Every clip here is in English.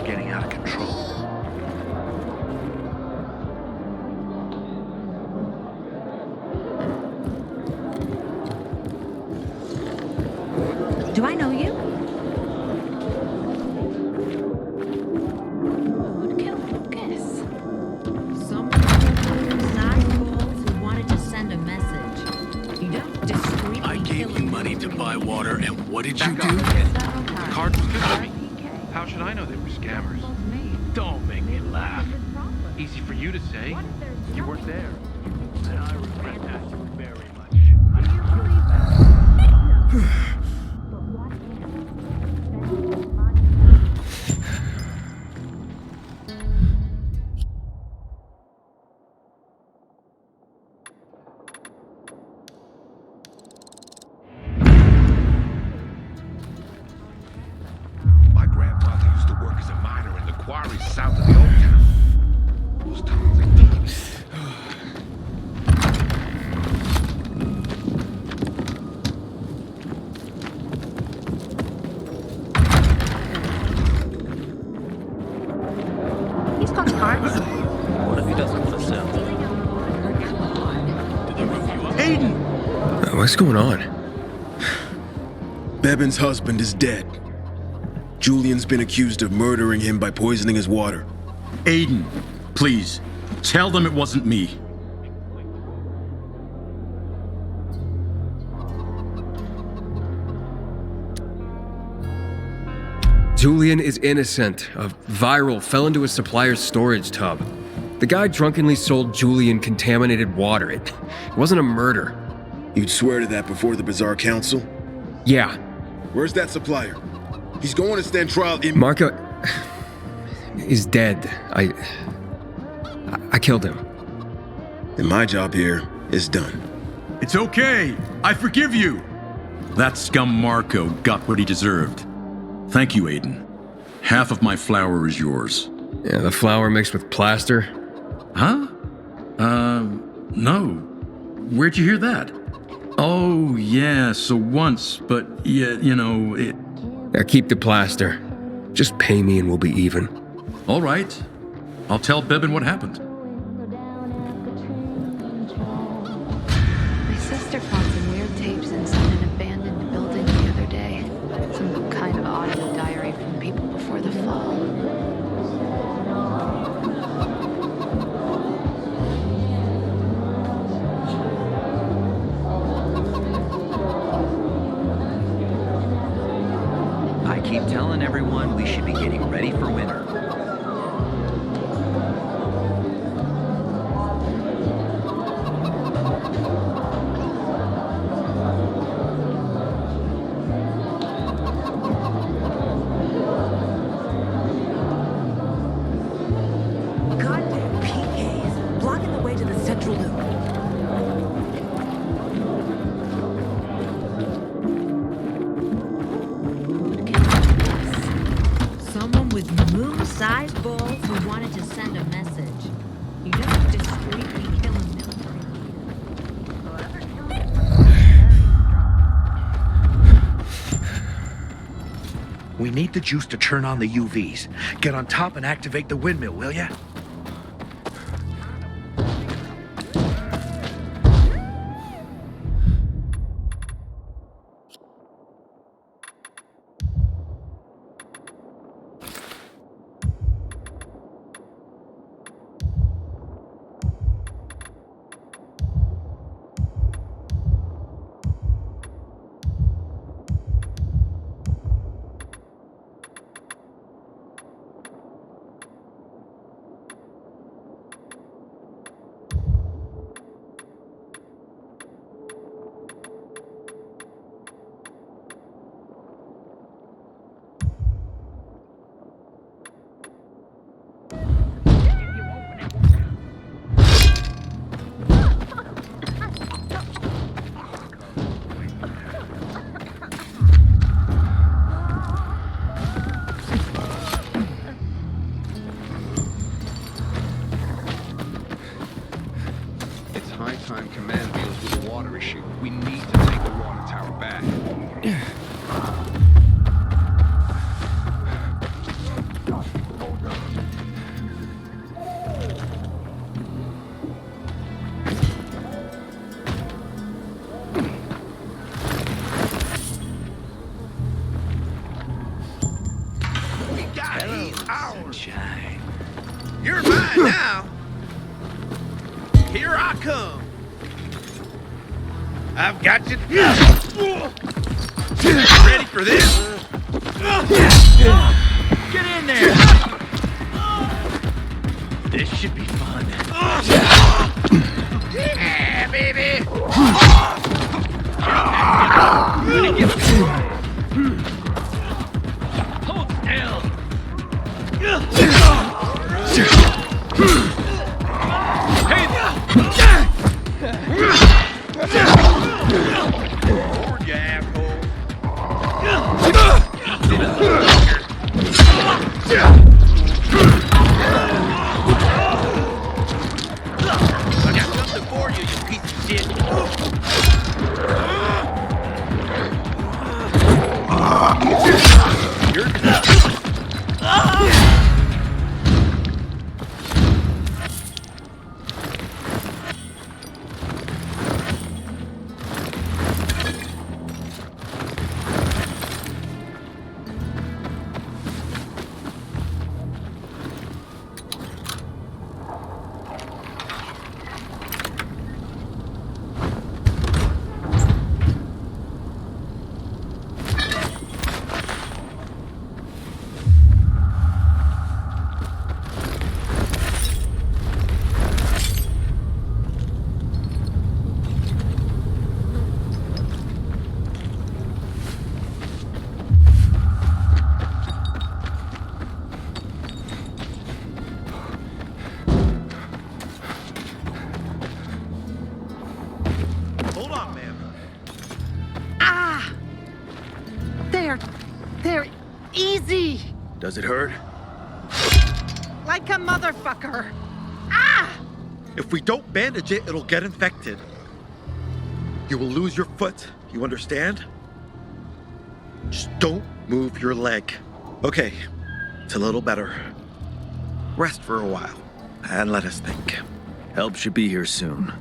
getting out of control. Do I know you? Who'd kill Lucas? Someone with size balls who wanted to send a message. You don't discreetly I gave kill you a money to buy water, and what did you Back do? off. The card was good for me. How should I know they were scammers? Don't make me laugh. Easy for you to say. You weren't there. And I regret that very much. My grandfather used to work as a miner in the quarries south of the old town. Those tunnels are deep. He's got cards. What if he doesn't want to sell? Aiden! What's going on? Bevan's husband is dead. Julian's been accused of murdering him by poisoning his water. Aiden, please, tell them it wasn't me. Julian is innocent. A viral fell into a supplier's storage tub. The guy drunkenly sold Julian contaminated water. It wasn't a murder. You'd swear to that before the Bazaar Council? Yeah, Where's that supplier? He's going to stand trial in... Marco is dead. I killed him. And my job here is done. It's okay. I forgive you. That scum Marco got what he deserved. Thank you, Aiden. Half of my flour is yours. Yeah, the flour mixed with plaster. Huh? No. Where'd you hear that? Oh, yeah, so once, but yeah, it... Yeah, keep the plaster. Just pay me and we'll be even. All right. I'll tell Bevan what happened. My sister found some weird tapes inside an abandoned building the other day. Some kind of audio diary from people before the fall. I keep telling everyone we should be getting ready for winter. Goddamn PKs. Blocking the way to the central loop. Someone with moon-sized balls who wanted to send a message. You don't discreetly kill a military We need the juice to turn on the UVs. Get on top and activate the windmill, will ya? Time command deals with the water issue. We need to take the water tower back. attention. Ready for this? Get in there! This should be fun. Yeah, baby! Hold still! Forward, you asshole. I got something for you, you piece of shit. Hold on, man. They're easy. Does it hurt? Like a motherfucker. If we don't bandage it, it'll get infected. You will lose your foot. You understand? Just don't move your leg. Okay, it's a little better. Rest for a while and let us think. Help should be here soon.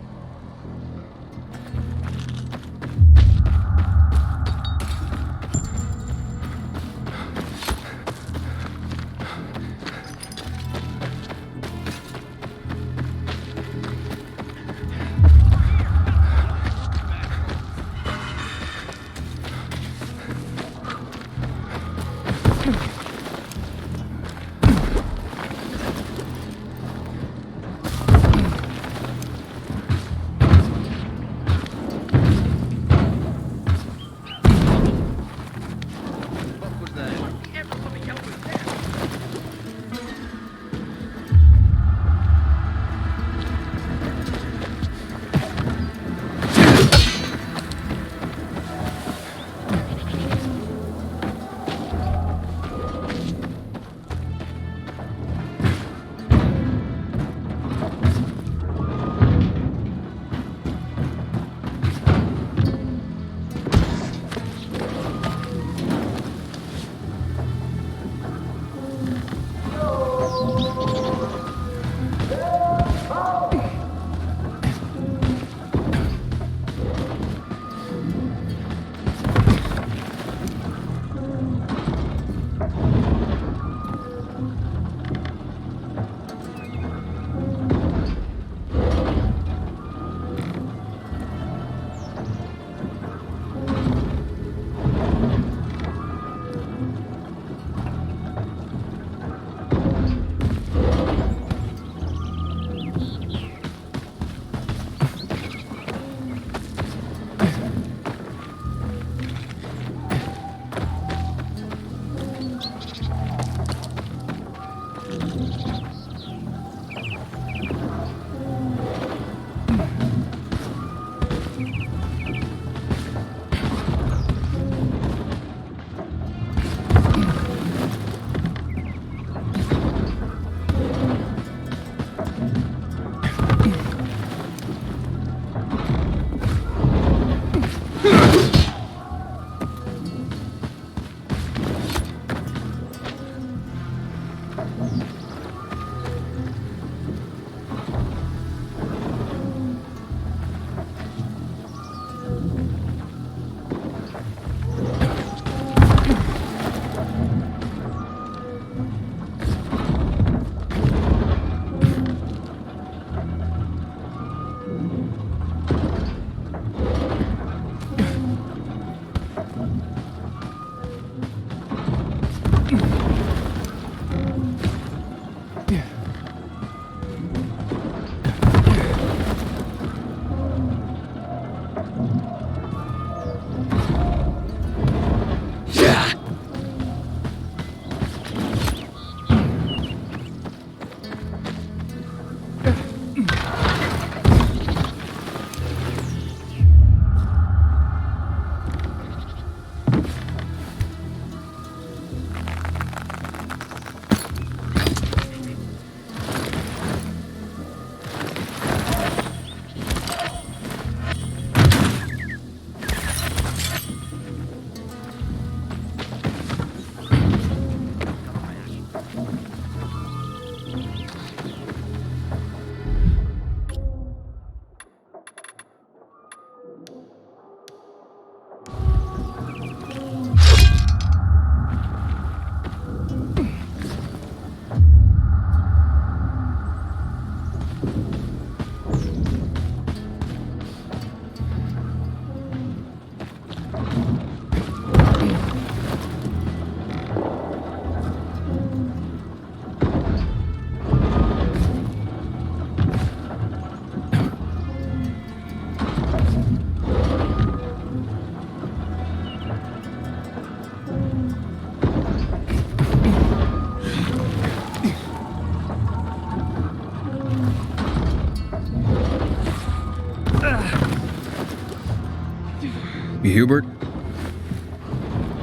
You Hubert?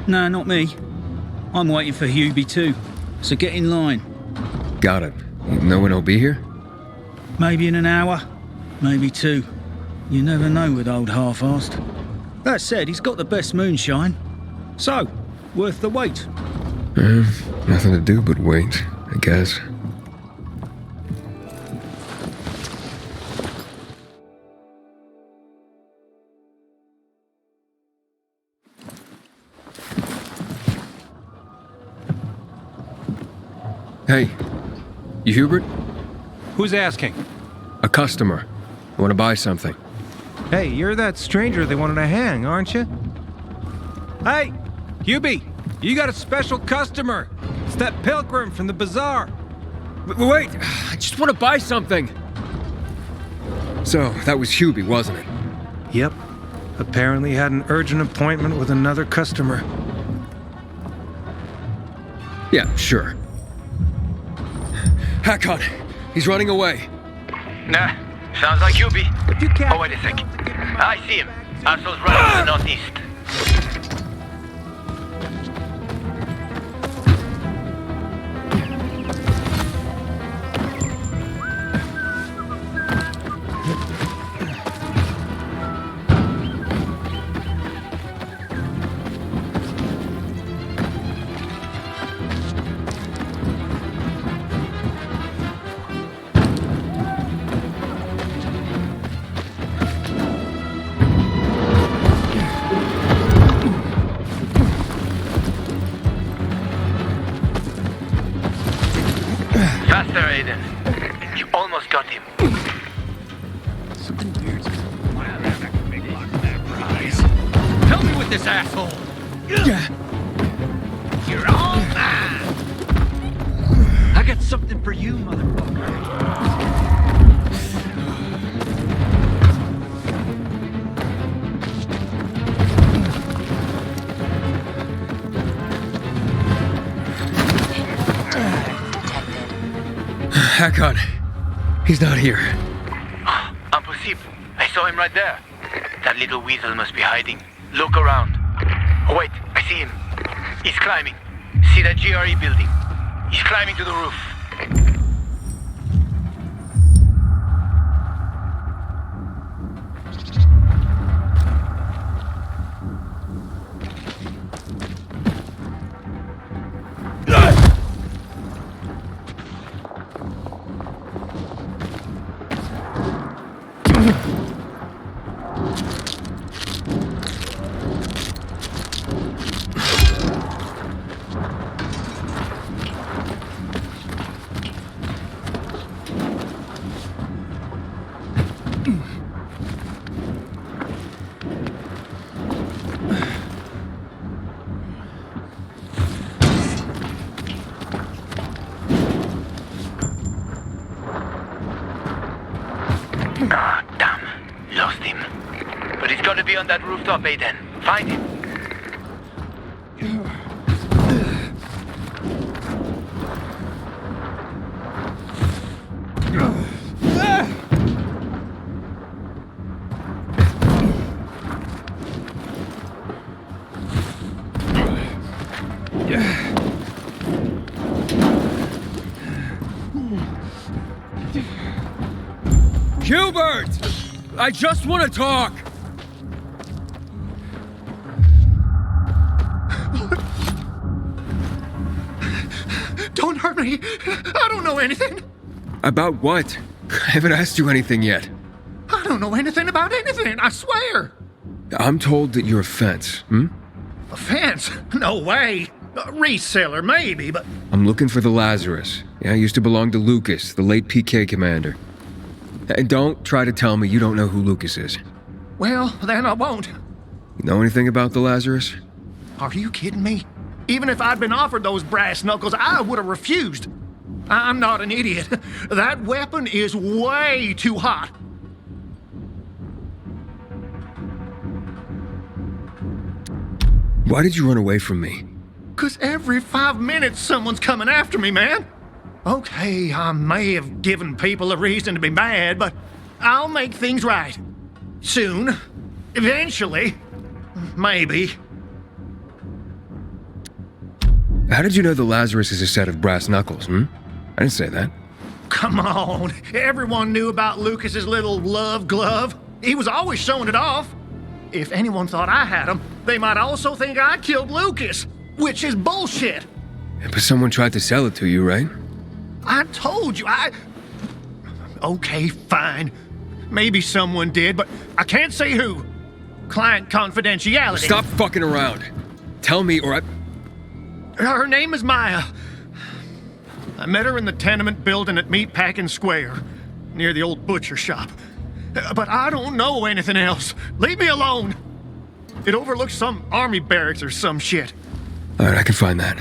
No, not me. I'm waiting for Hubie too, so get in line. Got it. No one will be here? Maybe in an hour, maybe two. You never know with old half-assed. That said, he's got the best moonshine. So, worth the wait. Nothing to do but wait, I guess. Hey, you Hubert? Who's asking? A customer. I want to buy something. Hey, you're that stranger they wanted to hang, aren't you? Hey, Hubie, you got a special customer. It's that pilgrim from the bazaar. Wait, I just want to buy something. So, that was Hubie, wasn't it? Yep. Apparently had an urgent appointment with another customer. Yeah, sure. Hakon, he's running away. Nah, sounds like Hubie. Oh, wait a sec. I see him. Asshole's running to the northeast. Faster, Aiden. You almost got him. Something weird. Help me with this asshole. You're all mine. I got something for you, motherfucker. Hakon, he's not here. Impossible. I saw him right there. That little weasel must be hiding. Look around. Oh, wait, I see him. He's climbing. See that GRE building? He's climbing to the roof. Ah, damn. Lost him. But he's got to be on that rooftop, Aiden. Find him. Hubert! I just want to talk! Don't hurt me. I don't know anything. About what? I haven't asked you anything yet. I don't know anything about anything, I swear. I'm told that you're a fence, hmm? A fence? No way. A reseller, maybe, but... I'm looking for the Lazarus. Yeah, I used to belong to Lucas, the late PK commander. And don't try to tell me you don't know who Lucas is. Well, then I won't. You know anything about the Lazarus? Are you kidding me? Even if I'd been offered those brass knuckles, I would have refused. I'm not an idiot. That weapon is way too hot. Why did you run away from me? 'Cause every 5 minutes someone's coming after me, man. Okay, I may have given people a reason to be mad, but I'll make things right. Soon. Eventually. maybe. How did you know the Lazarus is a set of brass knuckles, I didn't say that. Come on. Everyone knew about Lucas's little love glove. He was always showing it off. If anyone thought I had him, they might also think I killed Lucas, which is bullshit. But someone tried to sell it to you, right? I told you, Okay, fine. Maybe someone did, but I can't say who. Client confidentiality. Stop fucking around. Tell me or I... Her name is Maya. I met her in the tenement building at Meatpacking Square, near the old butcher shop. But I don't know anything else. Leave me alone. It overlooks some army barracks or some shit. All right, I can find that.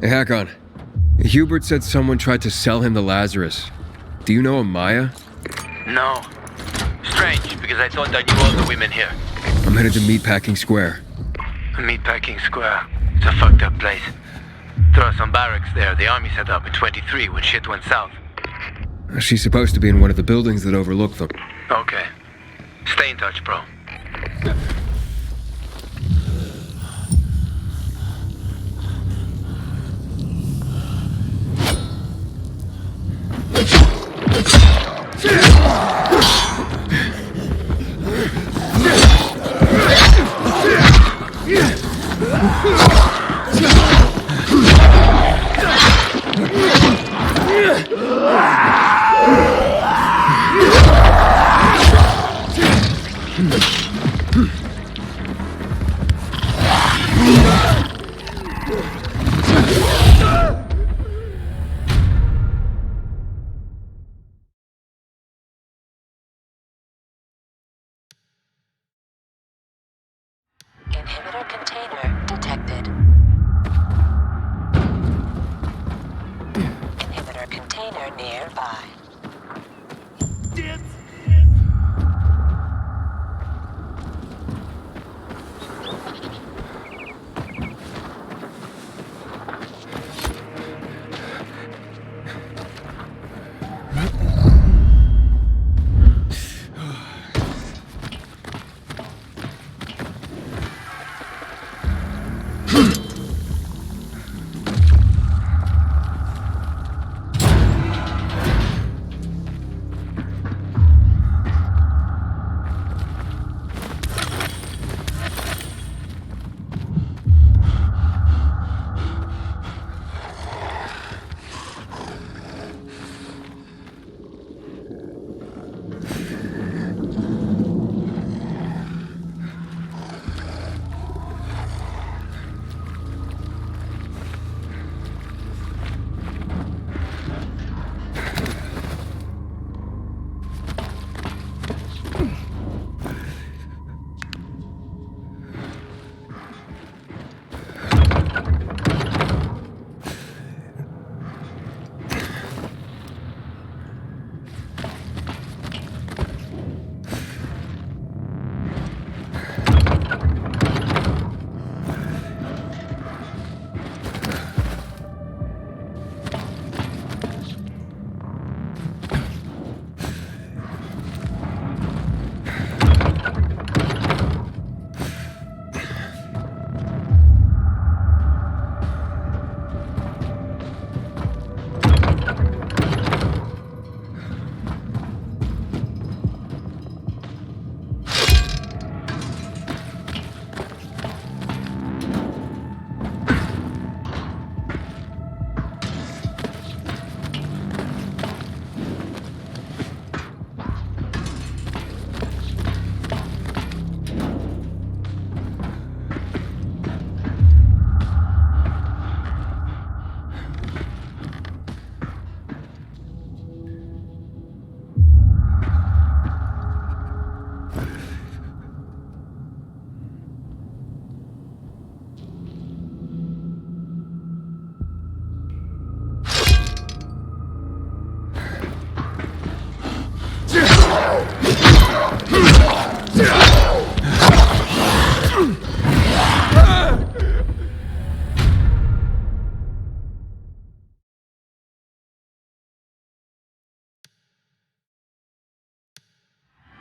Hey, Hakon. Hubert said someone tried to sell him the Lazarus. Do you know a Maya? No. Strange, because I thought I knew all the women here. I'm headed to Meatpacking Square. Meatpacking Square. It's a fucked up place. There are some barracks there the army set up in 23 when shit went south. She's supposed to be in one of the buildings that overlook them. Okay. Stay in touch, bro. Inhibitor container detected. Inhibitor container nearby.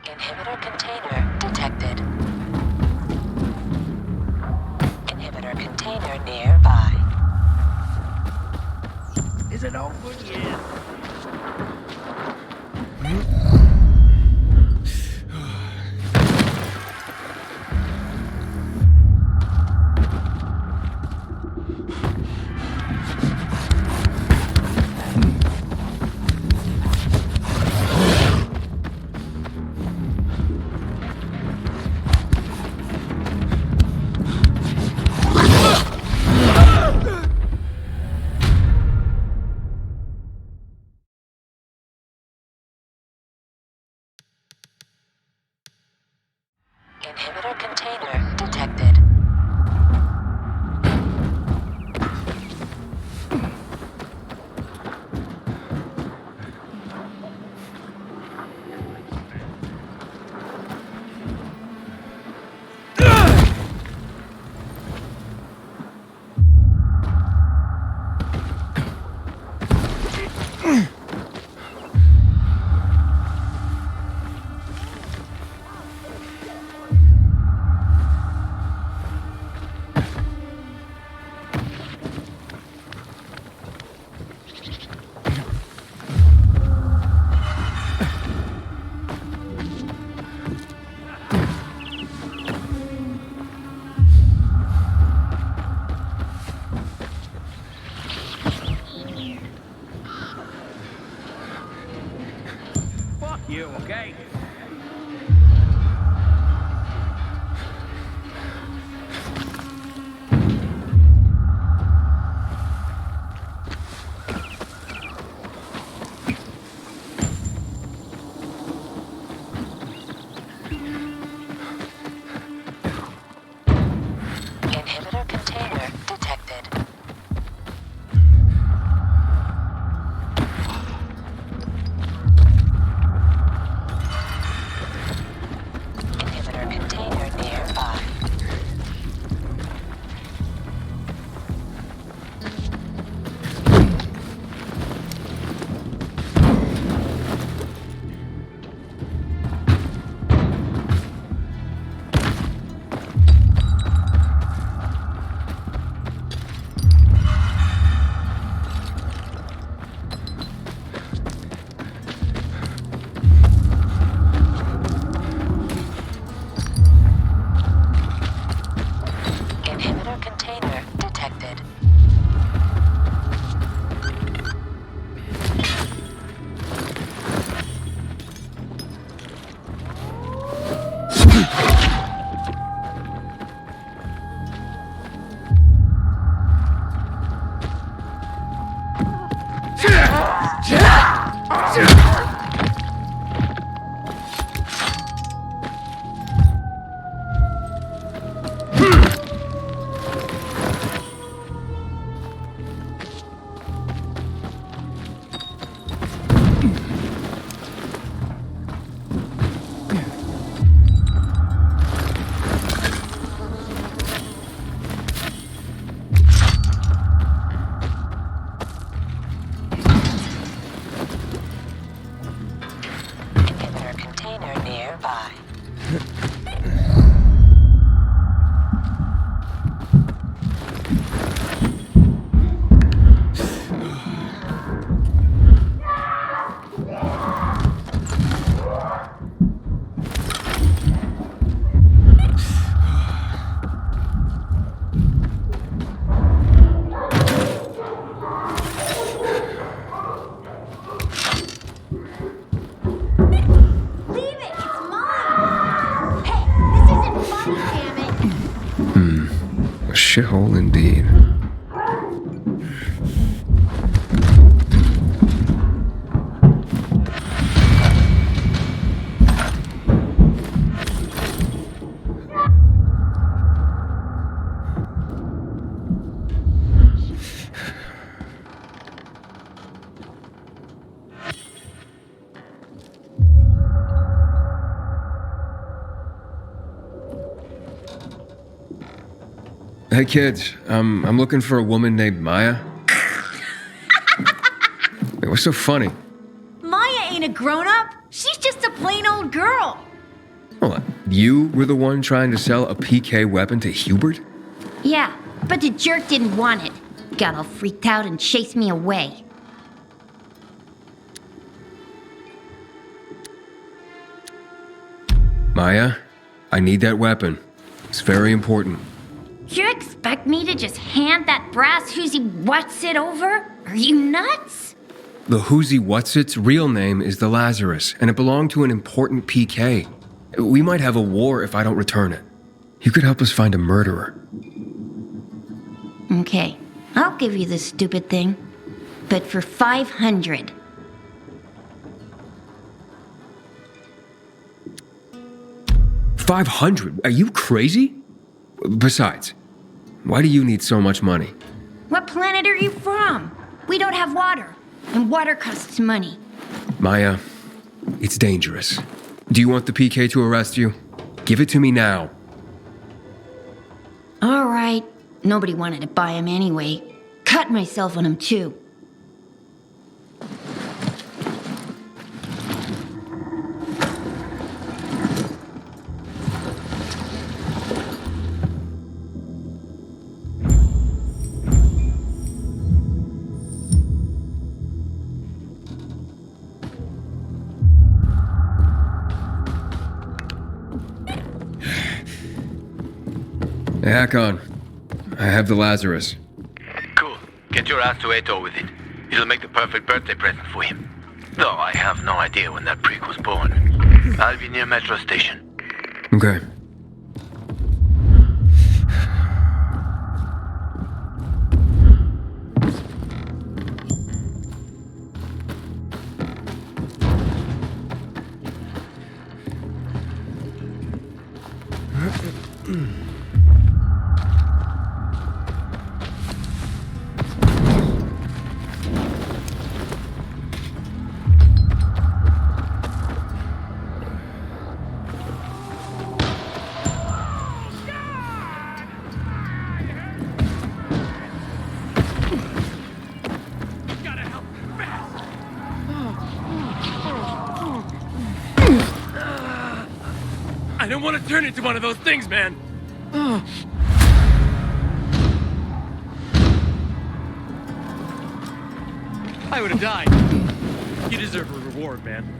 Inhibitor container detected. Inhibitor container nearby. Is it open yet? Inhibitor container detected. Fuck you, okay? Inhibitor container detected. Inhibitor container nearby. Inhibitor container detected. Inhibitor container nearby. Leave it! It's mine! Hey, this isn't funny, damn it! A shithole indeed. Hey kids, I'm looking for a woman named Maya. Wait, what's so funny? Maya ain't a grown-up. She's just a plain old girl. Hold on. You were the one trying to sell a PK weapon to Hubert? Yeah, but the jerk didn't want it. Got all freaked out and chased me away. Maya, I need that weapon. It's very important. You expect me to just hand that brass whoozy what's it over? Are you nuts? The Whoozy Whatsit's real name is the Lazarus, and it belonged to an important PK. We might have a war if I don't return it. You could help us find a murderer. Okay, I'll give you this stupid thing. But for 500. $500? Are you crazy? Besides, why do you need so much money? What planet are you from? We don't have water, and water costs money. Maya, it's dangerous. Do you want the PK to arrest you? Give it to me now. All right. Nobody wanted to buy him anyway. Cut myself on him too. Hakon, I have the Lazarus. Cool. Get your ass to Ato with it. It'll make the perfect birthday present for him. Though I have no idea when that prick was born. I'll be near Metro Station. Okay. I don't want to turn into one of those things, man. I would have died. You deserve a reward, man.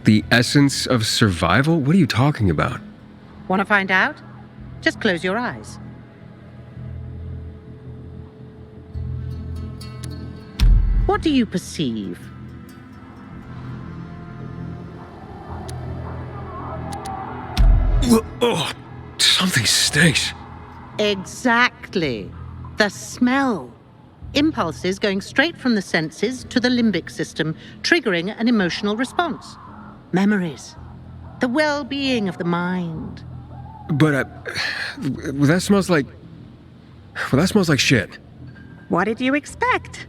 The essence of survival? What are you talking about? Want to find out? Just close your eyes. What do you perceive? Oh, something stinks. Exactly. The smell. Impulses going straight from the senses to the limbic system, triggering an emotional response. Memories. The well-being of the mind. But, that smells like... Well, that smells like shit. What did you expect?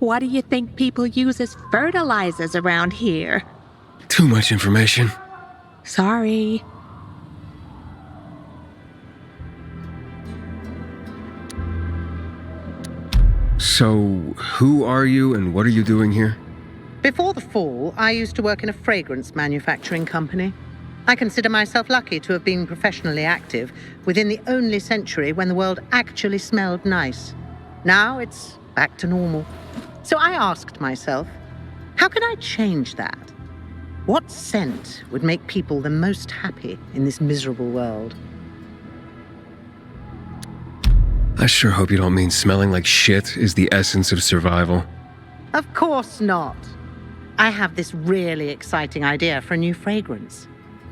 What do you think people use as fertilizers around here? Too much information. Sorry. So, who are you and what are you doing here? Before the fall, I used to work in a fragrance manufacturing company. I consider myself lucky to have been professionally active within the only century when the world actually smelled nice. Now it's back to normal. So I asked myself, how can I change that? What scent would make people the most happy in this miserable world? I sure hope you don't mean smelling like shit is the essence of survival. Of course not. I have this really exciting idea for a new fragrance.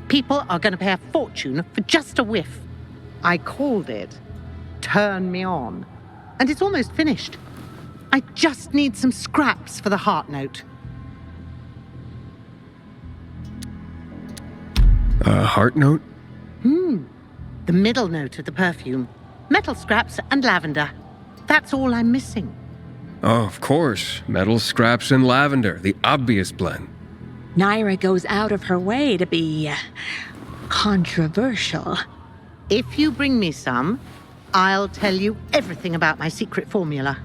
People are going to pay a fortune for just a whiff. I called it Turn Me On, and it's almost finished. I just need some scraps for the heart note. Heart note? The middle note of the perfume. Metal scraps and lavender. That's all I'm missing. Oh, of course. Metal scraps and lavender, the obvious blend. Naira goes out of her way to be controversial. If you bring me some, I'll tell you everything about my secret formula.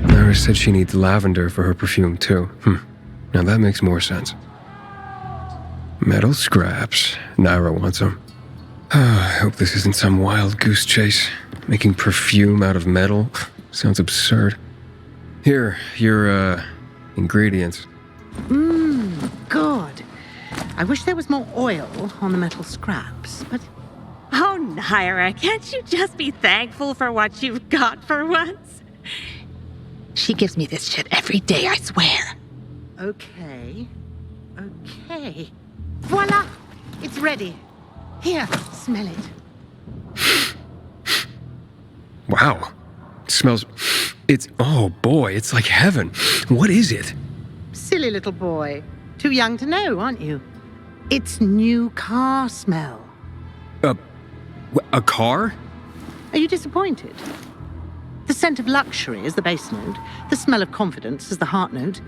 Naira said she needs lavender for her perfume, too. Now that makes more sense. Metal scraps. Naira wants them. I hope this isn't some wild goose chase. Making perfume out of metal? Sounds absurd. Here, your, ingredients. Good. I wish there was more oil on the metal scraps, but... Oh, Naira, can't you just be thankful for what you've got for once? She gives me this shit every day, I swear. Okay. Voila! It's ready. Here, smell it. Wow. It smells... Oh boy, it's like heaven. What is it? Silly little boy. Too young to know, aren't you? It's new car smell. A car? Are you disappointed? The scent of luxury is the base note, the smell of confidence is the heart note,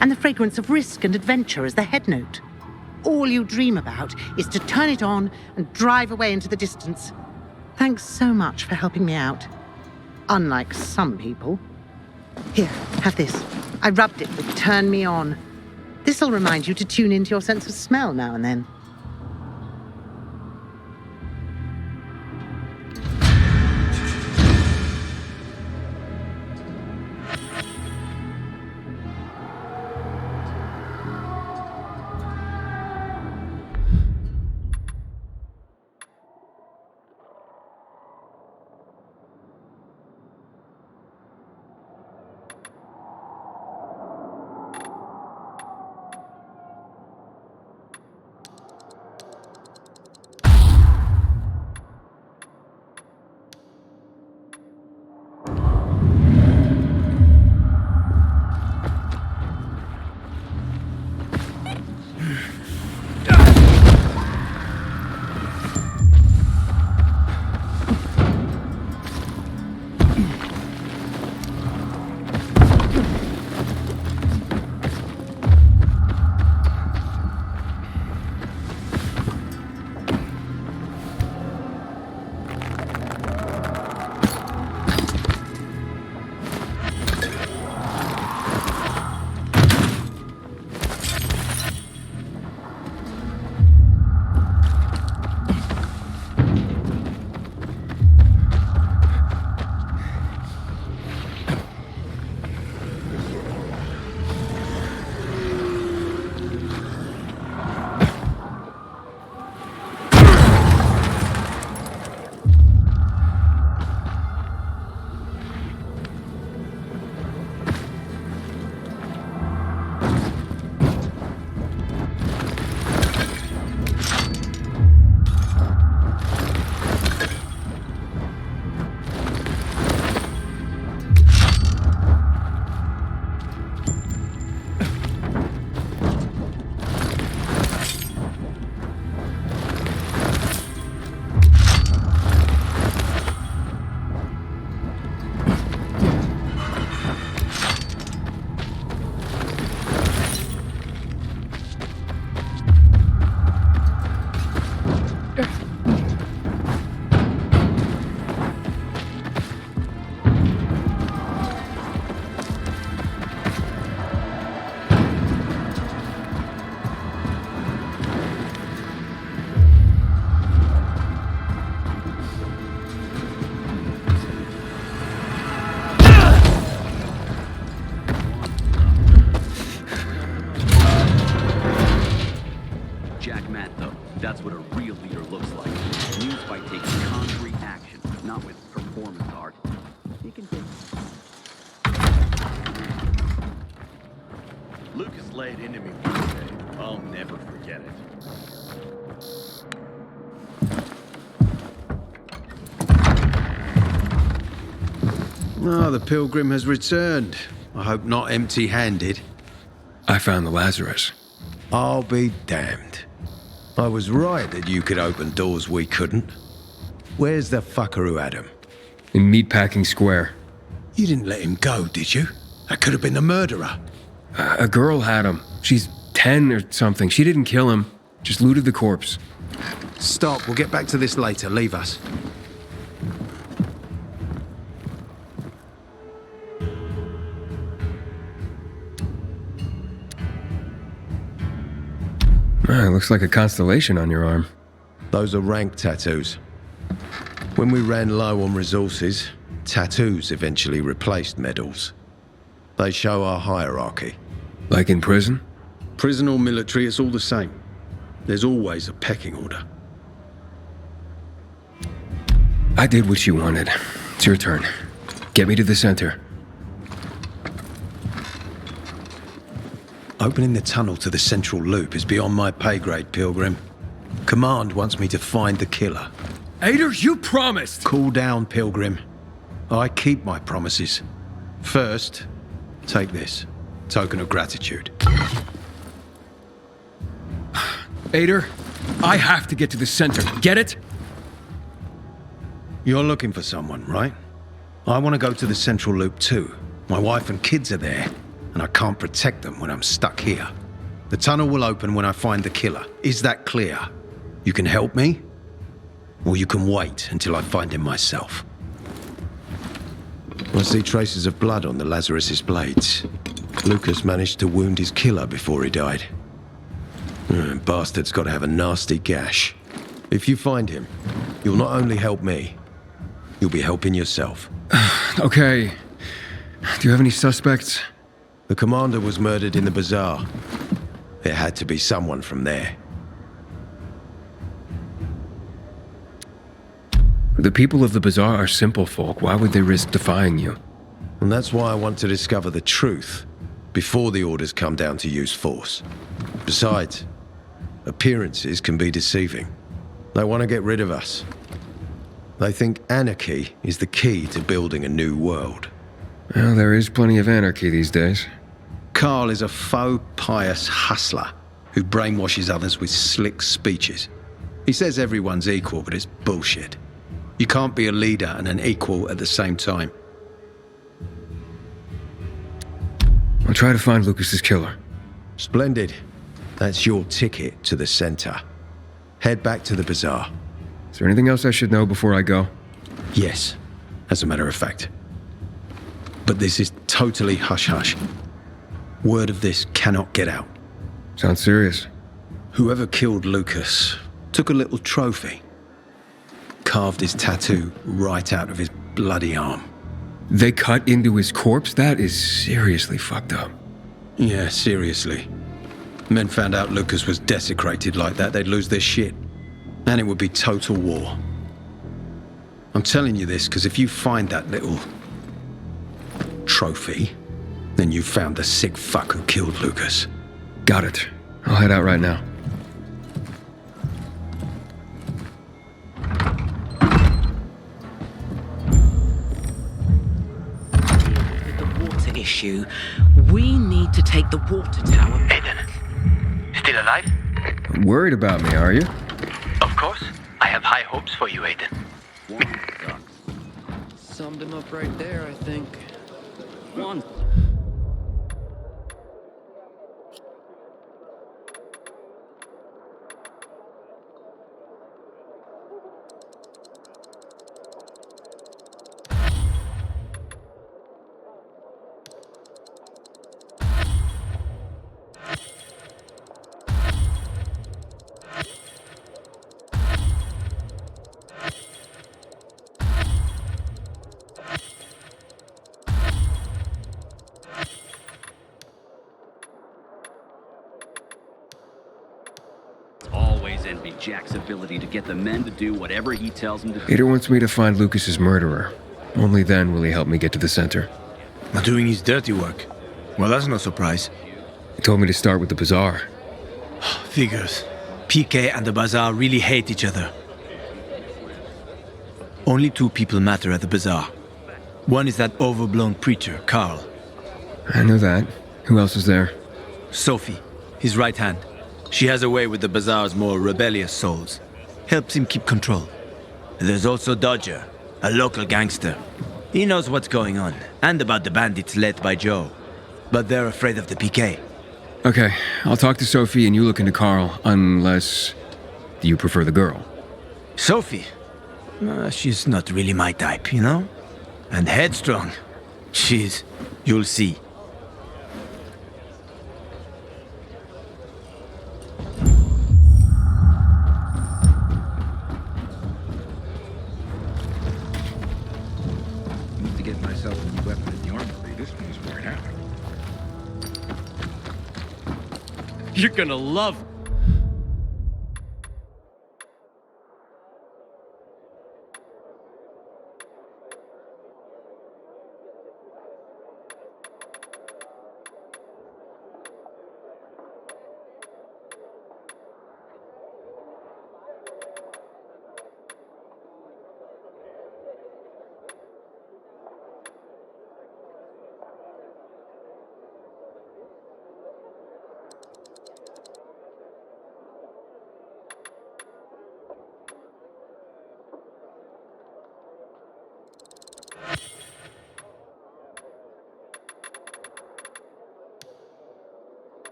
and the fragrance of risk and adventure is the head note. All you dream about is to turn it on and drive away into the distance. Thanks so much for helping me out. Unlike some people. Here, have this. I rubbed it with Turn Me On. This'll remind you to tune into your sense of smell now and then. That's what a real leader looks like. Leads by taking concrete action, not with performance art. He can take... Lucas laid into me one day. I'll never forget it. Ah, the pilgrim has returned. I hope not empty-handed. I found the Lazarus. I'll be damned. I was right that you could open doors we couldn't. Where's the fucker who had him? In Meatpacking Square. You didn't let him go, did you? That could have been the murderer. A girl had him. She's 10 or something. She didn't kill him. Just looted the corpse. Stop. We'll get back to this later. Leave us. Looks like a constellation on your arm. Those are rank tattoos. When we ran low on resources, tattoos eventually replaced medals. They show our hierarchy. Like in prison? Prison or military, it's all the same. There's always a pecking order. I did what you wanted. It's your turn. Get me to the center. Opening the tunnel to the central loop is beyond my pay grade, Pilgrim. Command wants me to find the killer. Ader, you promised! Cool down, Pilgrim. I keep my promises. First, take this. Token of gratitude. Ader, I have to get to the center. Get it? You're looking for someone, right? I want to go to the central loop too. My wife and kids are there, and I can't protect them when I'm stuck here. The tunnel will open when I find the killer. Is that clear? You can help me, or you can wait until I find him myself. I see traces of blood on the Lazarus's blades. Lucas managed to wound his killer before he died. Bastard's got to have a nasty gash. If you find him, you'll not only help me, you'll be helping yourself. Okay. Do you have any suspects? The commander was murdered in the bazaar. It had to be someone from there. The people of the bazaar are simple folk. Why would they risk defying you? And that's why I want to discover the truth before the orders come down to use force. Besides, appearances can be deceiving. They want to get rid of us. They think anarchy is the key to building a new world. Well, there is plenty of anarchy these days. Carl is a faux pious hustler who brainwashes others with slick speeches. He says everyone's equal, but it's bullshit. You can't be a leader and an equal at the same time. I'll try to find Lucas's killer. Splendid. That's your ticket to the center. Head back to the bazaar. Is there anything else I should know before I go? Yes, as a matter of fact. But this is totally hush-hush. Word of this cannot get out. Sounds serious. Whoever killed Lucas took a little trophy. Carved his tattoo right out of his bloody arm. They cut into his corpse? That is seriously fucked up. Yeah, seriously. Men found out Lucas was desecrated like that, they'd lose their shit. And it would be total war. I'm telling you this because if you find that little trophy, then you found the sick fuck who killed Lucas. Got it. I'll head out right now. The water issue. We need to take the water tower. Aiden, still alive? Worried about me, are you? Of course. I have high hopes for you, Aiden. Summed him up right there, I think. One. always envied Jack's ability to get the men to do whatever he tells them to do. Ada wants me to find Lucas's murderer. Only then will he help me get to the center. Not doing his dirty work. Well, that's no surprise. He told me to start with the bazaar. Figures. PK and the bazaar really hate each other. Only two people matter at the bazaar. One is that overblown preacher, Carl. I know that. Who else is there? Sophie, his right hand. She has a way with the bazaar's more rebellious souls. Helps him keep control. There's also Dodger, a local gangster. He knows what's going on, and about the bandits led by Joe. But they're afraid of the PK. Okay, I'll talk to Sophie and you look into Carl, unless you prefer the girl. Sophie? She's not really my type, you know? And headstrong. You'll see. Need to get myself a new weapon at the armory. This one's worn out. You're gonna love.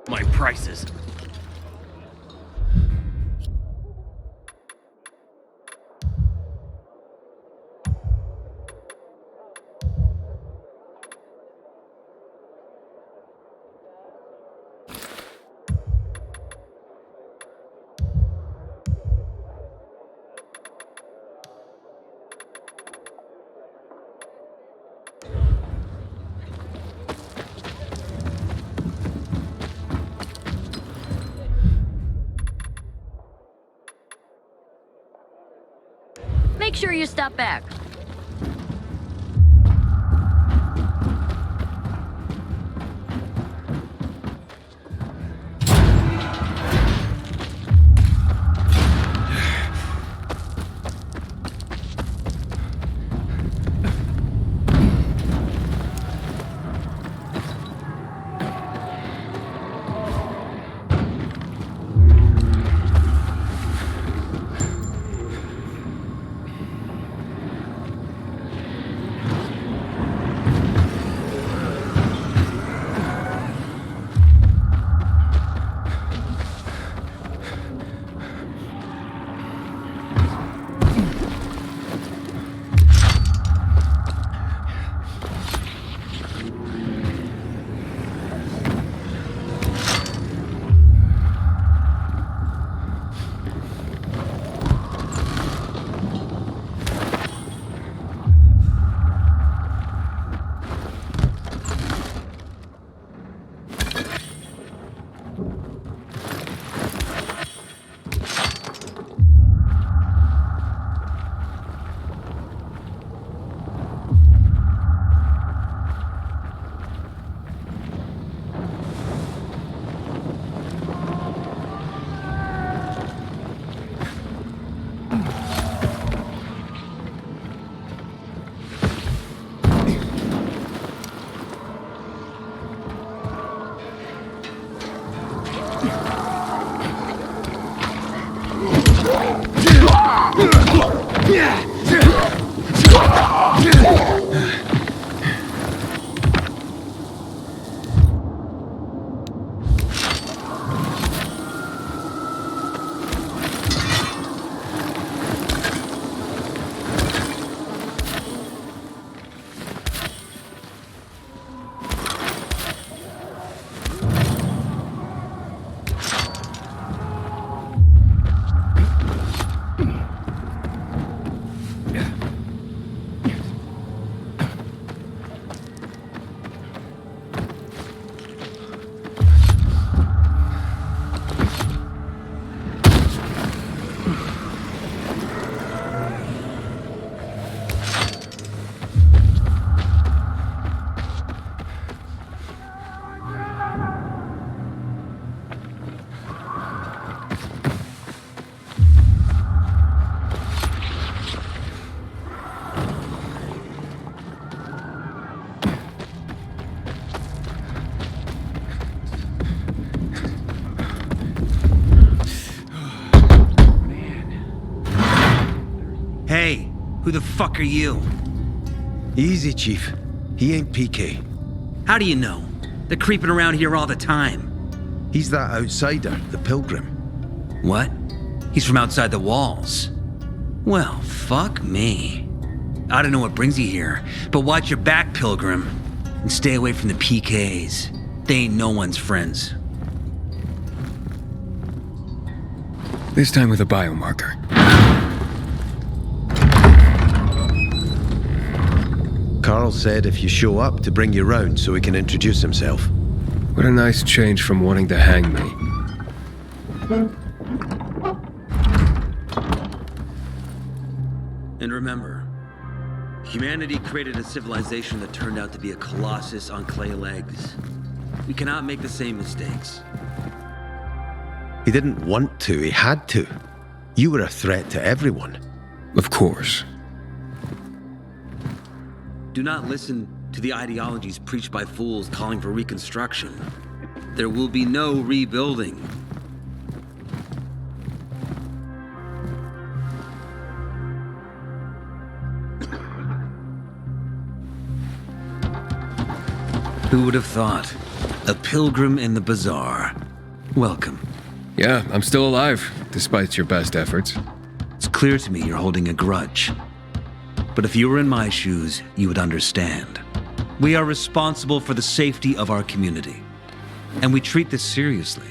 My prices. Make sure you stop back. Who the fuck are you? Easy, Chief. He ain't PK. How do you know? They're creeping around here all the time. He's that outsider, the Pilgrim. What? He's from outside the walls. Well, fuck me. I don't know what brings you here, but watch your back, Pilgrim. And stay away from the PKs. They ain't no one's friends. This time with a biomarker. Carl said if you show up to bring you round so he can introduce himself. What a nice change from wanting to hang me. And remember, humanity created a civilization that turned out to be a colossus on clay legs. We cannot make the same mistakes. He didn't want to, he had to. You were a threat to everyone. Of course. Do not listen to the ideologies preached by fools calling for reconstruction. There will be no rebuilding. Who would have thought? A pilgrim in the bazaar. Welcome. Yeah, I'm still alive, despite your best efforts. It's clear to me you're holding a grudge. But if you were in my shoes, you would understand. We are responsible for the safety of our community. And we treat this seriously.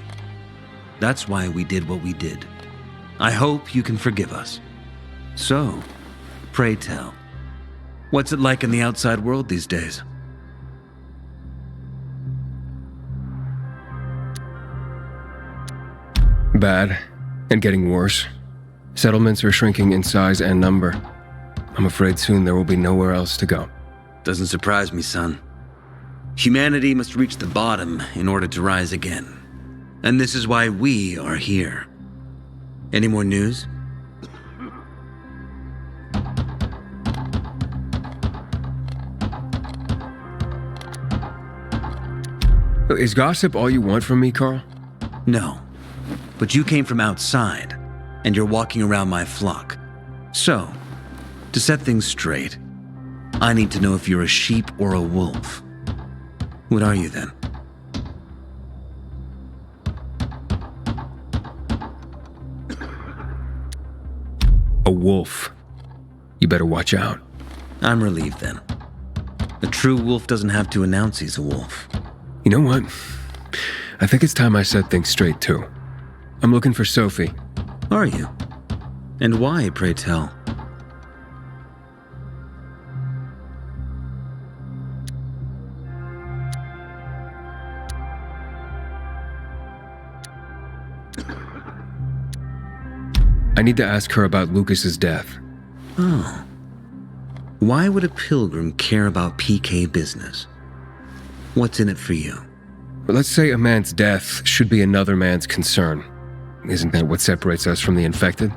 That's why we did what we did. I hope you can forgive us. So, pray tell, what's it like in the outside world these days? Bad, and getting worse. Settlements are shrinking in size and number. I'm afraid soon there will be nowhere else to go. Doesn't surprise me, son. Humanity must reach the bottom in order to rise again. And this is why we are here. Any more news? Is gossip all you want from me, Carl? No. But you came from outside, and you're walking around my flock. So, to set things straight, I need to know if you're a sheep or a wolf. What are you then? A wolf. You better watch out. I'm relieved then. A true wolf doesn't have to announce he's a wolf. You know what? I think it's time I set things straight too. I'm looking for Sophie. Are you? And why, pray tell? I need to ask her about Lucas's death. Oh. Why would a pilgrim care about PK business? What's in it for you? But let's say a man's death should be another man's concern. Isn't that what separates us from the infected?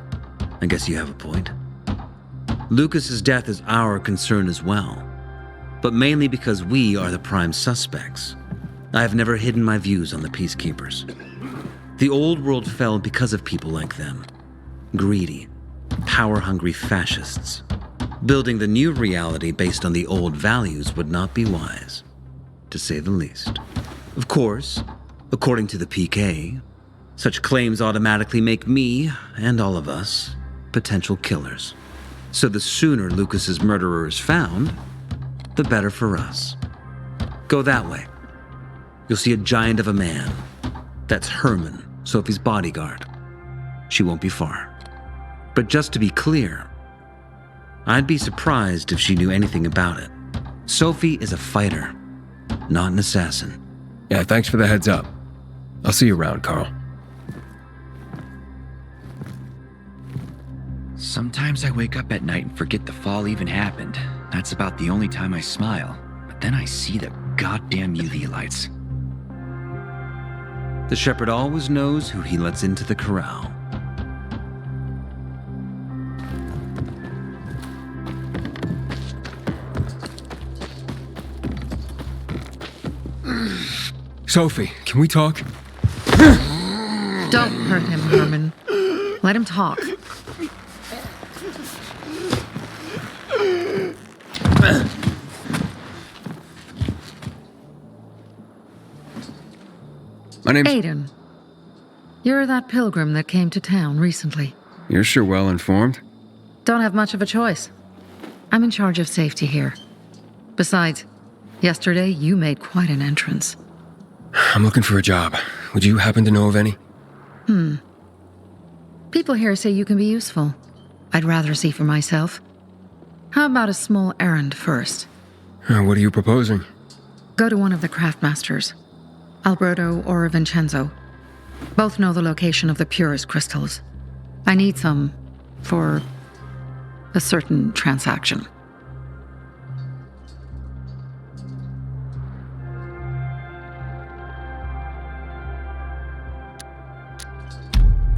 I guess you have a point. Lucas's death is our concern as well, but mainly because we are the prime suspects. I have never hidden my views on the Peacekeepers. The old world fell because of people like them. Greedy, power-hungry fascists. Building the new reality based on the old values would not be wise, to say the least. Of course, according to the PK, such claims automatically make me, and all of us, potential killers. So the sooner Lucas's murderer is found, the better for us. Go that way. You'll see a giant of a man. That's Herman, Sophie's bodyguard. She won't be far. But just to be clear, I'd be surprised if she knew anything about it. Sophie is a fighter, not an assassin. Yeah, thanks for the heads up. I'll see you around, Carl. Sometimes I wake up at night and forget the fall even happened. That's about the only time I smile. But then I see the goddamn UV lights. The shepherd always knows who he lets into the corral. Sophie, can we talk? Don't hurt him, Herman. Let him talk. My name's... Aiden. You're that pilgrim that came to town recently. You're sure well informed. Don't have much of a choice. I'm in charge of safety here. Besides, yesterday you made quite an entrance. I'm looking for a job. Would you happen to know of any? People here say you can be useful. I'd rather see for myself. How about a small errand first? What are you proposing? Go to one of the craftmasters, Alberto or Vincenzo. Both know the location of the purest crystals. I need some for a certain transaction.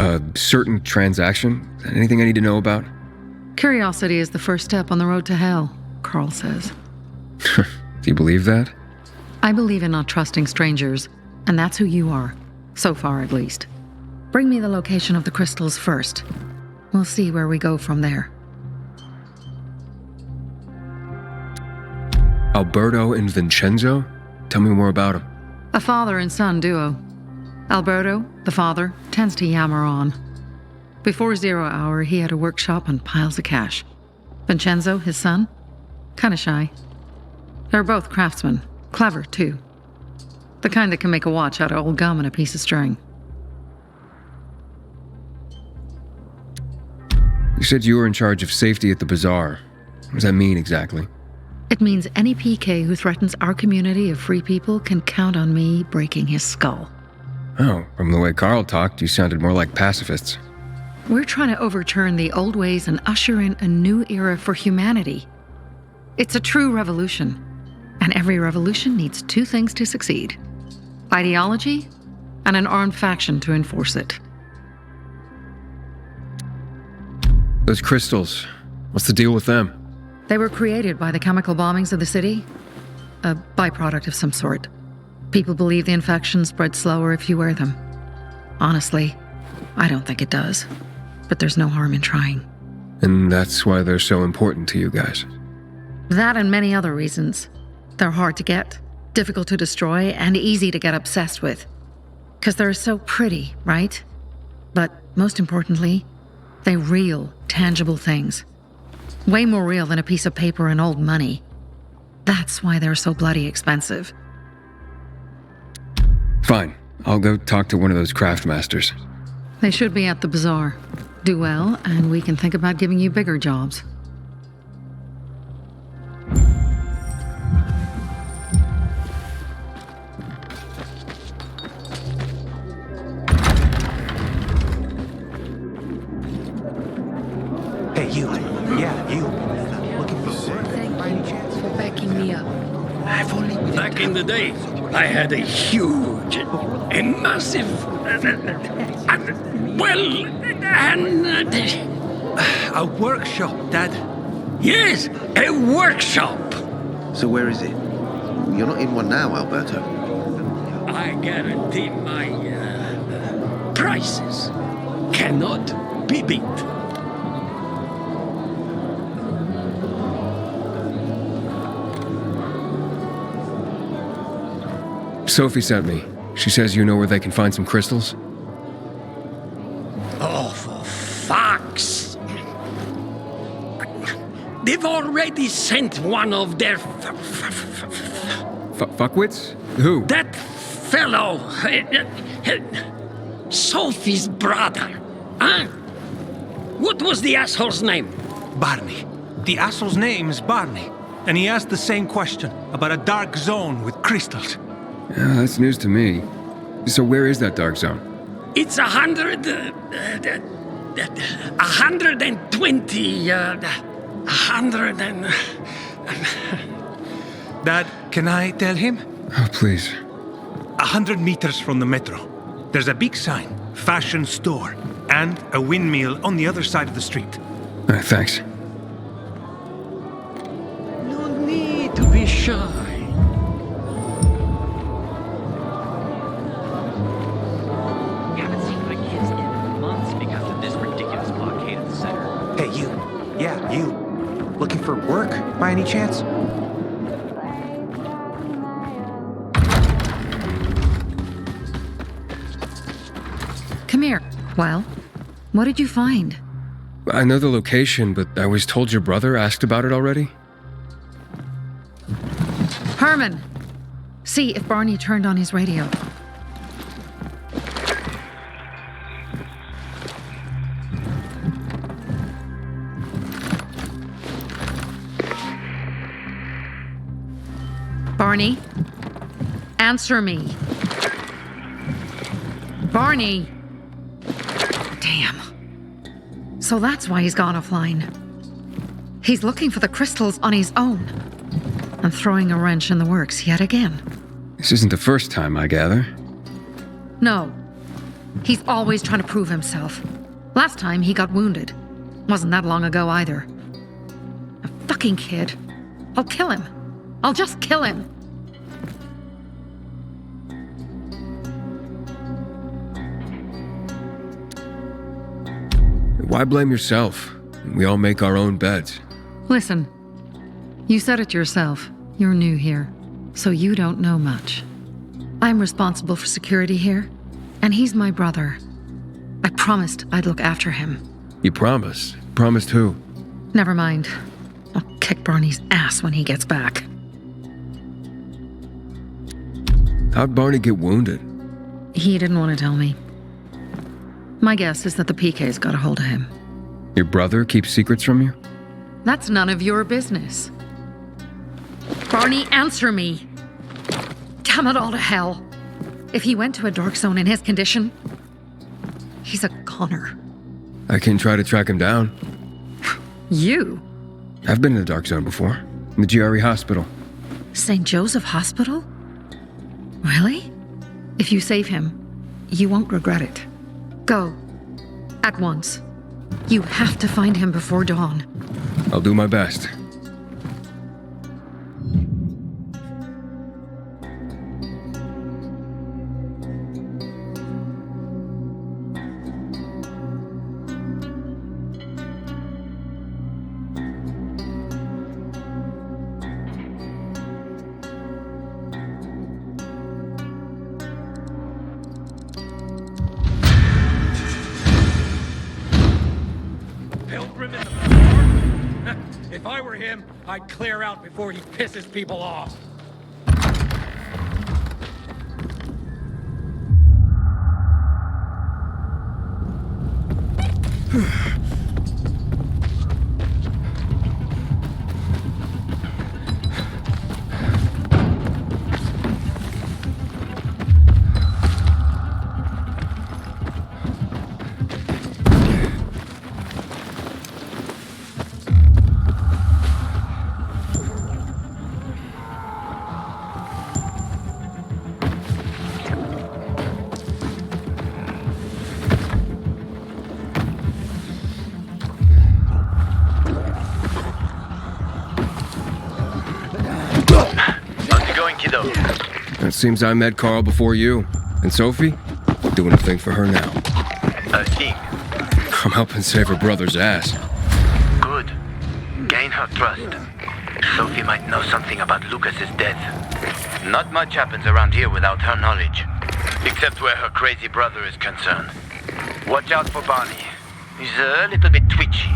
A certain transaction? Anything I need to know about? Curiosity is the first step on the road to hell, Carl says. Do you believe that? I believe in not trusting strangers, and that's who you are. So far, at least. Bring me the location of the crystals first. We'll see where we go from there. Alberto and Vincenzo? Tell me more about them. A father and son duo. Alberto, the father, tends to yammer on. Before 0 hour, he had a workshop and piles of cash. Vincenzo, his son, kinda shy. They're both craftsmen, clever too. The kind that can make a watch out of old gum and a piece of string. You said you were in charge of safety at the bazaar. What does that mean exactly? It means any PK who threatens our community of free people can count on me breaking his skull. Oh, from the way Carl talked, you sounded more like pacifists. We're trying to overturn the old ways and usher in a new era for humanity. It's a true revolution, and every revolution needs two things to succeed: ideology and an armed faction to enforce it. Those crystals, what's the deal with them? They were created by the chemical bombings of the city, a byproduct of some sort. People believe the infection spreads slower if you wear them. Honestly, I don't think it does, but there's no harm in trying. And that's why they're so important to you guys. That and many other reasons. They're hard to get, difficult to destroy, and easy to get obsessed with. Because they're so pretty, right? But most importantly, they're real, tangible things. Way more real than a piece of paper and old money. That's why they're so bloody expensive. Fine, I'll go talk to one of those craftmasters. They should be at the bazaar. Do well, and we can think about giving you bigger jobs. Hey, you. Yeah, you. Looking for work? Thank you for backing me up. Back in the day, I had a huge, a massive, a workshop, Dad. Yes, a workshop. So where is it? You're not in one now, Alberto. I guarantee my prices cannot be beat. Sophie sent me. She says you know where they can find some crystals? Oh, for fuck's... They've already sent one of their... Fuckwits? Who? That fellow... Sophie's brother. Huh? What was the asshole's name? Barney. The asshole's name is Barney. And he asked the same question about a dark zone with crystals. Yeah, that's news to me. So where is that dark zone? It's 120... 100 and... Dad, can I tell him? Oh, please. 100 meters from the metro. There's a big sign, fashion store, and a windmill on the other side of the street. Thanks. No need to be shy. Hey, you. Yeah, you. Looking for work, by any chance? Come here. Well, what did you find? I know the location, but I was told your brother asked about it already. Herman! See if Barney turned on his radio. Barney? Answer me. Barney! Damn. So that's why he's gone offline. He's looking for the crystals on his own. And throwing a wrench in the works yet again. This isn't the first time, I gather. No. He's always trying to prove himself. Last time he got wounded. Wasn't that long ago either. A fucking kid. I'll kill him. I'll just kill him. Why blame yourself? We all make our own beds. Listen, you said it yourself. You're new here, so you don't know much. I'm responsible for security here, and he's my brother. I promised I'd look after him. You promised? Promised who? Never mind. I'll kick Barney's ass when he gets back. How'd Barney get wounded? He didn't want to tell me. My guess is that the PK's got a hold of him. Your brother keeps secrets from you? That's none of your business. Barney, answer me! Damn it all to hell! If he went to a dark zone in his condition, he's a goner. I can try to track him down. You? I've been in the dark zone before. In the GRE hospital. St. Joseph Hospital? Really? If you save him, you won't regret it. Go. At once. You have to find him before dawn. I'll do my best. If I were him, I'd clear out before he pisses people off. It seems I met Carl before you. And Sophie? Doing a thing for her now. A thing? I'm helping save her brother's ass. Good. Gain her trust. Sophie might know something about Lucas's death. Not much happens around here without her knowledge. Except where her crazy brother is concerned. Watch out for Barney. He's a little bit twitchy.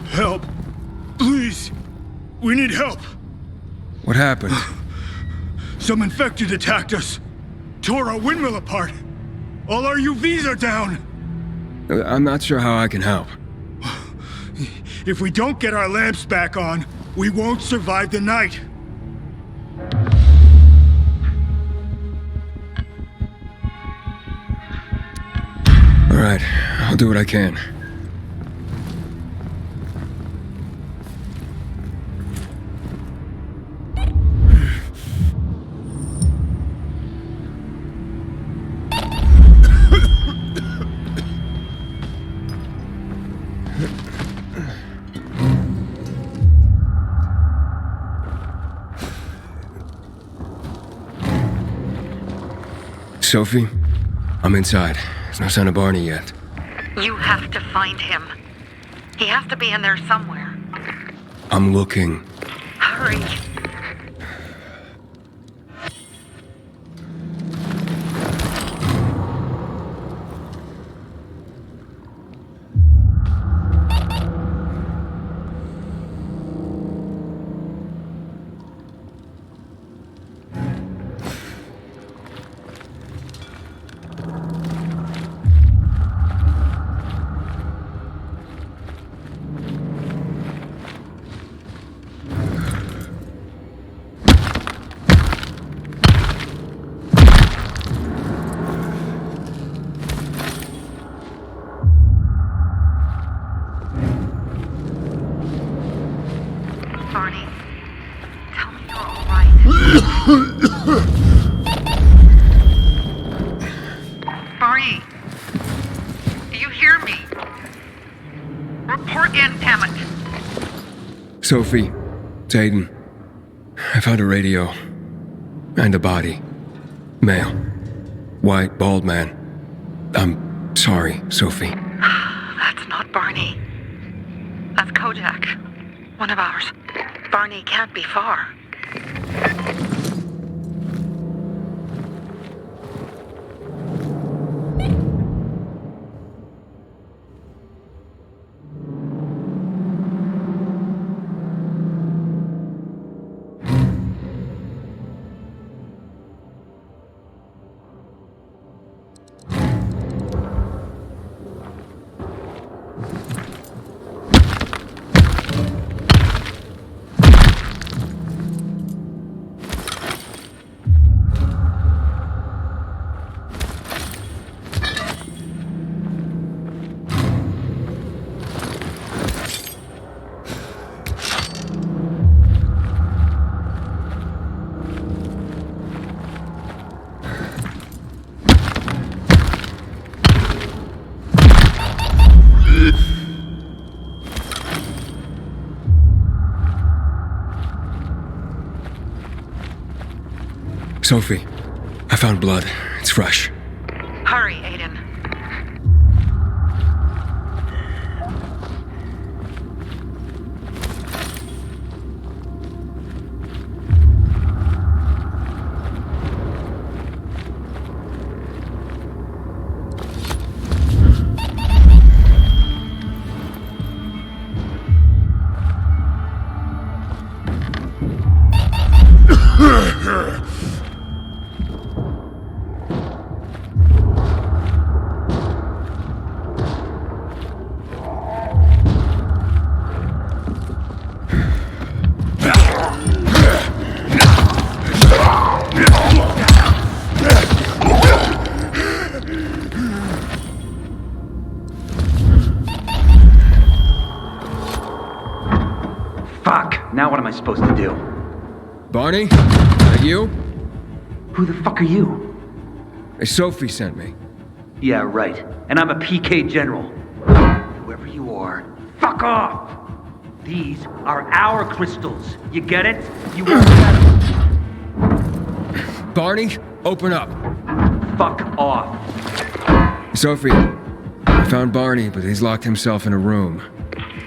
Help. Please. We need help. What happened? Some infected attacked us. Tore our windmill apart. All our UVs are down. I'm not sure how I can help. If we don't get our lamps back on, we won't survive the night. All right, I'll do what I can. Sophie, I'm inside. There's no sign of Barney yet. You have to find him. He has to be in there somewhere. I'm looking. Hurry. Barney, tell me you're all right. Barney, do you hear me? Report in, damn it. Sophie, it's Aiden. I found a radio. And a body. Male. White, bald man. I'm sorry, Sophie. That's not Barney. That's Kojak. One of ours. Barney can't be far. Sophie, I found blood. It's fresh. Hurry, Aiden. Fuck! Now what am I supposed to do? Barney? Is that you? Who the fuck are you? Sophie sent me. Yeah, right. And I'm a PK General. Whoever you are, fuck off! These are our crystals. You get it? You won't get them. Barney, open up. Fuck off. Sophie, I found Barney, but he's locked himself in a room.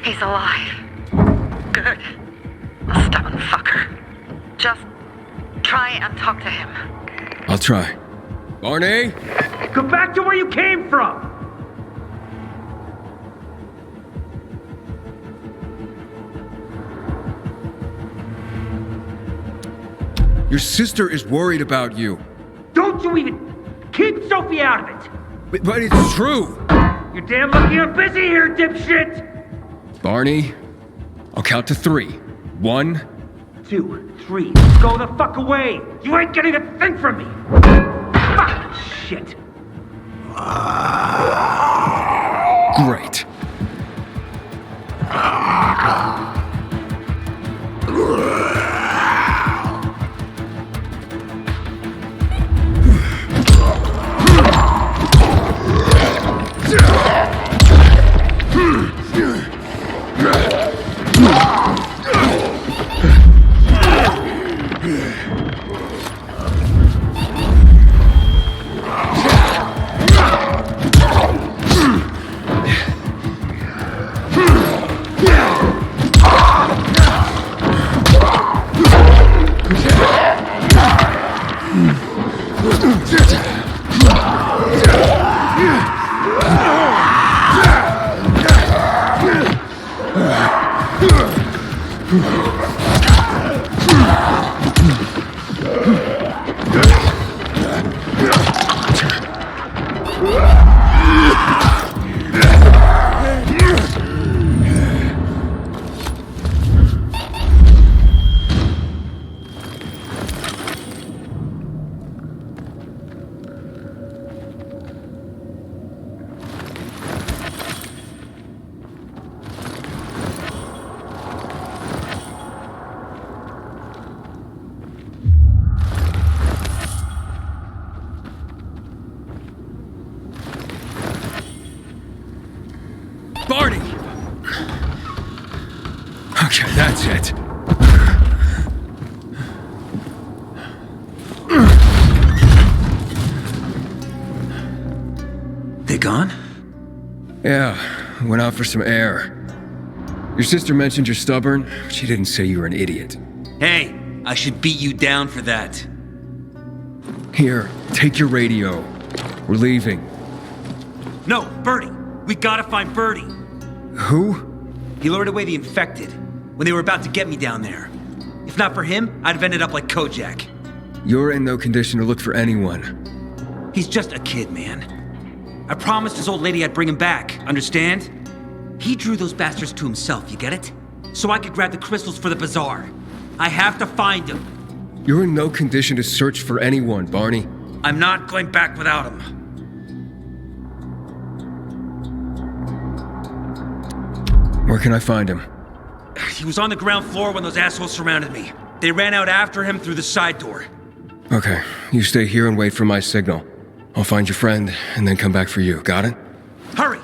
He's alive. Good. A stubborn fucker. Just try and talk to him. I'll try. Barney? Go back to where you came from! Your sister is worried about you. Don't you even... Keep Sophie out of it! But it's true! You're damn lucky I'm busy here, dipshit! Barney, I'll count to 3. 1, 2, 3. Go the fuck away! You ain't getting a thing from me! Fuck shit! Great. Barney! Okay, that's it. They gone? Yeah, went out for some air. Your sister mentioned you're stubborn. She didn't say you were an idiot. Hey, I should beat you down for that. Here, take your radio. We're leaving. No, Birdie. We gotta find Birdie. Who? He lured away the infected when they were about to get me down there. If not for him, I'd have ended up like Kojak. You're in no condition to look for anyone. He's just a kid, man. I promised his old lady I'd bring him back, understand? He drew those bastards to himself, you get it? So I could grab the crystals for the bazaar. I have to find him. You're in no condition to search for anyone, Barney. I'm not going back without him. Where can I find him? He was on the ground floor when those assholes surrounded me. They ran out after him through the side door. Okay, you stay here and wait for my signal. I'll find your friend and then come back for you. Got it? Hurry!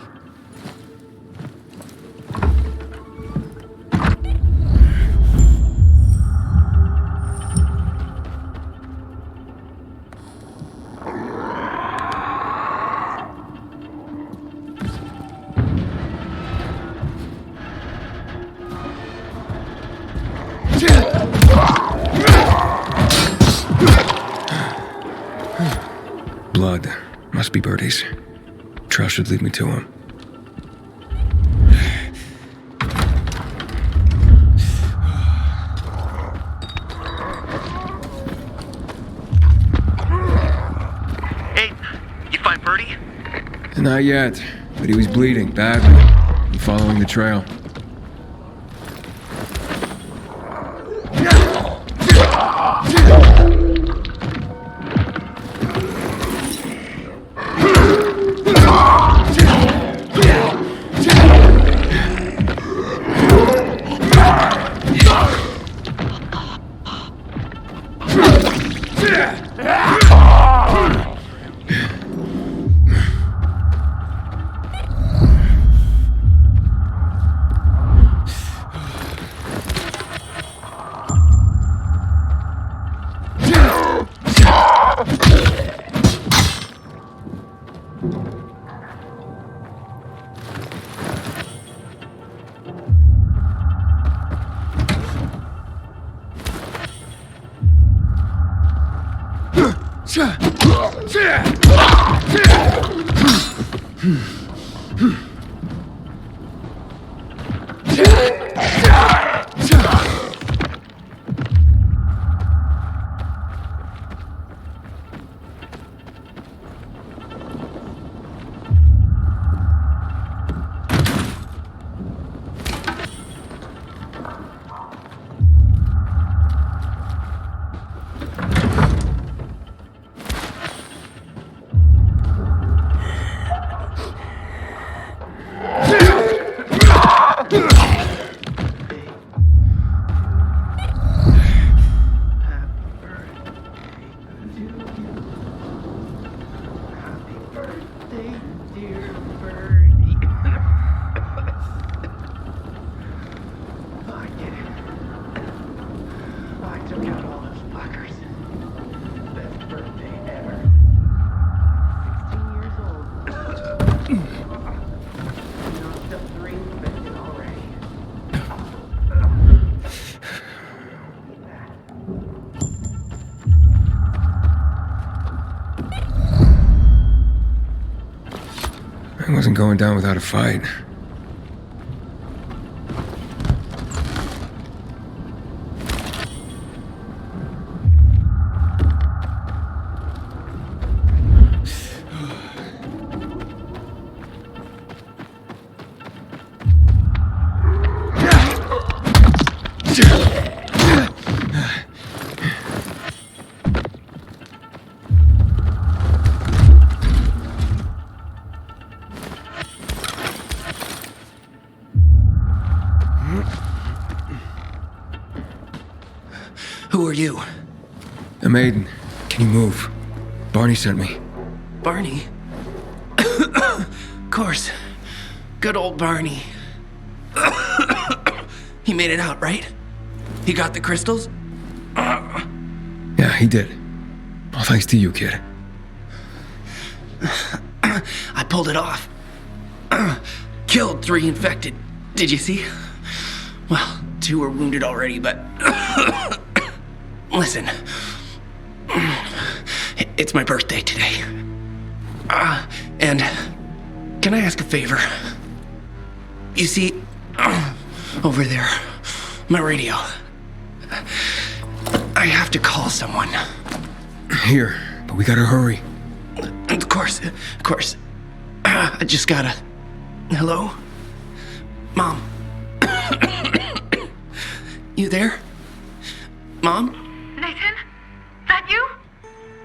Blood. Must be Birdie's. Trail should lead me to him. Hey, you find Birdie? Not yet, but he was bleeding badly. I'm following the trail. wasn't going down without a fight. Who are you? I'm Aiden. Can you move? Barney sent me. Barney? Of course. Good old Barney. He made it out, right? He got the crystals? Yeah, he did. All thanks to you, kid. I pulled it off. Killed 3 infected. Did you see? Well, 2 were wounded already, but... Listen. It's my birthday today. And can I ask a favor? You see, over there, my radio. I have to call someone. Here, but we gotta hurry. Of course. I just gotta... Hello? Mom? You there? Mom? Nathan? That you?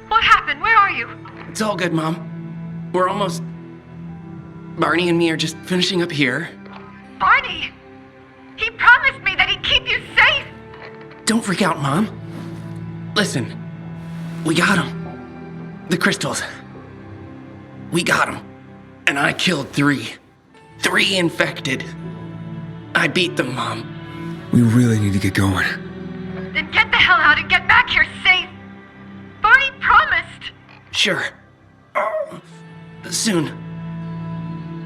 What happened? Where are you? It's all good, Mom. We're almost... Barney and me are just finishing up here. Barney! He promised me that he'd keep you safe! Don't freak out, Mom. Listen, we got him. The crystals. We got him. And I killed 3. 3 infected. I beat them, Mom. We really need to get going. Then get the hell out and get back here safe! Barney promised! Sure. Soon.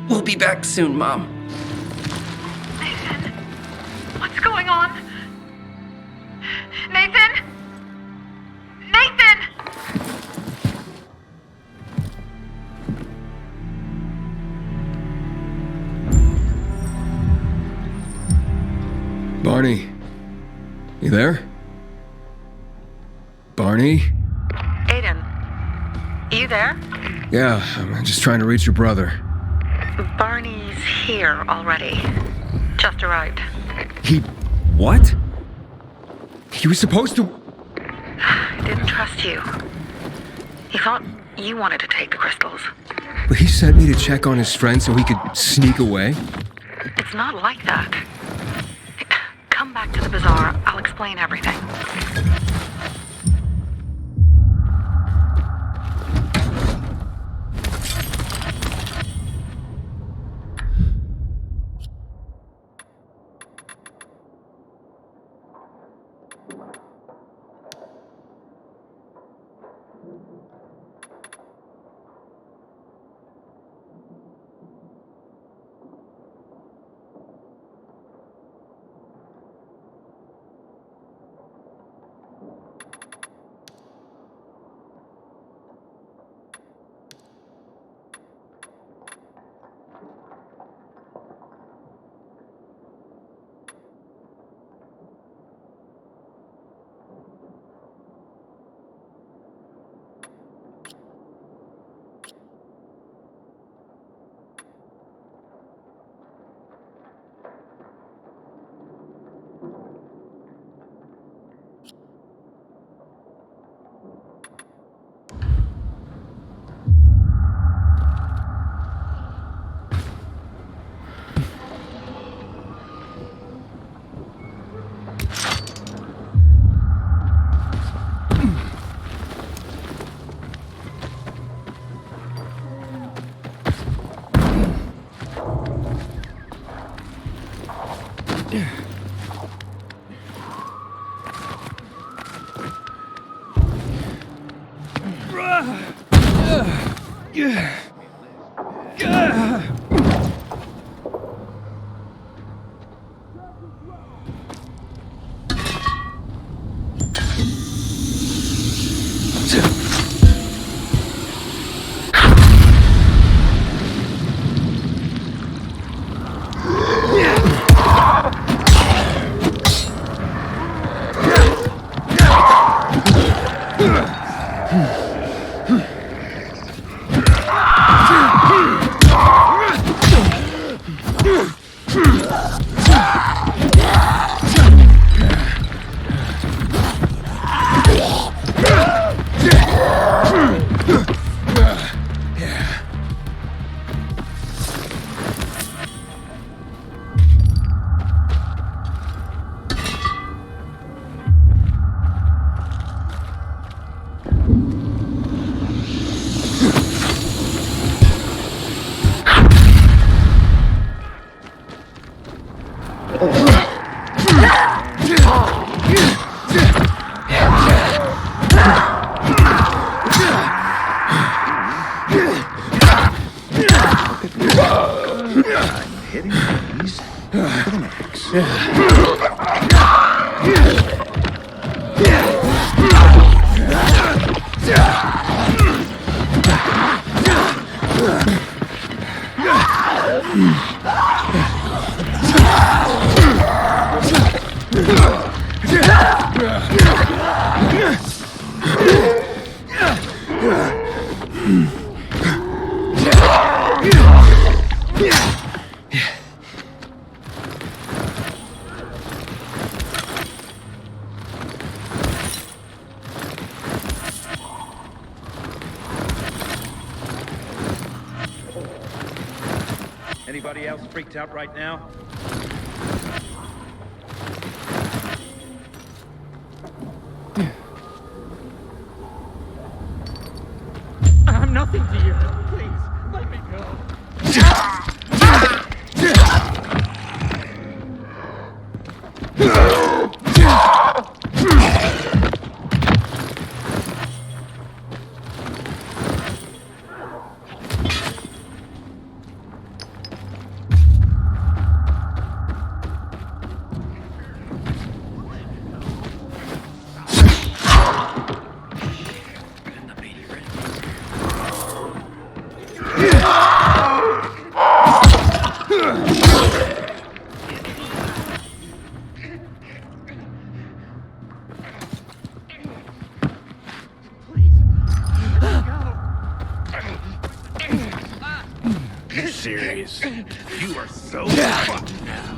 We'll be back soon, Mom. Nathan? What's going on? Nathan? Nathan! Barney. You there? Barney? Aiden, you there? Yeah, I'm just trying to reach your brother. Barney's here already. Just arrived. He... what? He was supposed to... Didn't trust you. He thought you wanted to take the crystals. But he sent me to check on his friend so he could sneak away? It's not like that. Come back to the bazaar. I'll explain everything. Getting these for the next. Anybody else freaked out right now? I'm nothing to you. Please, let me go. You serious? You are so fucked now.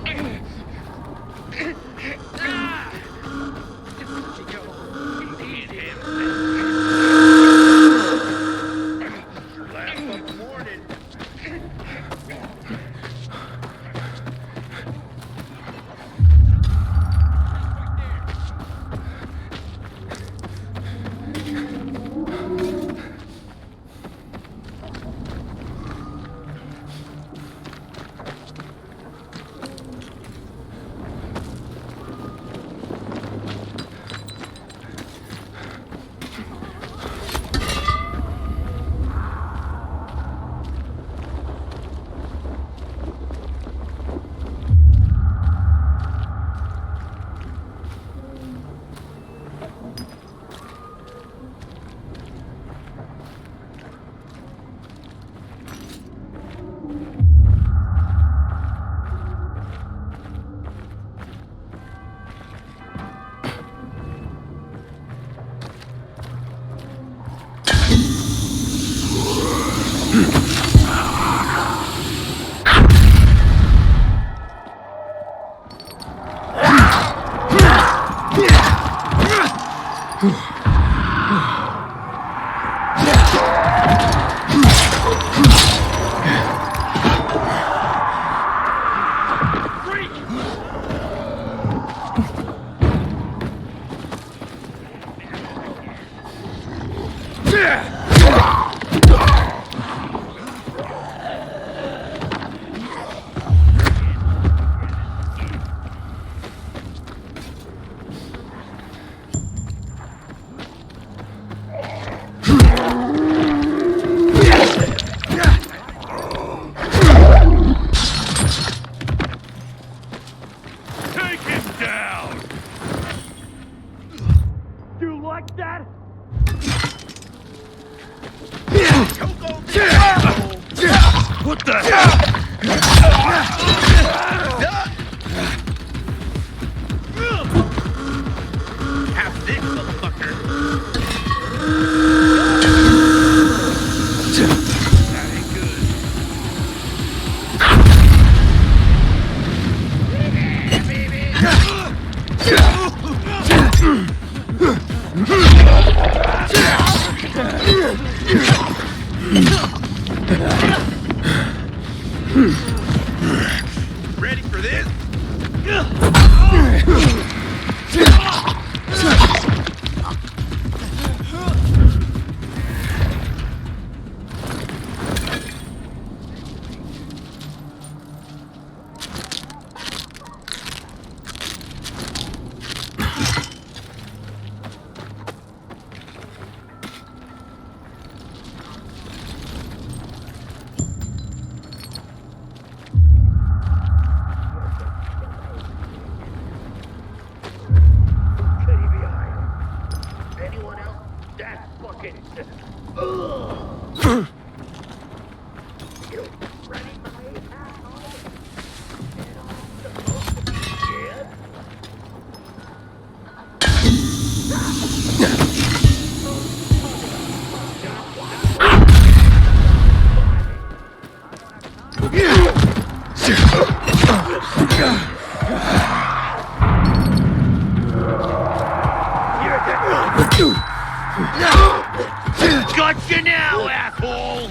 Got you now, asshole!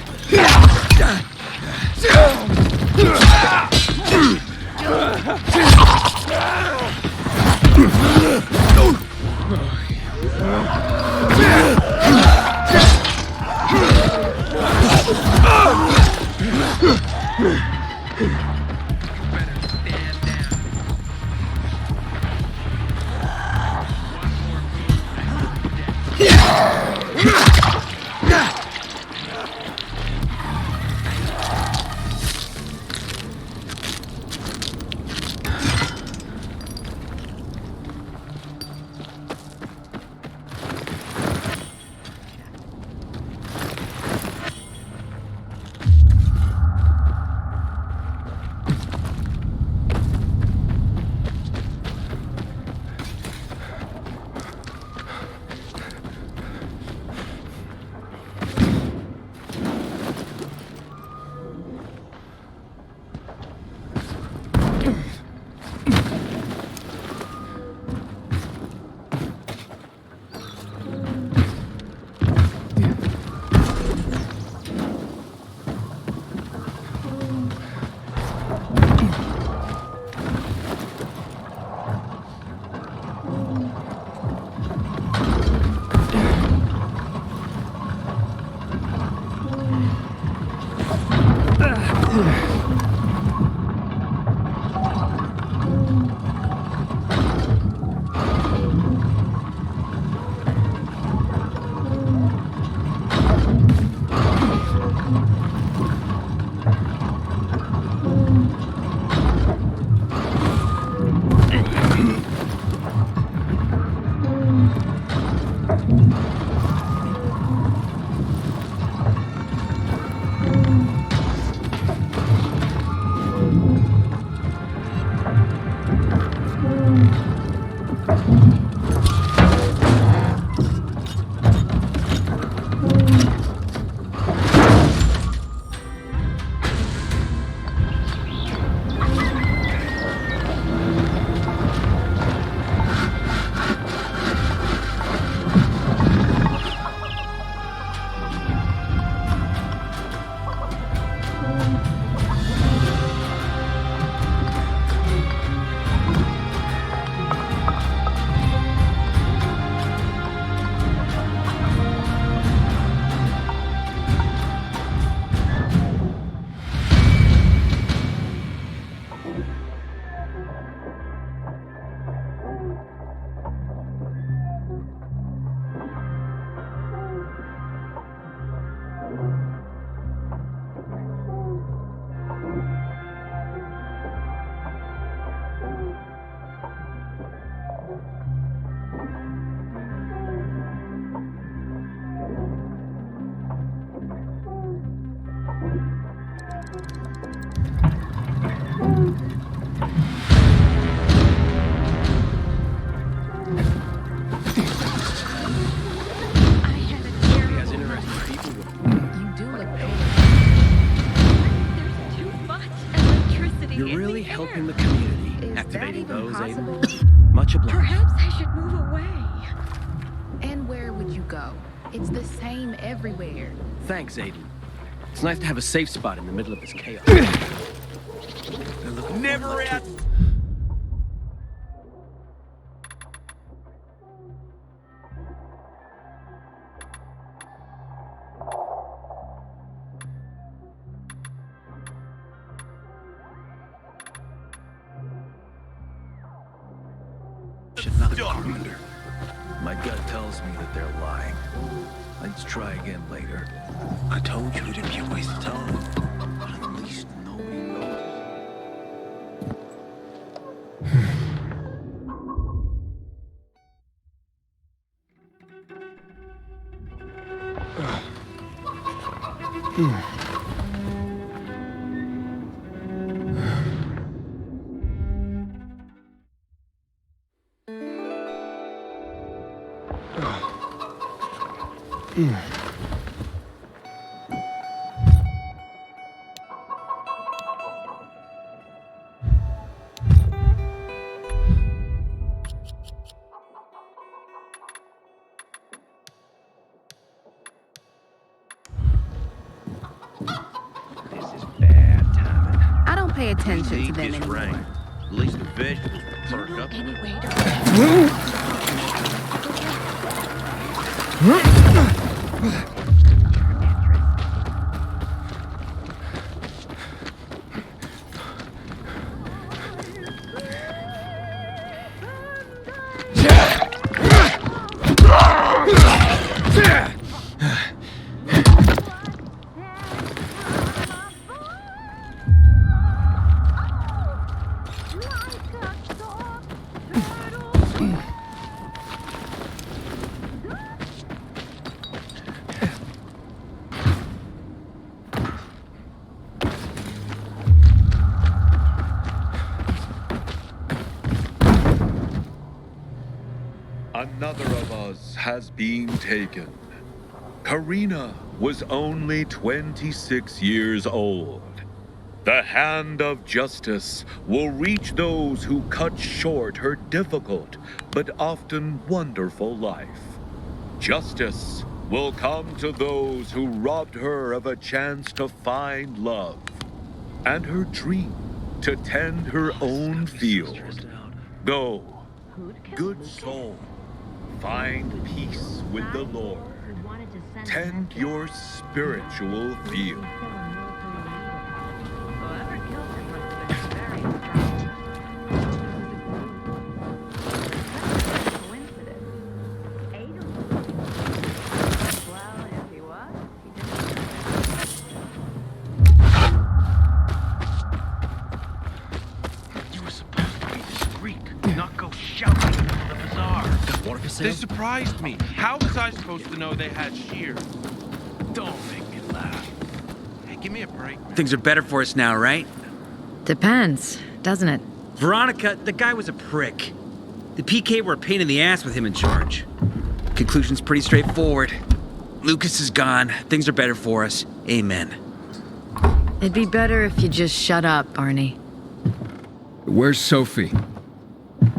helping the community. Activating those, Aiden. Much obliged. Perhaps I should move away. And where would you go? It's the same everywhere. Thanks, Aiden. It's nice to have a safe spot in the middle of this chaos. Never at. Another carpenter. My gut tells me that they're lying. Let's try again later. I told you it'd be a waste of time. But at least nobody knows. attention to them This anymore. rain. At least the vegetables will perk up. Any way to... Another of us has been taken. Karina was only 26 years old. The hand of justice will reach those who cut short her difficult but often wonderful life. Justice will come to those who robbed her of a chance to find love and her dream to tend her own field. Go, good soul, find peace with the Lord. Tend your spiritual field. They surprised me. How was I supposed to know they had shear? Don't make me laugh. Hey, give me a break. Things are better for us now, right? Depends, doesn't it? Veronica, the guy was a prick. The PK were a pain in the ass with him in charge. Conclusion's pretty straightforward. Lucas is gone. Things are better for us. Amen. It'd be better if you just shut up, Barney. Where's Sophie?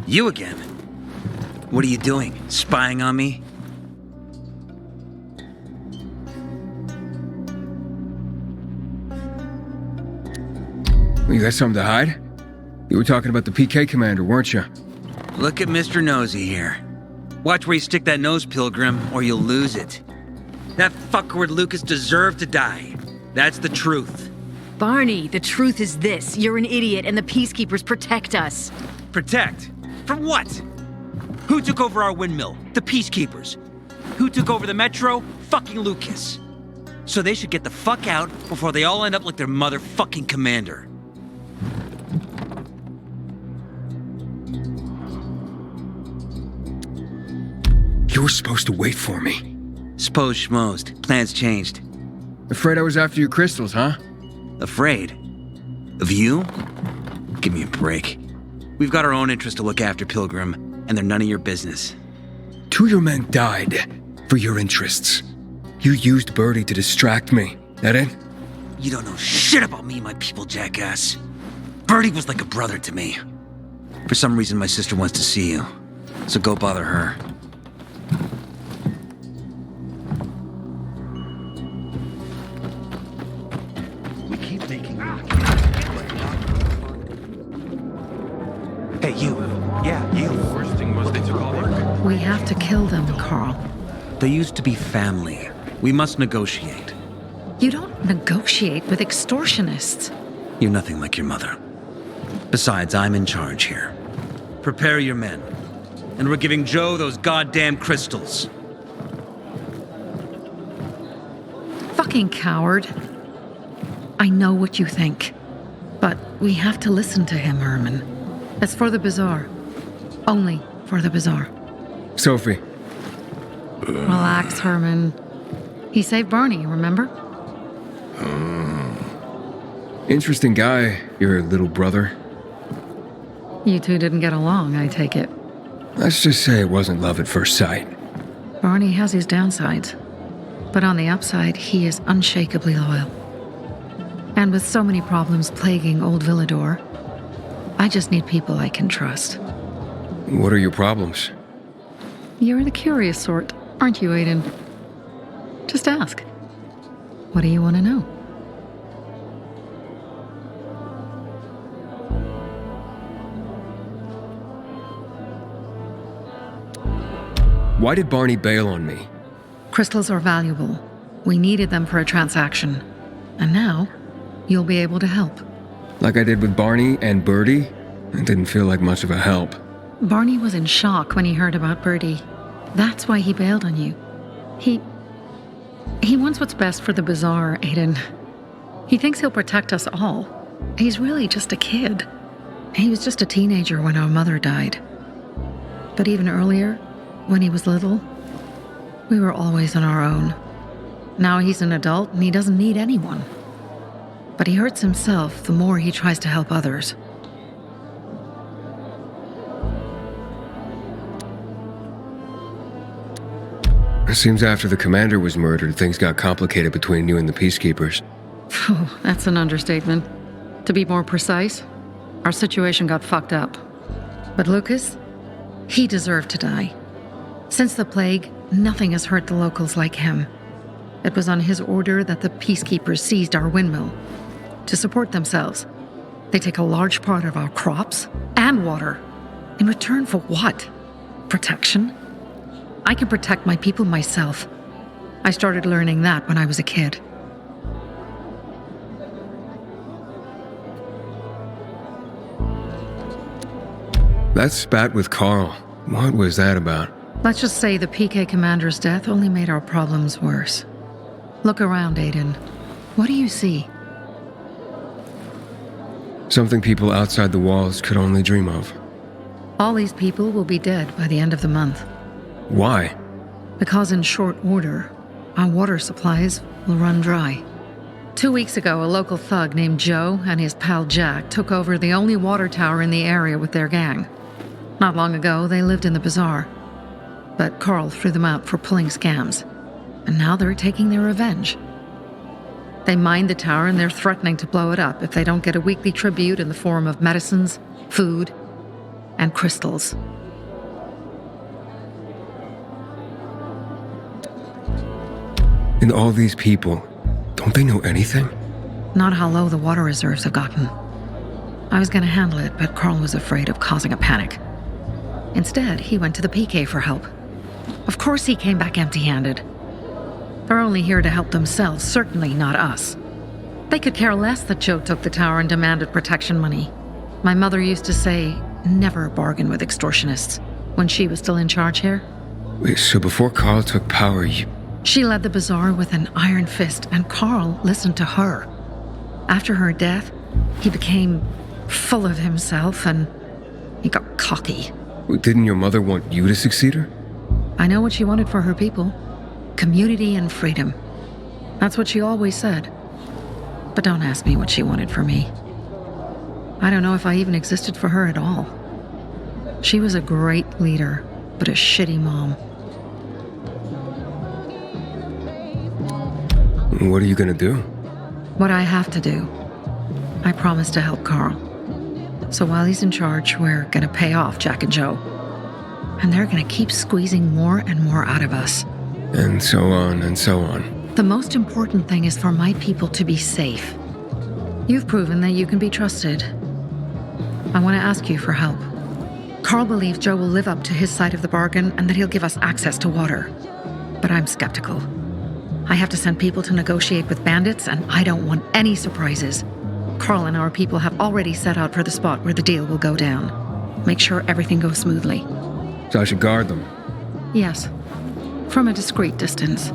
You again? What are you doing? Spying on me? You got something to hide? You were talking about the PK commander, weren't you? Look at Mr. Nosy here. Watch where you stick that nose, Pilgrim, or you'll lose it. That fuckward Lucas deserved to die. That's the truth. Barney, the truth is this. You're an idiot and the Peacekeepers protect us. Protect? From what? Who took over our windmill? The Peacekeepers. Who took over the Metro? Fucking Lucas. So they should get the fuck out before they all end up like their motherfucking commander. You were supposed to wait for me. Suppose schmozed. Plans changed. Afraid I was after your crystals, huh? Afraid? Of you? Give me a break. We've got our own interests to look after, Pilgrim, and they're none of your business. 2 of your men died for your interests. You used Birdie to distract me. That it? You don't know shit about me and my people, jackass. Birdie was like a brother to me. For some reason, my sister wants to see you. So go bother her. We keep making Hey, you. Yeah, you. Worst thing was they took all our work. We have to kill them, Carl. They used to be family. We must negotiate. You don't negotiate with extortionists. You're nothing like your mother. Besides, I'm in charge here. Prepare your men. And we're giving Joe those goddamn crystals. Fucking coward. I know what you think. But we have to listen to him, Herman. It's for the Bazaar. Only for the Bazaar. Sophie. Relax, Herman. He saved Barney, remember? Interesting guy, your little brother. You two didn't get along, I take it. Let's just say it wasn't love at first sight. Barney has his downsides. But on the upside, he is unshakably loyal. And with so many problems plaguing old Villador, I just need people I can trust. What are your problems? You're the curious sort, aren't you, Aiden? Just ask. What do you want to know? Why did Barney bail on me? Crystals are valuable. We needed them for a transaction. And now, you'll be able to help. Like I did with Barney and Birdie? It didn't feel like much of a help. Barney was in shock when he heard about Birdie. That's why he bailed on you. He wants what's best for the Bazaar, Aiden. He thinks he'll protect us all. He's really just a kid. He was just a teenager when our mother died. But even earlier, when he was little, we were always on our own. Now he's an adult and he doesn't need anyone. But he hurts himself the more he tries to help others. It seems after the commander was murdered, things got complicated between you and the Peacekeepers. Oh, that's an understatement. To be more precise, our situation got fucked up. But Lucas, he deserved to die. Since the plague, nothing has hurt the locals like him. It was on his order that the Peacekeepers seized our windmill. To support themselves, they take a large part of our crops and water. In return for what? Protection? I can protect my people myself. I started learning that when I was a kid. That spat with Carl, what was that about? Let's just say the PK commander's death only made our problems worse. Look around, Aiden. What do you see? Something people outside the walls could only dream of. All these people will be dead by the end of the month. Why? Because in short order, our water supplies will run dry. 2 weeks ago, a local thug named Joe and his pal Jack took over the only water tower in the area with their gang. Not long ago, they lived in the bazaar. But Carl threw them out for pulling scams. And now they're taking their revenge. They mined the tower and they're threatening to blow it up if they don't get a weekly tribute in the form of medicines, food, and crystals. And all these people, don't they know anything? Not how low the water reserves have gotten. I was going to handle it, but Carl was afraid of causing a panic. Instead, he went to the PK for help. Of course he came back empty-handed. They're only here to help themselves, certainly not us. They could care less that Joe took the tower and demanded protection money. My mother used to say, never bargain with extortionists, when she was still in charge here. Wait, so before Carl took power, She led the bazaar with an iron fist, and Carl listened to her. After her death, he became full of himself and he got cocky. Didn't your mother want you to succeed her? I know what she wanted for her people. Community and freedom. That's what she always said. But don't ask me what she wanted for me. I don't know if I even existed for her at all. She was a great leader, but a shitty mom. What are you gonna do? What I have to do. I promised to help Carl. So while he's in charge, we're gonna pay off Jack and Joe. And they're gonna keep squeezing more and more out of us. And so on and so on. The most important thing is for my people to be safe. You've proven that you can be trusted. I want to ask you for help. Carl believes Joe will live up to his side of the bargain and that he'll give us access to water. But I'm skeptical. I have to send people to negotiate with bandits, and I don't want any surprises. Carl and our people have already set out for the spot where the deal will go down. Make sure everything goes smoothly. So I should guard them? Yes. From a discreet distance.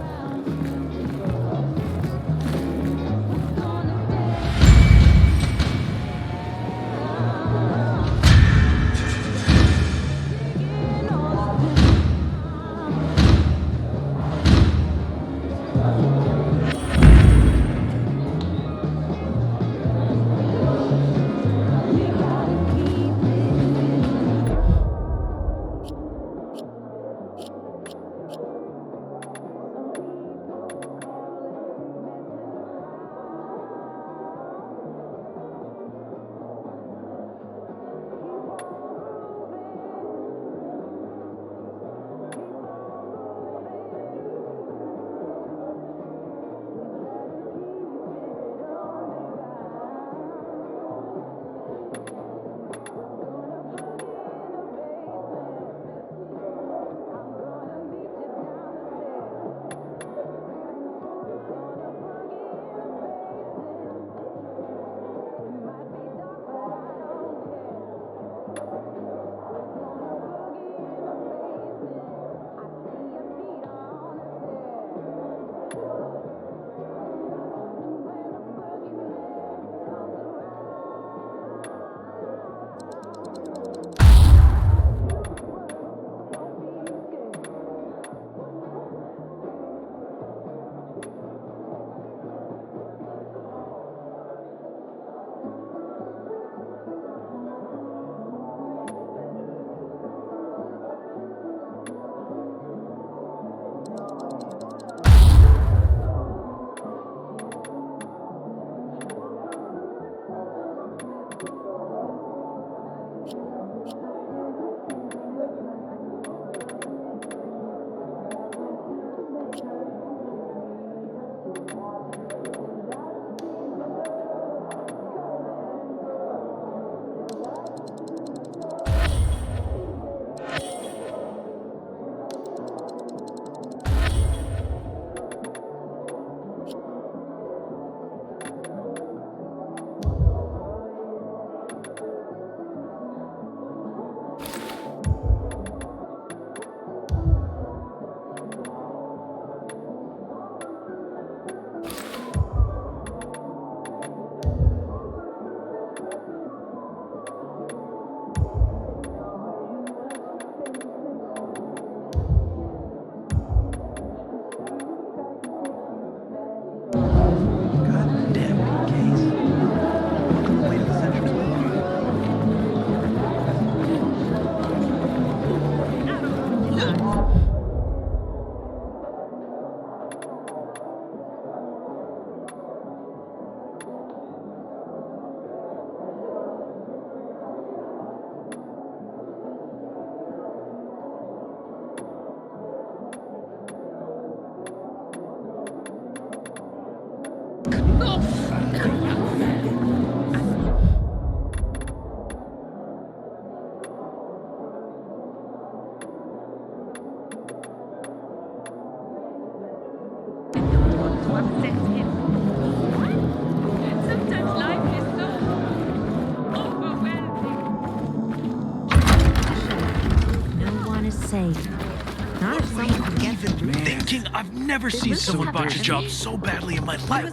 Thinking I've never seen someone botch a job so badly in my life.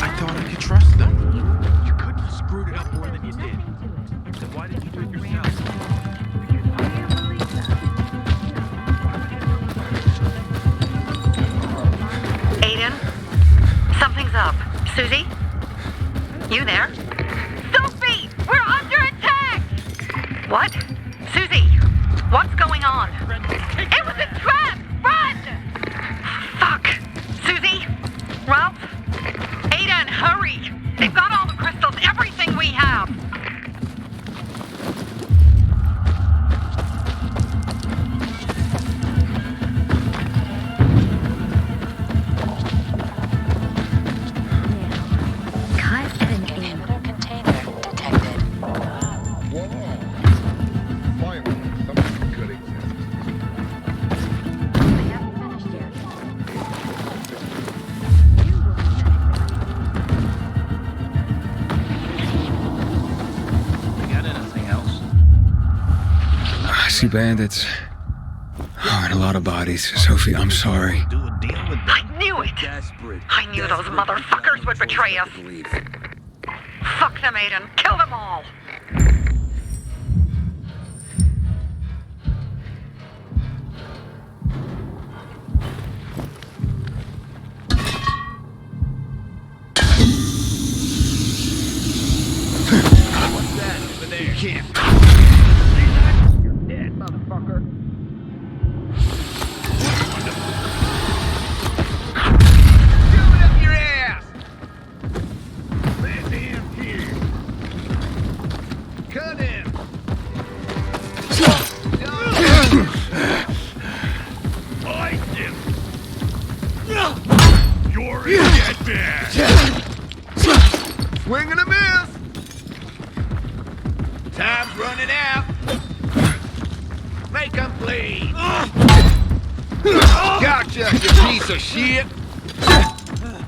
I thought I could trust them. You couldn't have screwed it up more than you did. So why didn't you do it yourself? Aiden, something's up. Susie? You there? Sophie! We're under attack! What? Susie, what's going on? It was a trap! Run! Fuck! Susie? Ralph? Aiden, hurry! They've got all the crystals, everything we have! Bandits. Oh, and a lot of bodies. Sophie, I'm sorry. I knew it! I knew those motherfuckers would betray us. Fuck them, Aiden. Kill them all! What's that over there? You can't. Swing and a miss! Time's running out. Make them bleed. Gotcha, you piece of shit!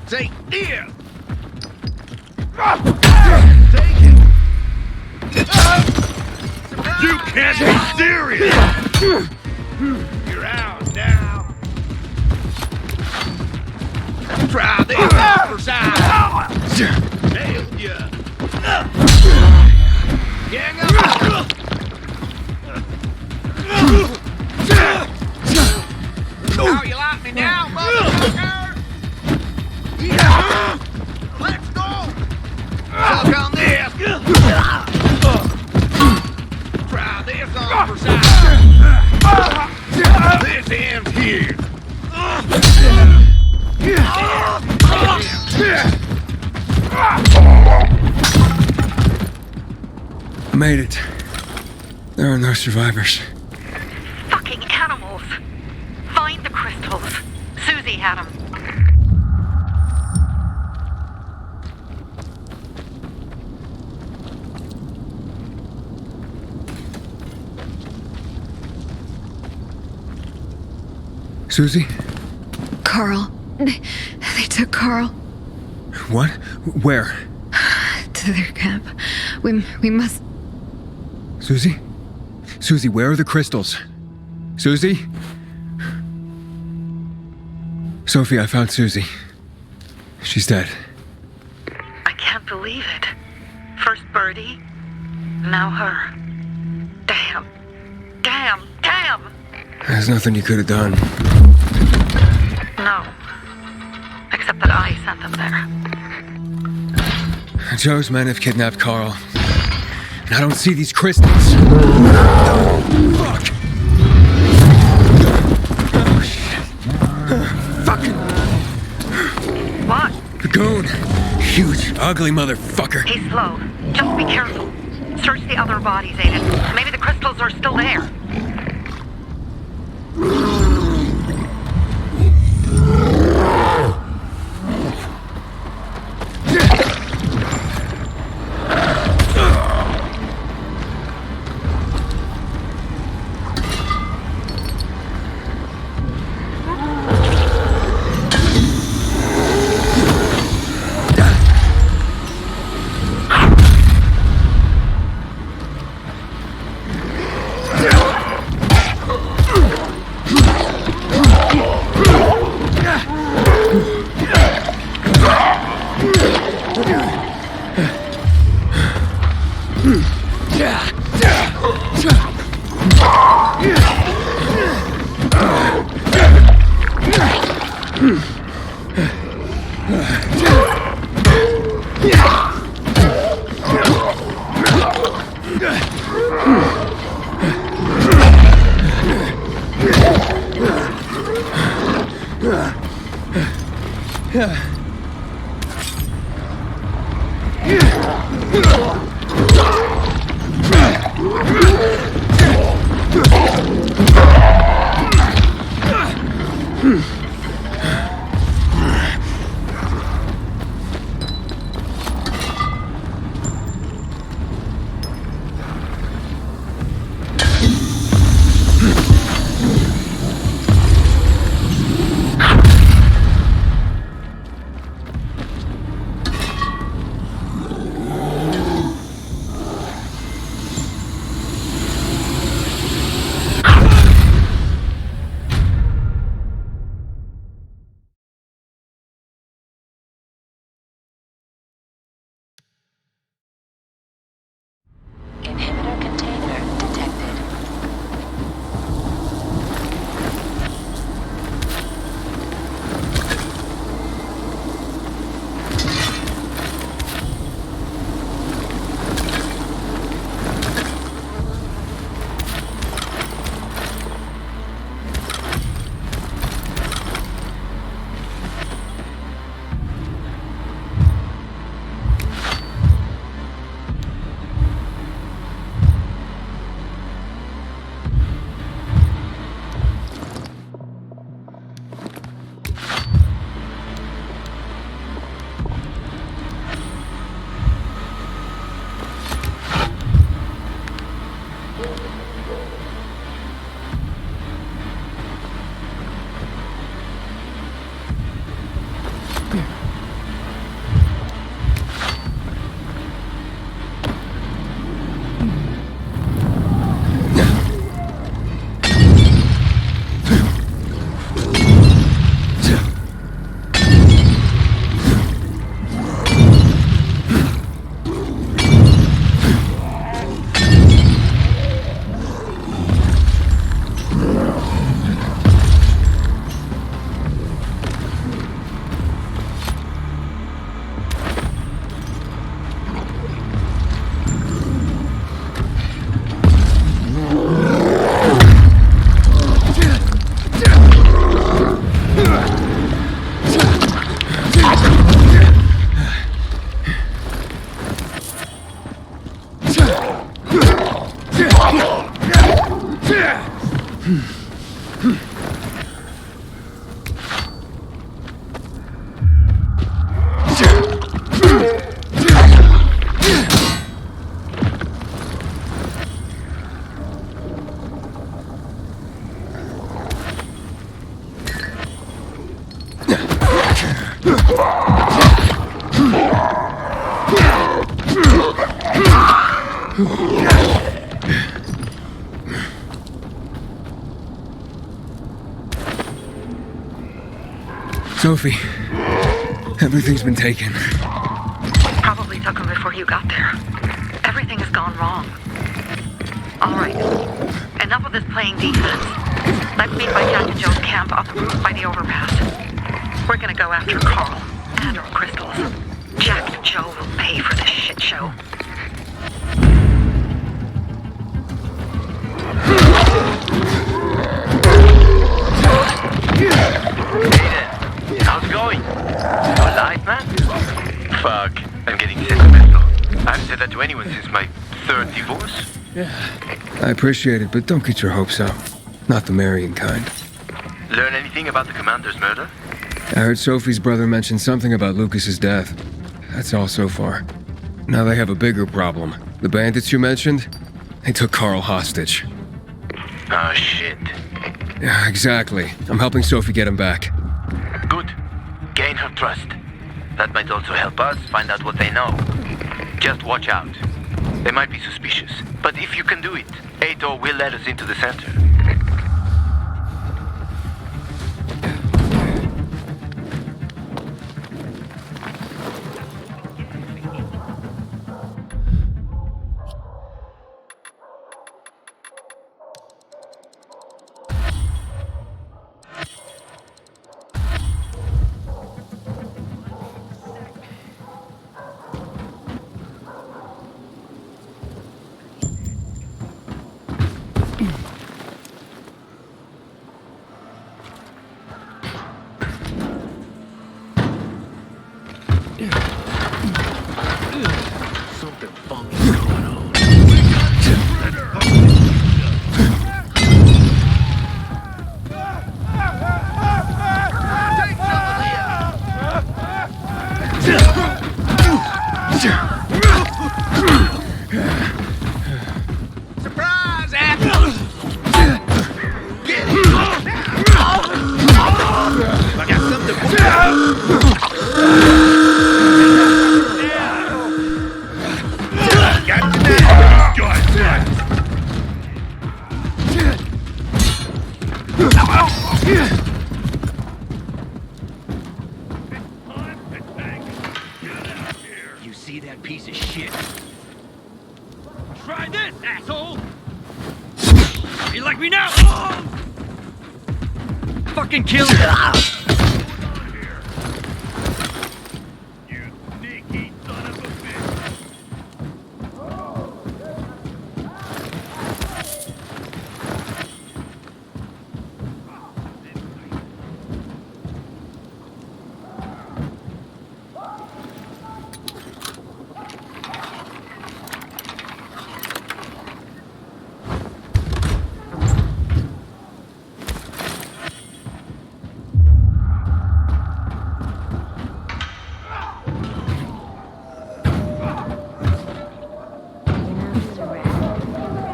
Take this. Take it! You can't be serious. You're out now. Try this other side. Nailed ya. Gang up. on for size. This ends here. Made it. There are no survivors. Fucking animals. Find the crystals. Susie had them. Susie? Carl. They took Carl What? Where? to their camp. We must... Susie? Susie, where are the crystals? Susie? Sophie, I found Susie. She's dead. I can't believe it. First Birdie, now her. Damn. Damn. Damn! There's nothing you could have done. No. Except that I sent them there. Joe's men have kidnapped Carl. And I don't see these crystals. Fuck! Oh, shit. Fucking... What? The goon. Huge, ugly motherfucker. He's slow. Just be careful. Search the other bodies, Aiden. Maybe the crystals are still there. Sophie, everything's been taken. Probably took them before you got there. Everything has gone wrong. All right. Enough of this playing defense. Let's meet by Jack and Joe's camp up by the overpass. We're gonna go after Carl and our crystals. Jack and Joe will pay for this shit show. Aiden, how's it going? You alive, man? Fuck, I'm getting sentimental. I've said that to anyone since my third divorce. I appreciate it, but don't get your hopes up. Not the marrying kind. Learn anything about the commander's murder? I heard Sophie's brother mention something about Lucas's death. That's all so far. Now they have a bigger problem. The bandits you mentioned, they took Carl hostage. Oh, shit. Yeah, exactly. I'm helping Sophie get him back. Good. Gain her trust. That might also help us find out what they know. Just watch out. They might be suspicious. But if you can do it, Aitor will let us into the center. Something funky going on. Surprise, Apple! Get it! I got something for you. You see that piece of shit? Try this, asshole! You like me now? Fucking kill him!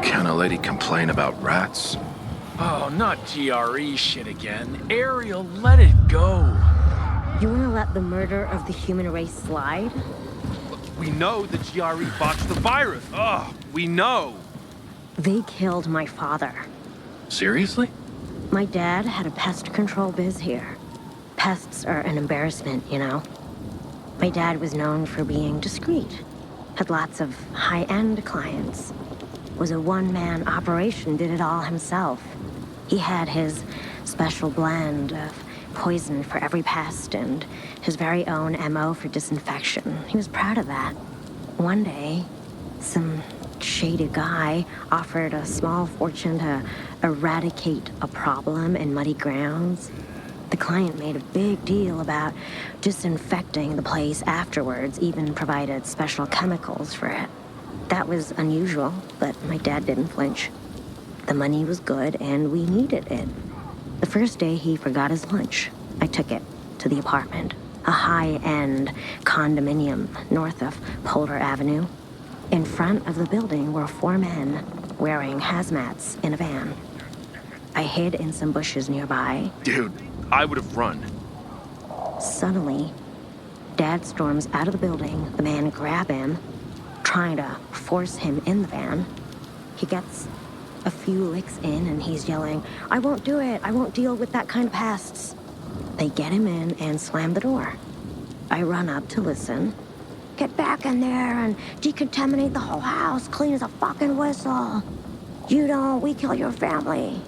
Can a lady complain about rats? Oh, not GRE shit again. Ariel, let it go. You want to let the murder of the human race slide? We know the GRE botched the virus. Oh, we know. They killed my father. Seriously? My dad had a pest control biz here. Pests are an embarrassment, you know. My dad was known for being discreet. Had lots of high-end clients. Was a one-man operation, did it all himself. He had his special blend of poison for every pest and his very own MO for disinfection. He was proud of that. One day, some shady guy offered a small fortune to eradicate a problem in muddy grounds. The client made a big deal about disinfecting the place afterwards, even provided special chemicals for it. That was unusual, but my dad didn't flinch. The money was good, and we needed it. The first day, he forgot his lunch. I took it to the apartment, a high-end condominium north of Polder Avenue. In front of the building were 4 men wearing hazmats in a van. I hid in some bushes nearby. Dude, I would have run. Suddenly, Dad storms out of the building. The men grab him, trying to force him in the van. He gets a few licks in and he's yelling, "I won't do it. I won't deal with that kind of pests." They get him in and slam the door. I run up to listen. Get back in there and decontaminate the whole house, clean as a fucking whistle. You don't, we kill your family.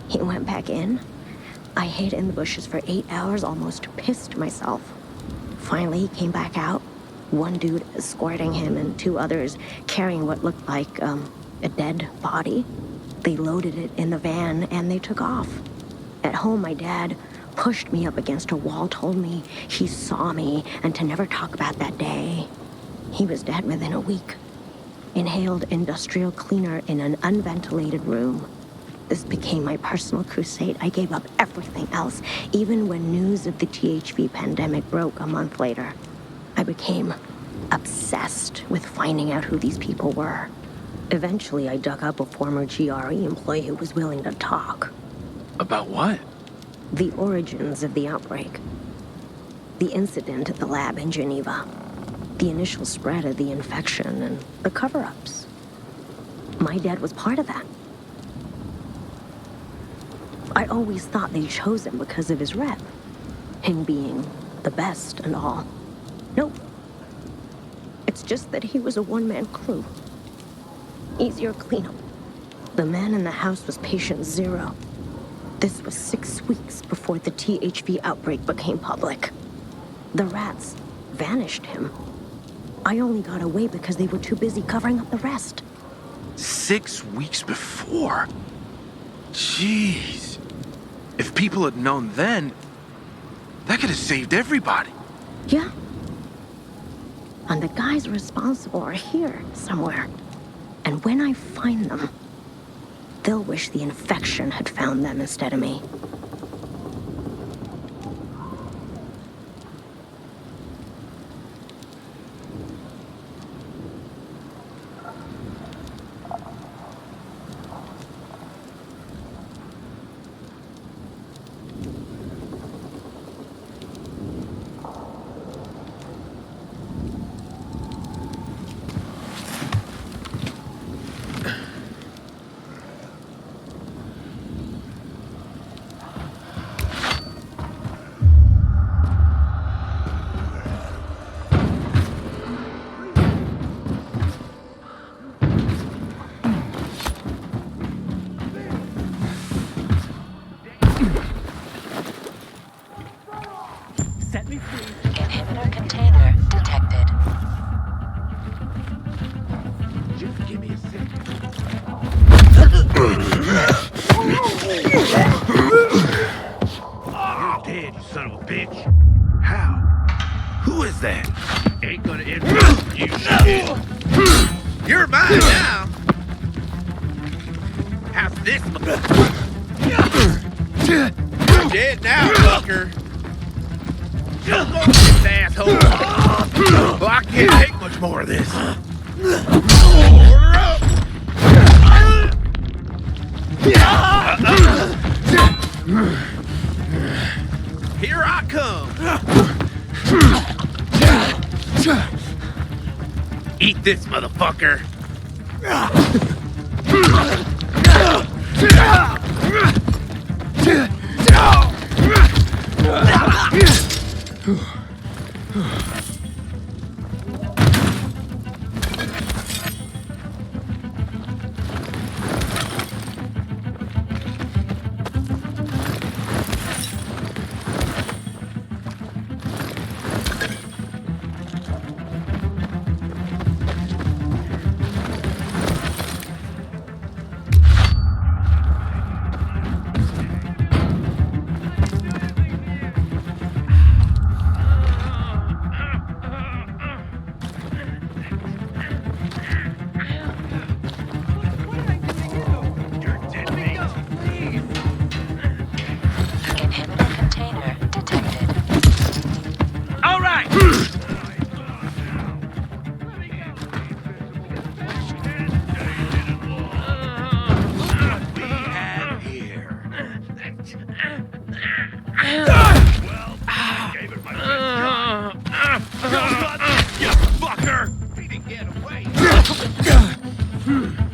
He went back in. I hid in the bushes for 8 hours, almost pissed myself. Finally, he came back out. One dude escorting him and 2 others carrying what looked like a dead body. They loaded it in the van and they took off. At home, my dad pushed me up against a wall, told me he saw me and to never talk about that day. He was dead within a week. Inhaled industrial cleaner in an unventilated room. This became my personal crusade. I gave up everything else, even when news of the THV pandemic broke a month later. I became obsessed with finding out who these people were. Eventually, I dug up a former GRE employee who was willing to talk. About what? The origins of the outbreak. The incident at the lab in Geneva. The initial spread of the infection and the cover-ups. My dad was part of that. I always thought they chose him because of his rep. Him being the best and all. Nope. It's just that he was a one-man crew. Easier cleanup. The man in the house was patient 0. This was 6 weeks before the THV outbreak became public. The rats vanished him. I only got away because they were too busy covering up the rest. 6 weeks before? Jeez. If people had known then, that could have saved everybody. Yeah. And the guys responsible are here somewhere. And when I find them, they'll wish the infection had found them instead of me. Inhibitor container detected. Just give me a second. You're dead, you son of a bitch. How? Who is that? Ain't gonna end you, shit. You're mine now. How's this? You're dead now, fucker. Just go this asshole. Well, I can't take much more of this. Order up. Here I come. Eat this, motherfucker.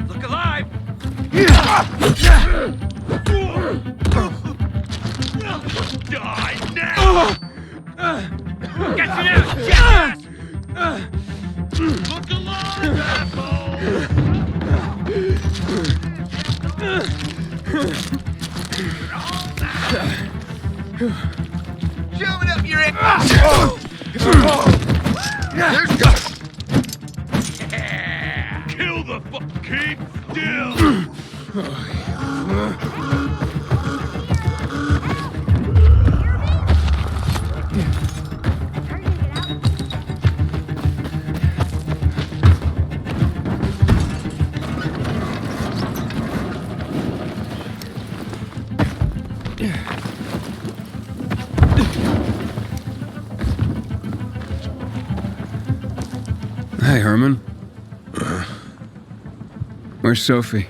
Look alive! Die now! Get you now, jackass! Look alive, asshole! Shove it up your ass! Kill the fuck! Keep still! Hey, Herman. Where's Sophie?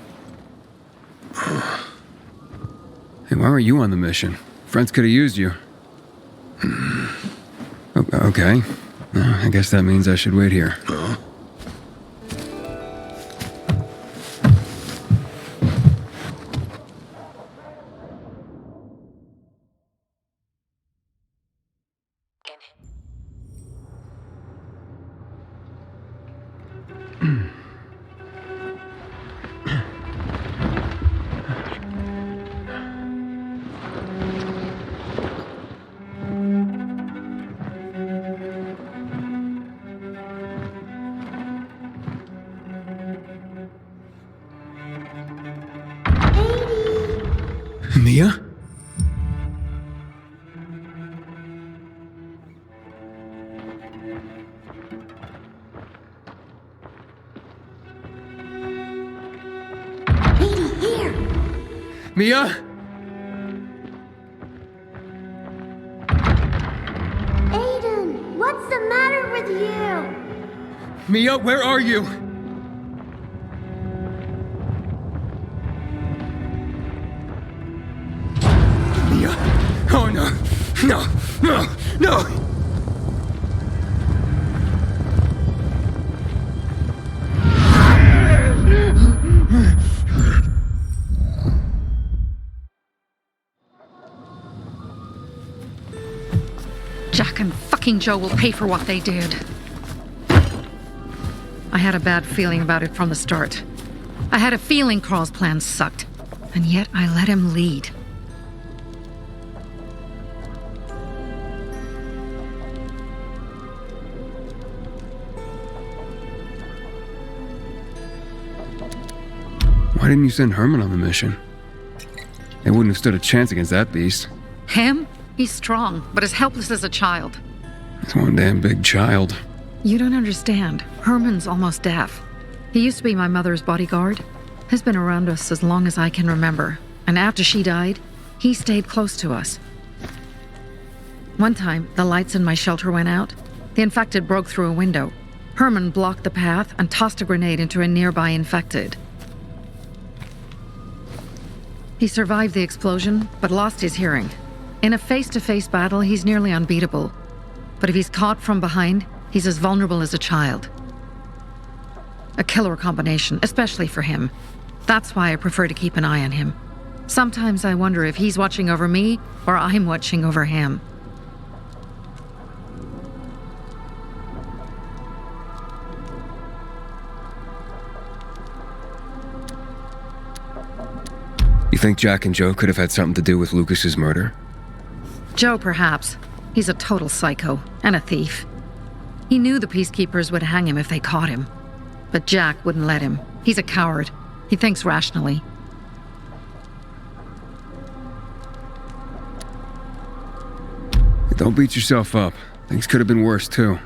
Hey, why were you on the mission? Friends could have used you. Okay. I guess that means I should wait here. Mia? Mia? Aiden, what's the matter with you? Mia, where are you? Mia? Oh no! No! No! No! Jack and fucking Joe will pay for what they did. I had a bad feeling about it from the start. I had a feeling Carl's plan sucked, and yet I let him lead. Why didn't you send Herman on the mission? They wouldn't have stood a chance against that beast. Him? He's strong, but as helpless as a child. He's one damn big child. You don't understand. Herman's almost deaf. He used to be my mother's bodyguard. He's been around us as long as I can remember. And after she died, he stayed close to us. One time, the lights in my shelter went out. The infected broke through a window. Herman blocked the path and tossed a grenade into a nearby infected. He survived the explosion, but lost his hearing. In a face-to-face battle, he's nearly unbeatable. But if he's caught from behind, he's as vulnerable as a child. A killer combination, especially for him. That's why I prefer to keep an eye on him. Sometimes I wonder if he's watching over me, or I'm watching over him. You think Jack and Joe could have had something to do with Lucas's murder? Joe, perhaps. He's a total psycho, and a thief. He knew the Peacekeepers would hang him if they caught him. But Jack wouldn't let him. He's a coward. He thinks rationally. Don't beat yourself up. Things could have been worse, too.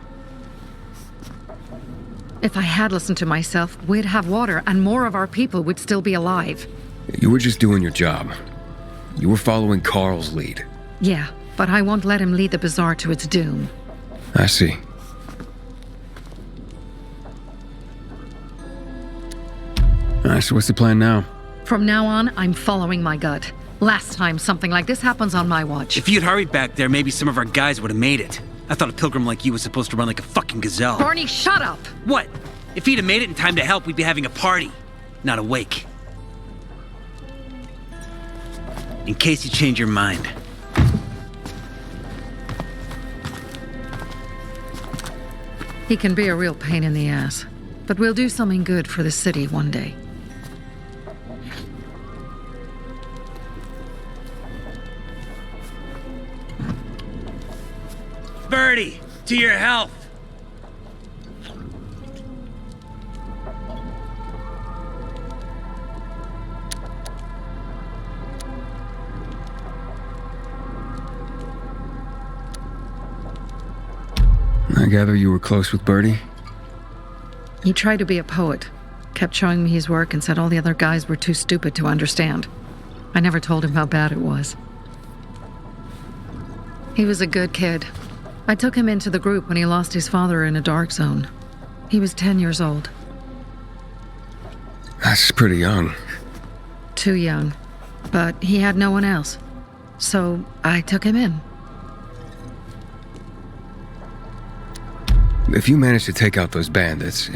If I had listened to myself, we'd have water, and more of our people would still be alive. You were just doing your job. You were following Carl's lead. Yeah, but I won't let him lead the Bazaar to its doom. I see. Alright, so what's the plan now? From now on, I'm following my gut. Last time something like this happens on my watch. If you'd hurried back there, maybe some of our guys would have made it. I thought a pilgrim like you was supposed to run like a fucking gazelle. Barney, shut up! What? If he'd have made it in time to help, we'd be having a party, not a wake. In case you change your mind. He can be a real pain in the ass, but we'll do something good for the city one day. Birdie, to your health! I gather you were close with Birdie? He tried to be a poet, kept showing me his work and said all the other guys were too stupid to understand. I never told him how bad it was. He was a good kid. I took him into the group when he lost his father in a dark zone. He was 10 years old. That's pretty young. Too young. But he had no one else. So I took him in. If you manage to take out those bandits,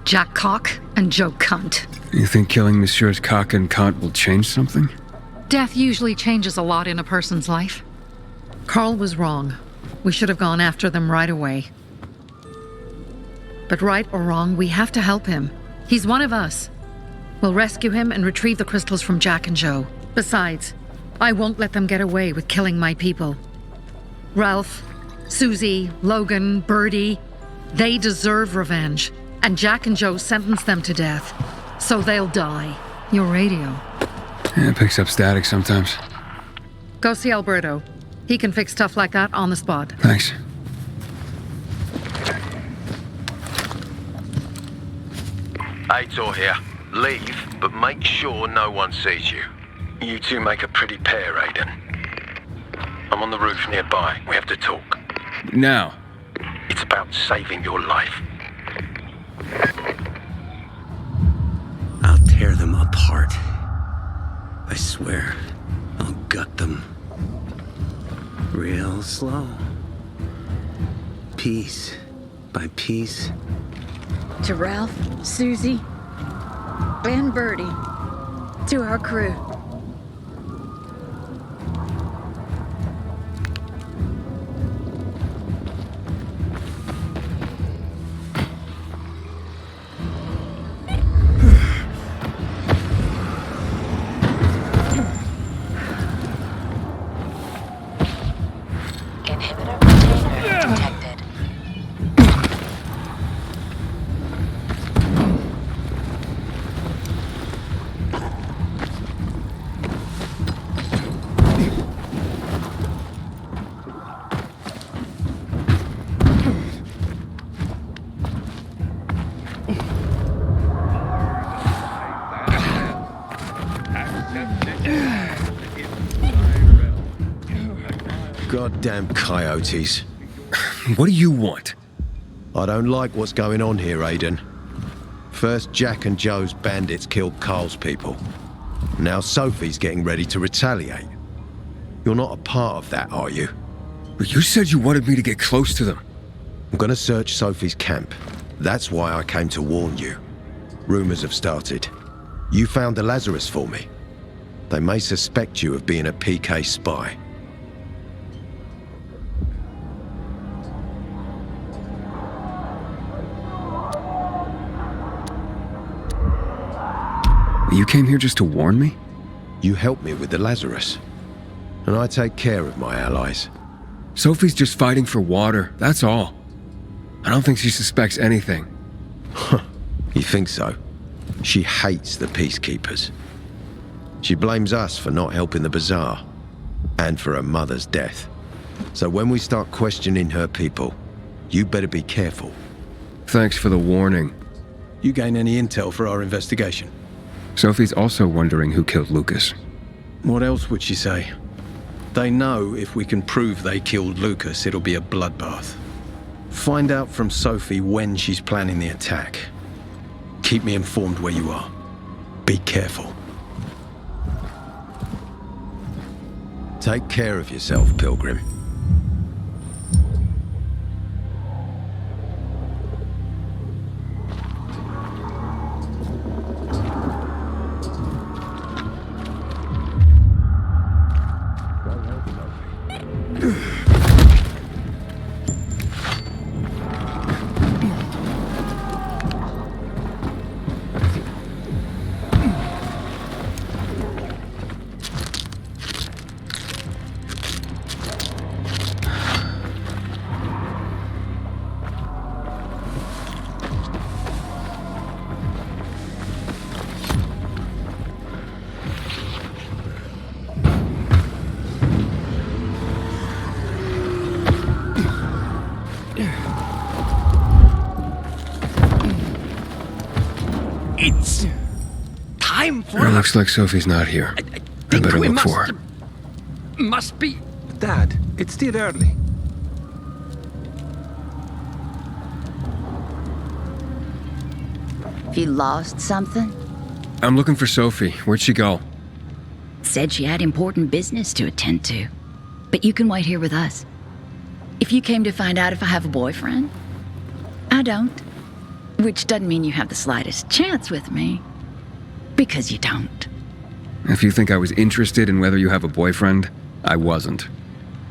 Jack Cock and Joe Cunt. You think killing Messieurs Cock and Cunt will change something? Death usually changes a lot in a person's life. Carl was wrong. We should have gone after them right away. But right or wrong, we have to help him. He's one of us. We'll rescue him and retrieve the crystals from Jack and Joe. Besides, I won't let them get away with killing my people. Ralph, Susie, Logan, Birdie, they deserve revenge. And Jack and Joe sentenced them to death. So they'll die. Your radio. Yeah, it picks up static sometimes. Go see Alberto. He can fix stuff like that on the spot. Thanks. Aitor here. Leave, but make sure no one sees you. You two make a pretty pair, Aiden. I'm on the roof nearby. We have to talk. Now. It's about saving your life. I'll tear them apart. I swear, I'll gut them. Real slow. Piece by piece. To Ralph, Susie, and Birdie. To our crew. Goddamn coyotes. What do you want? I don't like what's going on here, Aiden. First, Jack and Joe's bandits killed Carl's people. Now Sophie's getting ready to retaliate. You're not a part of that, are you? But you said you wanted me to get close to them. I'm gonna search Sophie's camp. That's why I came to warn you. Rumors have started. You found the Lazarus for me. They may suspect you of being a PK spy. You came here just to warn me? You helped me with the Lazarus. And I take care of my allies. Sophie's just fighting for water, that's all. I don't think she suspects anything. You think so? She hates the Peacekeepers. She blames us for not helping the Bazaar. And for her mother's death. So when we start questioning her people, you better be careful. Thanks for the warning. You gain any intel for our investigation? Sophie's also wondering who killed Lucas. What else would she say? They know if we can prove they killed Lucas, it'll be a bloodbath. Find out from Sophie when she's planning the attack. Keep me informed where you are. Be careful. Take care of yourself, Pilgrim. time for It looks like Sophie's not here. I better look for her. Must be. Dad, it's still early. Have you lost something? I'm looking for Sophie. Where'd she go? Said she had important business to attend to. But you can wait here with us. If you came to find out if I have a boyfriend, I don't. Which doesn't mean you have the slightest chance with me. Because you don't. If you think I was interested in whether you have a boyfriend, I wasn't.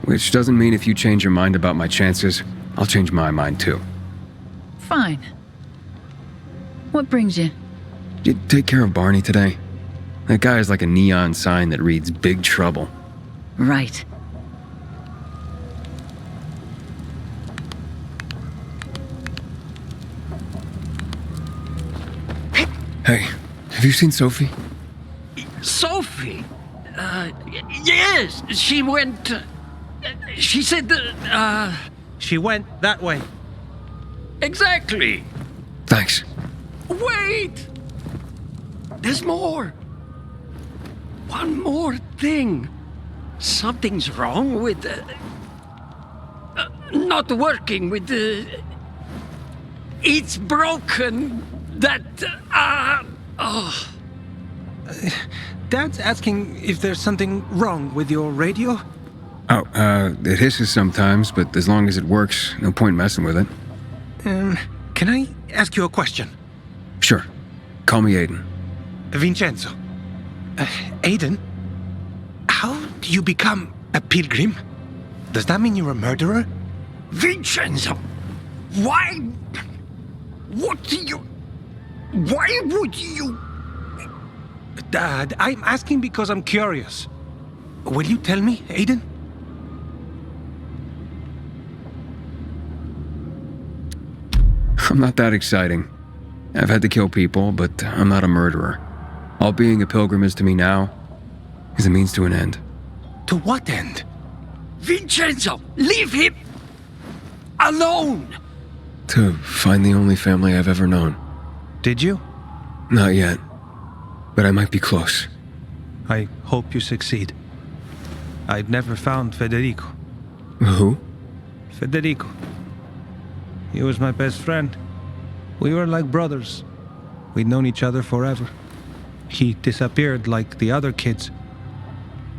Which doesn't mean if you change your mind about my chances, I'll change my mind too. Fine. What brings you? Did you take care of Barney today? That guy is like a neon sign that reads Big Trouble. Right. Hey, have you seen Sophie? Sophie? Yes, she went. She said that. She went that way. Exactly. Thanks. Wait! There's more. One more thing. Something's wrong with. Not working with. It's broken. That. Oh. Dad's asking if there's something wrong with your radio? Oh, it hisses sometimes, but as long as it works, no point messing with it. Can I ask you a question? Sure. Call me Aiden. Vincenzo. Aiden? How do you become a pilgrim? Does that mean you're a murderer? Vincenzo! Why? What do you. Why would you. Dad, I'm asking because I'm curious. Will you tell me, Aiden? I'm not that exciting. I've had to kill people, but I'm not a murderer. All being a pilgrim is to me now is a means to an end. To what end? Vincenzo! Leave him alone! To find the only family I've ever known. Did you? Not yet. But I might be close. I hope you succeed. I've never found Federico. Who? Federico. He was my best friend. We were like brothers. We'd known each other forever. He disappeared like the other kids.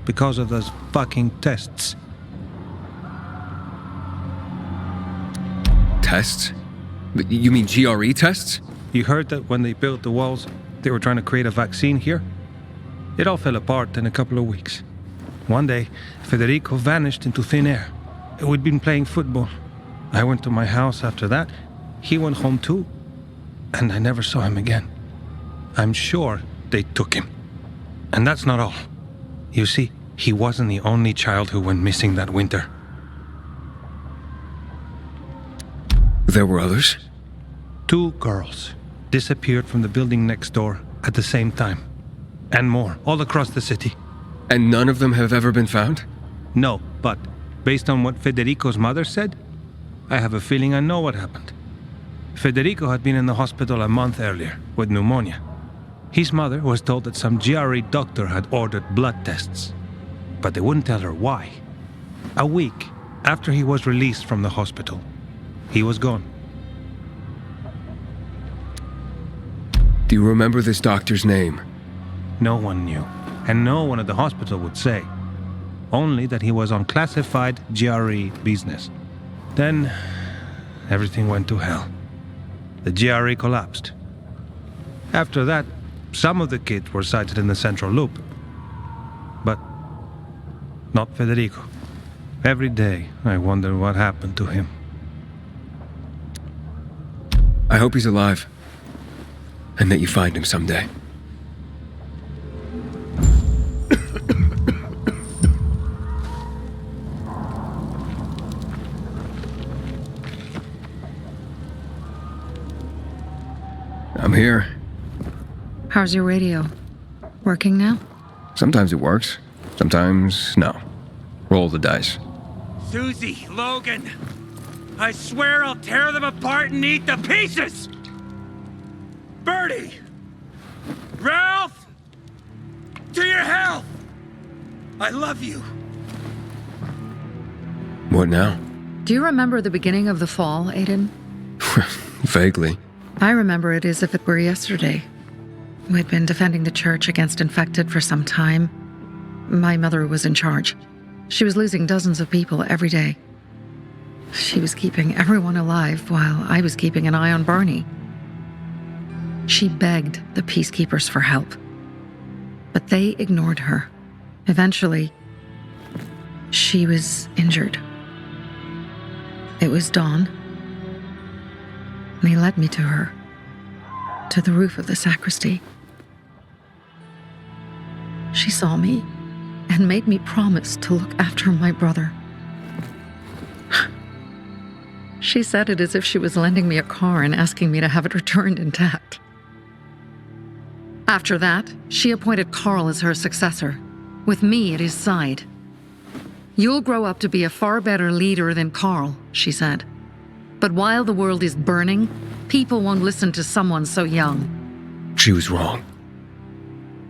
Because of those fucking tests. Tests? You mean GRE tests? You heard that when they built the walls, they were trying to create a vaccine here? It all fell apart in a couple of weeks. One day, Federico vanished into thin air. We'd been playing football. I went to my house after that. He went home too. And I never saw him again. I'm sure they took him. And that's not all. You see, he wasn't the only child who went missing that winter. There were others? 2 girls disappeared from the building next door at the same time. And more, all across the city. And none of them have ever been found? No, but based on what Federico's mother said, I have a feeling I know what happened. Federico had been in the hospital a month earlier with pneumonia. His mother was told that some GRE doctor had ordered blood tests, but they wouldn't tell her why. A week after he was released from the hospital, he was gone. Do you remember this doctor's name? No one knew, and no one at the hospital would say. Only that he was on classified GRE business. Then, everything went to hell. The GRE collapsed. After that, some of the kids were sighted in the central loop. But not Federico. Every day, I wonder what happened to him. I hope he's alive. And that you find him someday. I'm here. How's your radio? Working now? Sometimes it works. Sometimes no. Roll the dice. Susie, Logan, I swear I'll tear them apart and eat the pieces! Bertie! Ralph! I love you. What now? Do you remember the beginning of the fall, Aiden? Vaguely. I remember it as if it were yesterday. We'd been defending the church against infected for some time. My mother was in charge. She was losing dozens of people every day. She was keeping everyone alive while I was keeping an eye on Barney. She begged the peacekeepers for help, but they ignored her. Eventually, she was injured. It was dawn, and he led me to her, to the roof of the sacristy. She saw me and made me promise to look after my brother. She said it as if she was lending me a car and asking me to have it returned intact. After that, she appointed Carl as her successor, with me at his side. You'll grow up to be a far better leader than Carl, she said. But while the world is burning, people won't listen to someone so young. She was wrong.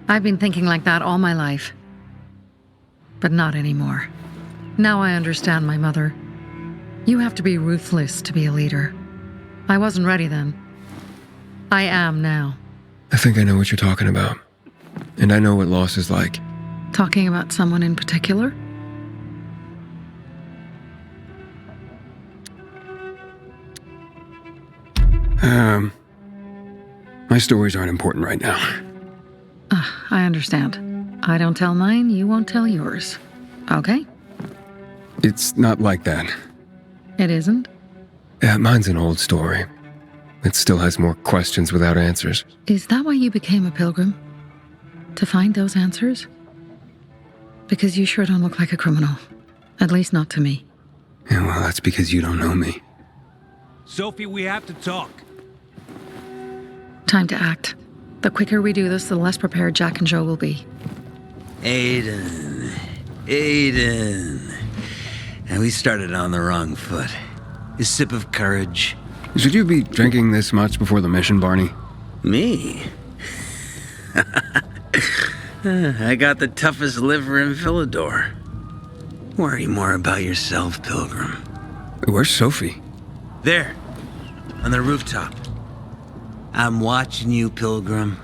I've been thinking like that all my life. But not anymore. Now I understand my mother. You have to be ruthless to be a leader. I wasn't ready then. I am now. I think I know what you're talking about. And I know what loss is like. Talking about someone in particular? My stories aren't important right now. I understand. I don't tell mine, you won't tell yours. Okay? It's not like that. It isn't? Yeah, mine's an old story. It still has more questions without answers. Is that why you became a pilgrim? To find those answers? Because you sure don't look like a criminal. At least not to me. Yeah, well, that's because you don't know me. Sophie, we have to talk. Time to act. The quicker we do this, the less prepared Jack and Joe will be. Aiden. And we started on the wrong foot. A sip of courage. Should you be drinking this much before the mission, Barney? Me? I got the toughest liver in Villador. Worry more about yourself, Pilgrim. Where's Sophie? There, on the rooftop. I'm watching you, Pilgrim.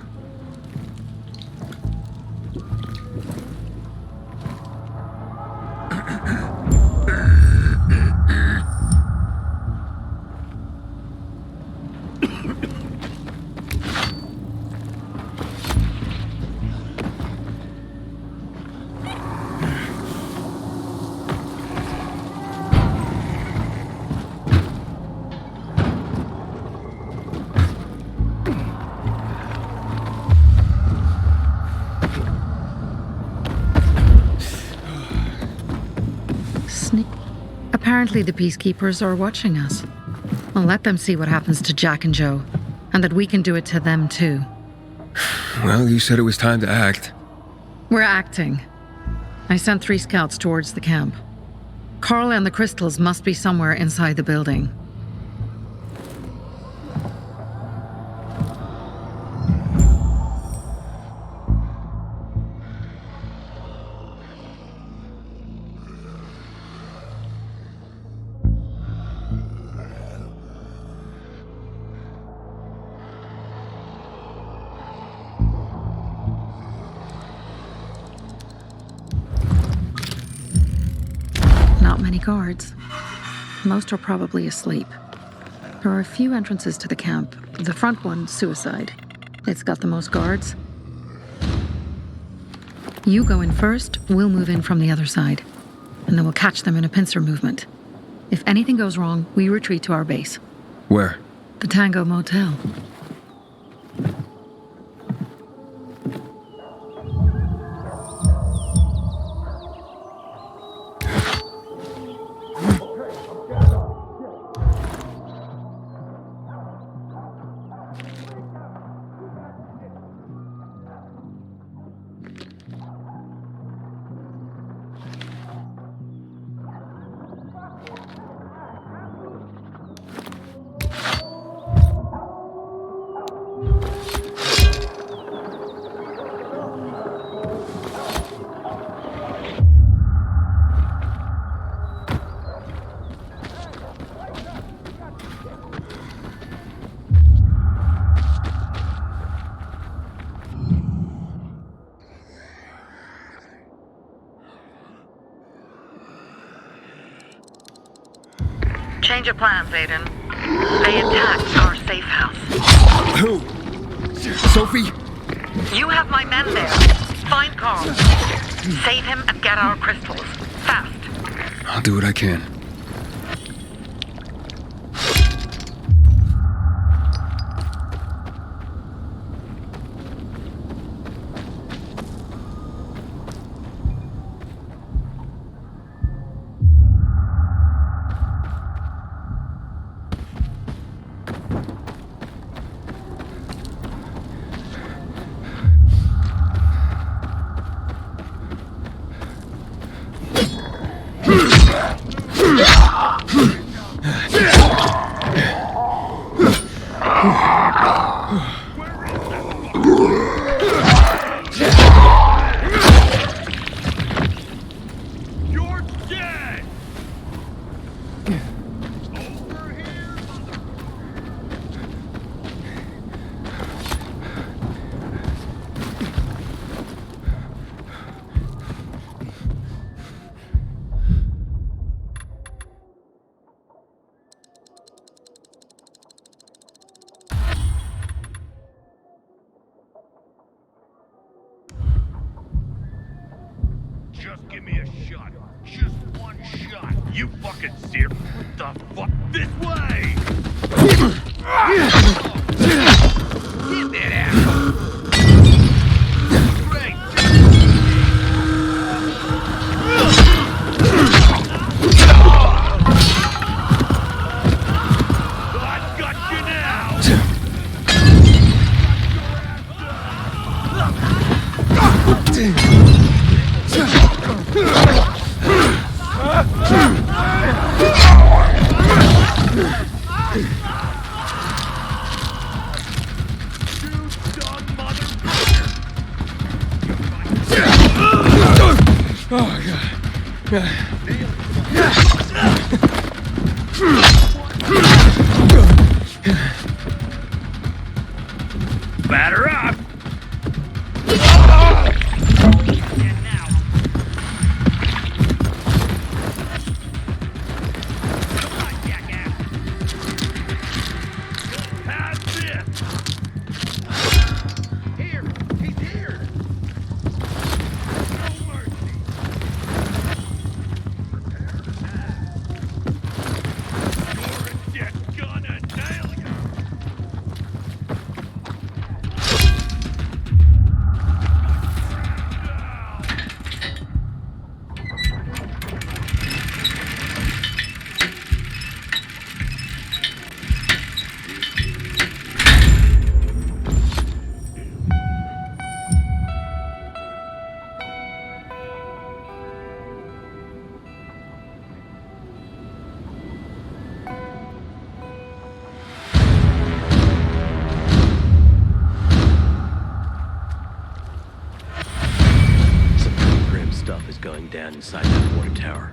Apparently the peacekeepers are watching us. Well, let them see what happens to Jack and Joe, and that we can do it to them too. Well, you said it was time to act. We're acting. I sent 3 scouts towards the camp. Carl and the crystals must be somewhere inside the building. Not many guards. Most are probably asleep. There are a few entrances to the camp. The front one, suicide. It's got the most guards. You go in first, we'll move in from the other side. And then we'll catch them in a pincer movement. If anything goes wrong, we retreat to our base. Where? The Tango Motel. Change of plans, Aiden. They attacked our safe house. Who? Sophie? You have my men there. Find Carl. Save him and get our crystals. Fast. I'll do what I can. Just give me a shot. Just one shot. You fucking serious? What the fuck? This way! Get that asshole! Great! I've got you now! Oh, God. Batter up! Stuff is going down inside that water tower.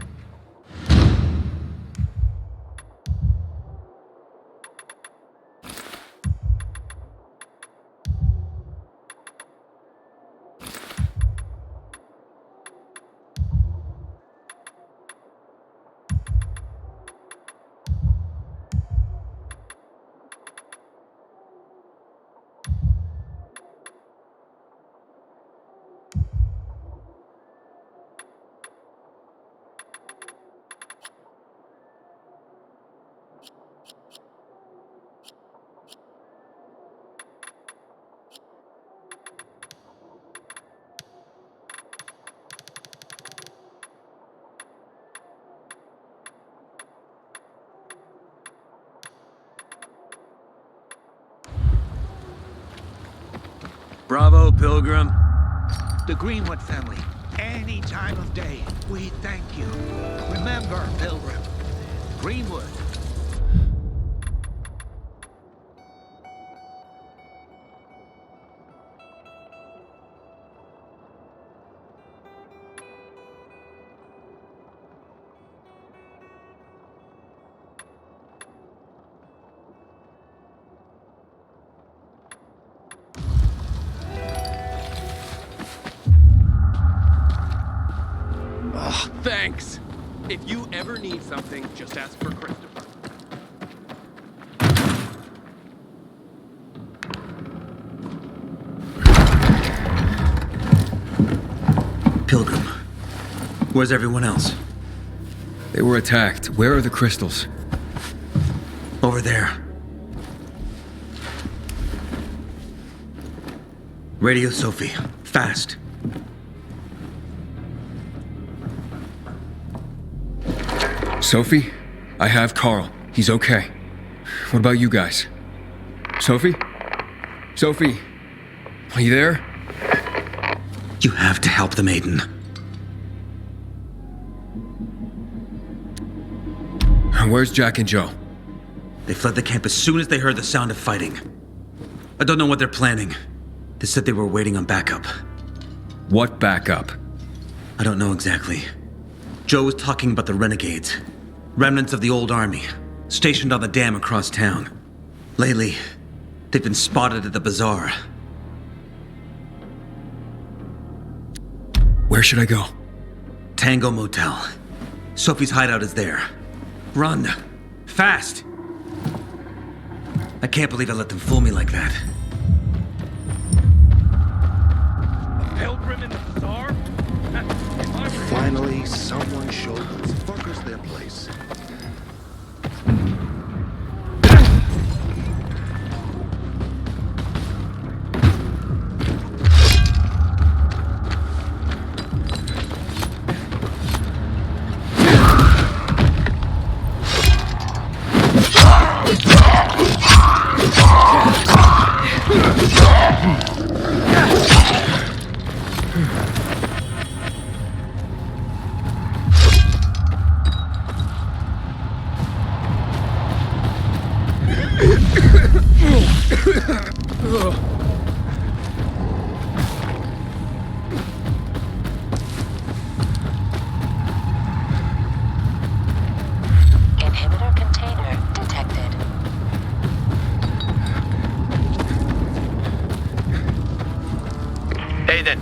Bravo, Pilgrim. The Greenwood family. Any time of day, we thank you. Remember, Pilgrim. Greenwood. Thanks. If you ever need something, just ask for Christopher. Pilgrim. Where's everyone else? They were attacked. Where are the crystals? Over there. Radio Sophie. Fast. Sophie? I have Carl. He's okay. What about you guys? Sophie? Sophie? Are you there? You have to help them, Aiden. Where's Jack and Joe? They fled the camp as soon as they heard the sound of fighting. I don't know what they're planning. They said they were waiting on backup. What backup? I don't know exactly. Joe was talking about the renegades. Remnants of the old army, stationed on the dam across town. Lately, they've been spotted at the bazaar. Where should I go? Tango Motel. Sophie's hideout is there. Run. Fast. I can't believe I let them fool me like that. Pilgrim in the bazaar? Finally, someone showed those fuckers their place. Inhibitor container detected. Aiden,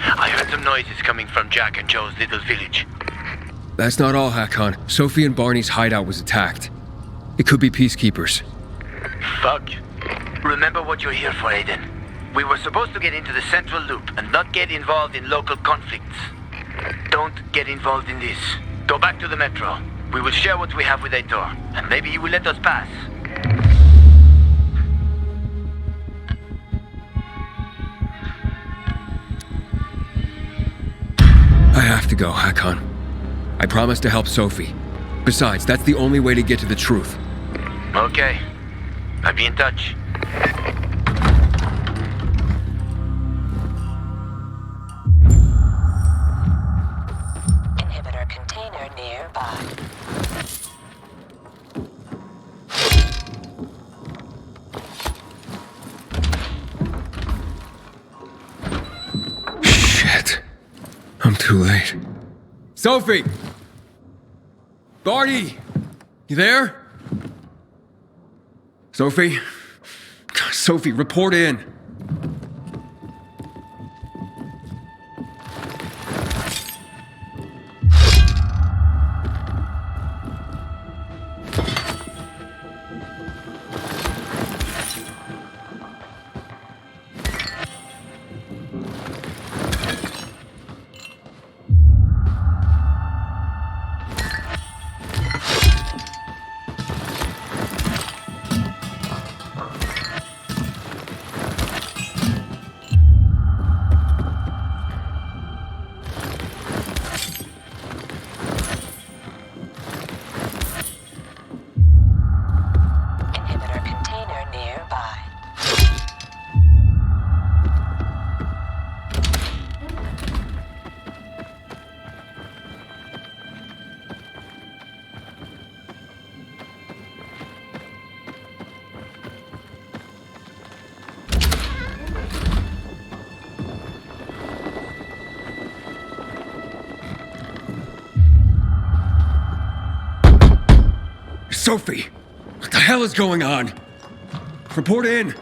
I heard some noises coming from Jack and Joe's little village. That's not all, Hakon. Sophie and Barney's hideout was attacked. It could be peacekeepers. Fuck. Remember what you're here for, Aiden. We were supposed to get into the central loop and not get involved in local conflicts. Don't get involved in this. Go back to the metro. We will share what we have with Aitor, and maybe he will let us pass. I have to go, Hakon. I promised to help Sophie. Besides, that's the only way to get to the truth. Okay. I'll be in touch. Inhibitor container nearby. Shit. I'm too late. Sophie! Barney! You there? Sophie? Sophie, report in. Inhibitor container nearby. Sophie! What the hell is going on? Report in!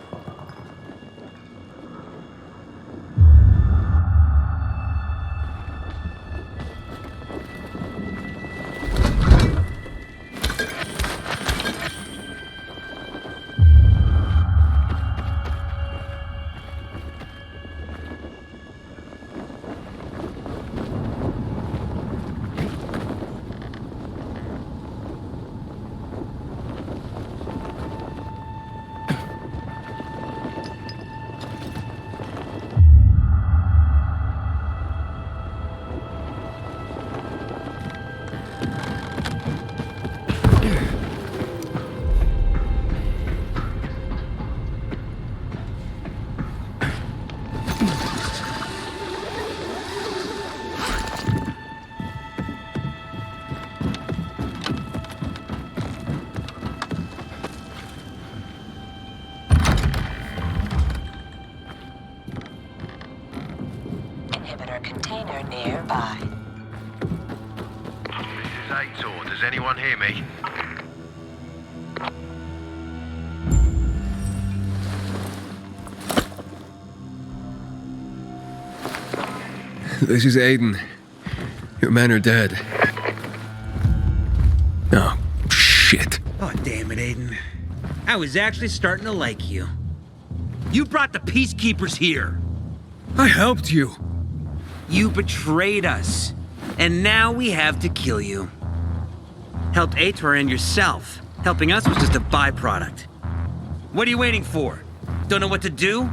Inhibitor container nearby. This is Aitor. Does anyone hear me? This is Aiden. Your men are dead. Oh, shit. Oh, damn it, Aiden. I was actually starting to like you. You brought the Peacekeepers here. I helped you. You betrayed us. And now we have to kill you. Helped Aitor and yourself. Helping us was just a byproduct. What are you waiting for? Don't know what to do?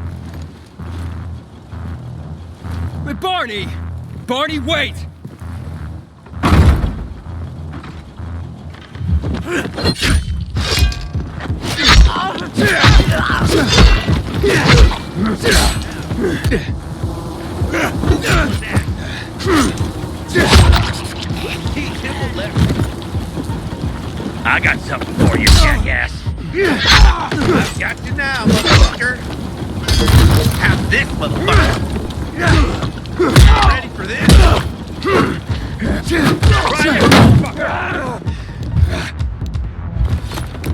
But Barney! Barney, wait! I got something for you, jackass. I've got you now, motherfucker. Have this, motherfucker. Ready for this? Try it, motherfucker.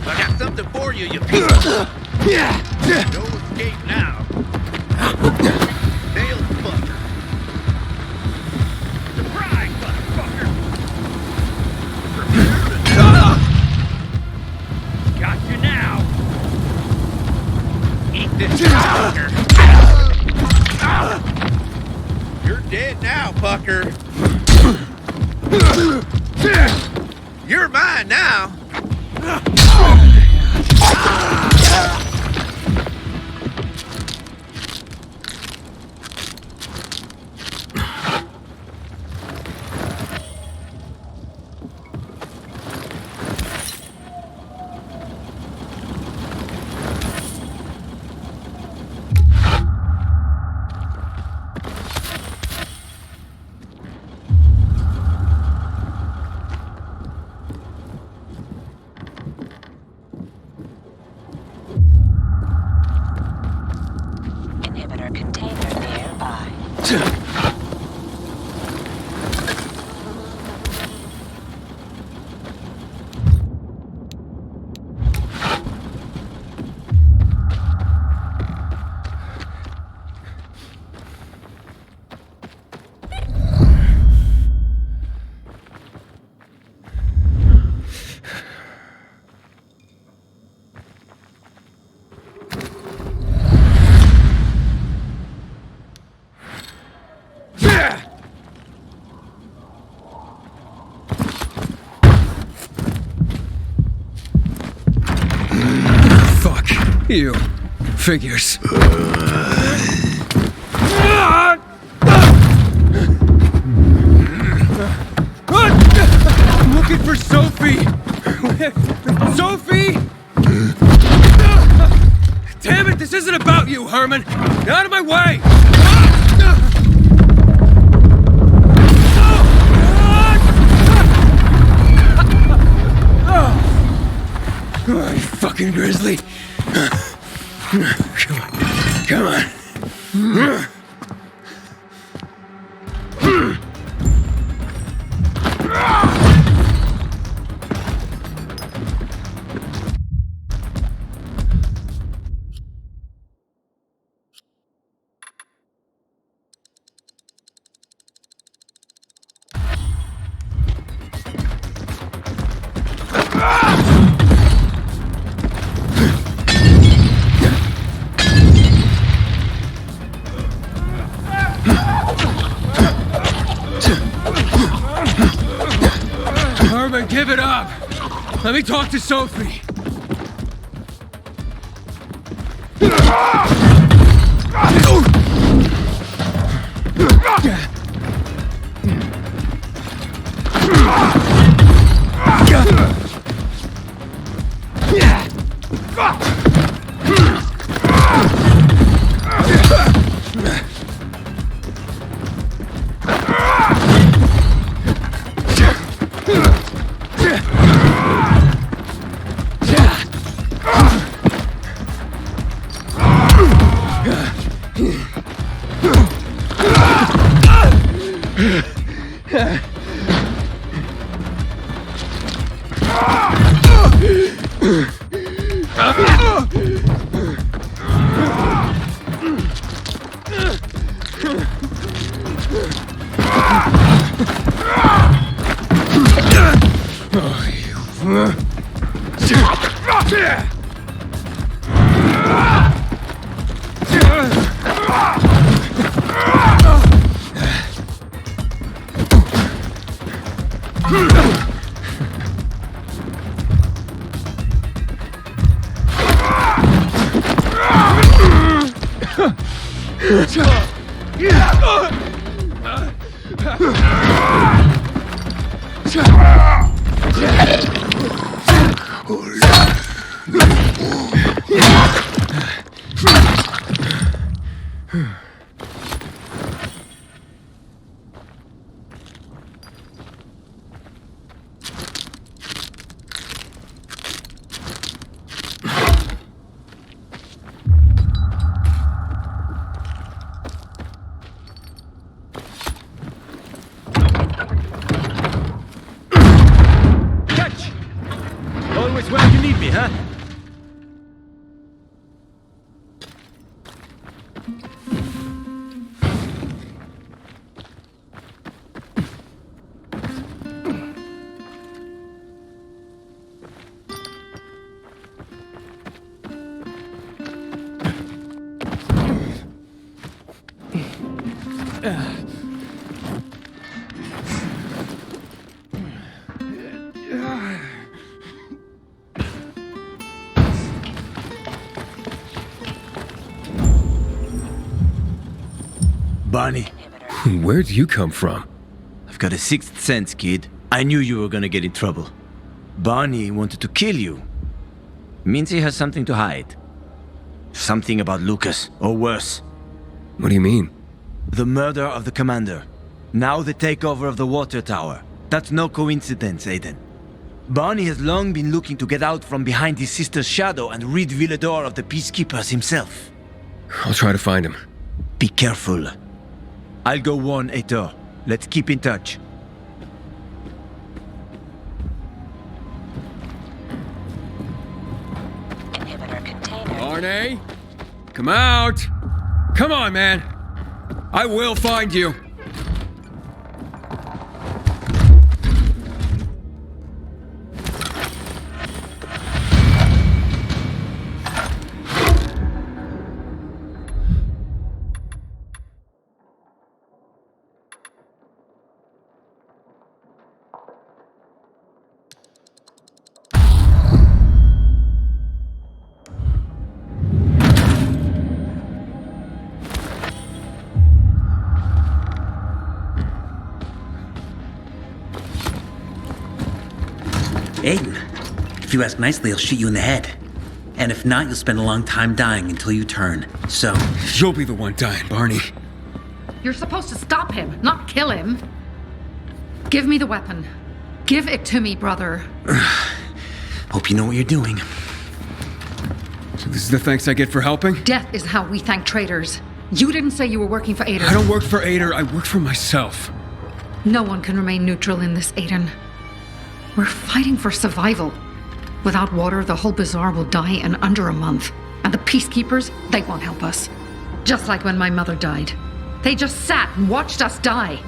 I got something for you, you piece of... No escape now. Nailed fucker. Surprise, motherfucker. Got you now. Eat this, fucker. You're dead now, fucker. You're mine now. Inhibitor container nearby. Fuck. You. Figures. I'm looking for Sophie! Sophie! Damn it, this isn't about you, Herman! Get out of my way! Oh, you fucking grizzly! Come on. Come on. Herman, give it up! Let me talk to Sophie! Yeah. Always where you need me, huh? Barney. Where'd you come from? I've got a sixth sense, kid. I knew you were gonna get in trouble. Barney wanted to kill you. Means he has something to hide. Something about Lucas, or worse. What do you mean? The murder of the commander. Now the takeover of the water tower. That's no coincidence, Aiden. Barney has long been looking to get out from behind his sister's shadow and rid Villador of the Peacekeepers himself. I'll try to find him. Be careful. I'll go warn Aitor. Let's keep in touch. Inhibitor container. Barney? Come out! Come on, man! I will find you! Aiden, if you ask nicely, I'll shoot you in the head. And if not, you'll spend a long time dying until you turn. So... You'll be the one dying, Barney. You're supposed to stop him, not kill him. Give me the weapon. Give it to me, brother. Hope you know what you're doing. So this is the thanks I get for helping? Death is how we thank traitors. You didn't say you were working for Aiden. I don't work for Aiden, I work for myself. No one can remain neutral in this, Aiden. We're fighting for survival. Without water, the whole bazaar will die in under a month. And the peacekeepers, they won't help us. Just like when my mother died. They just sat and watched us die.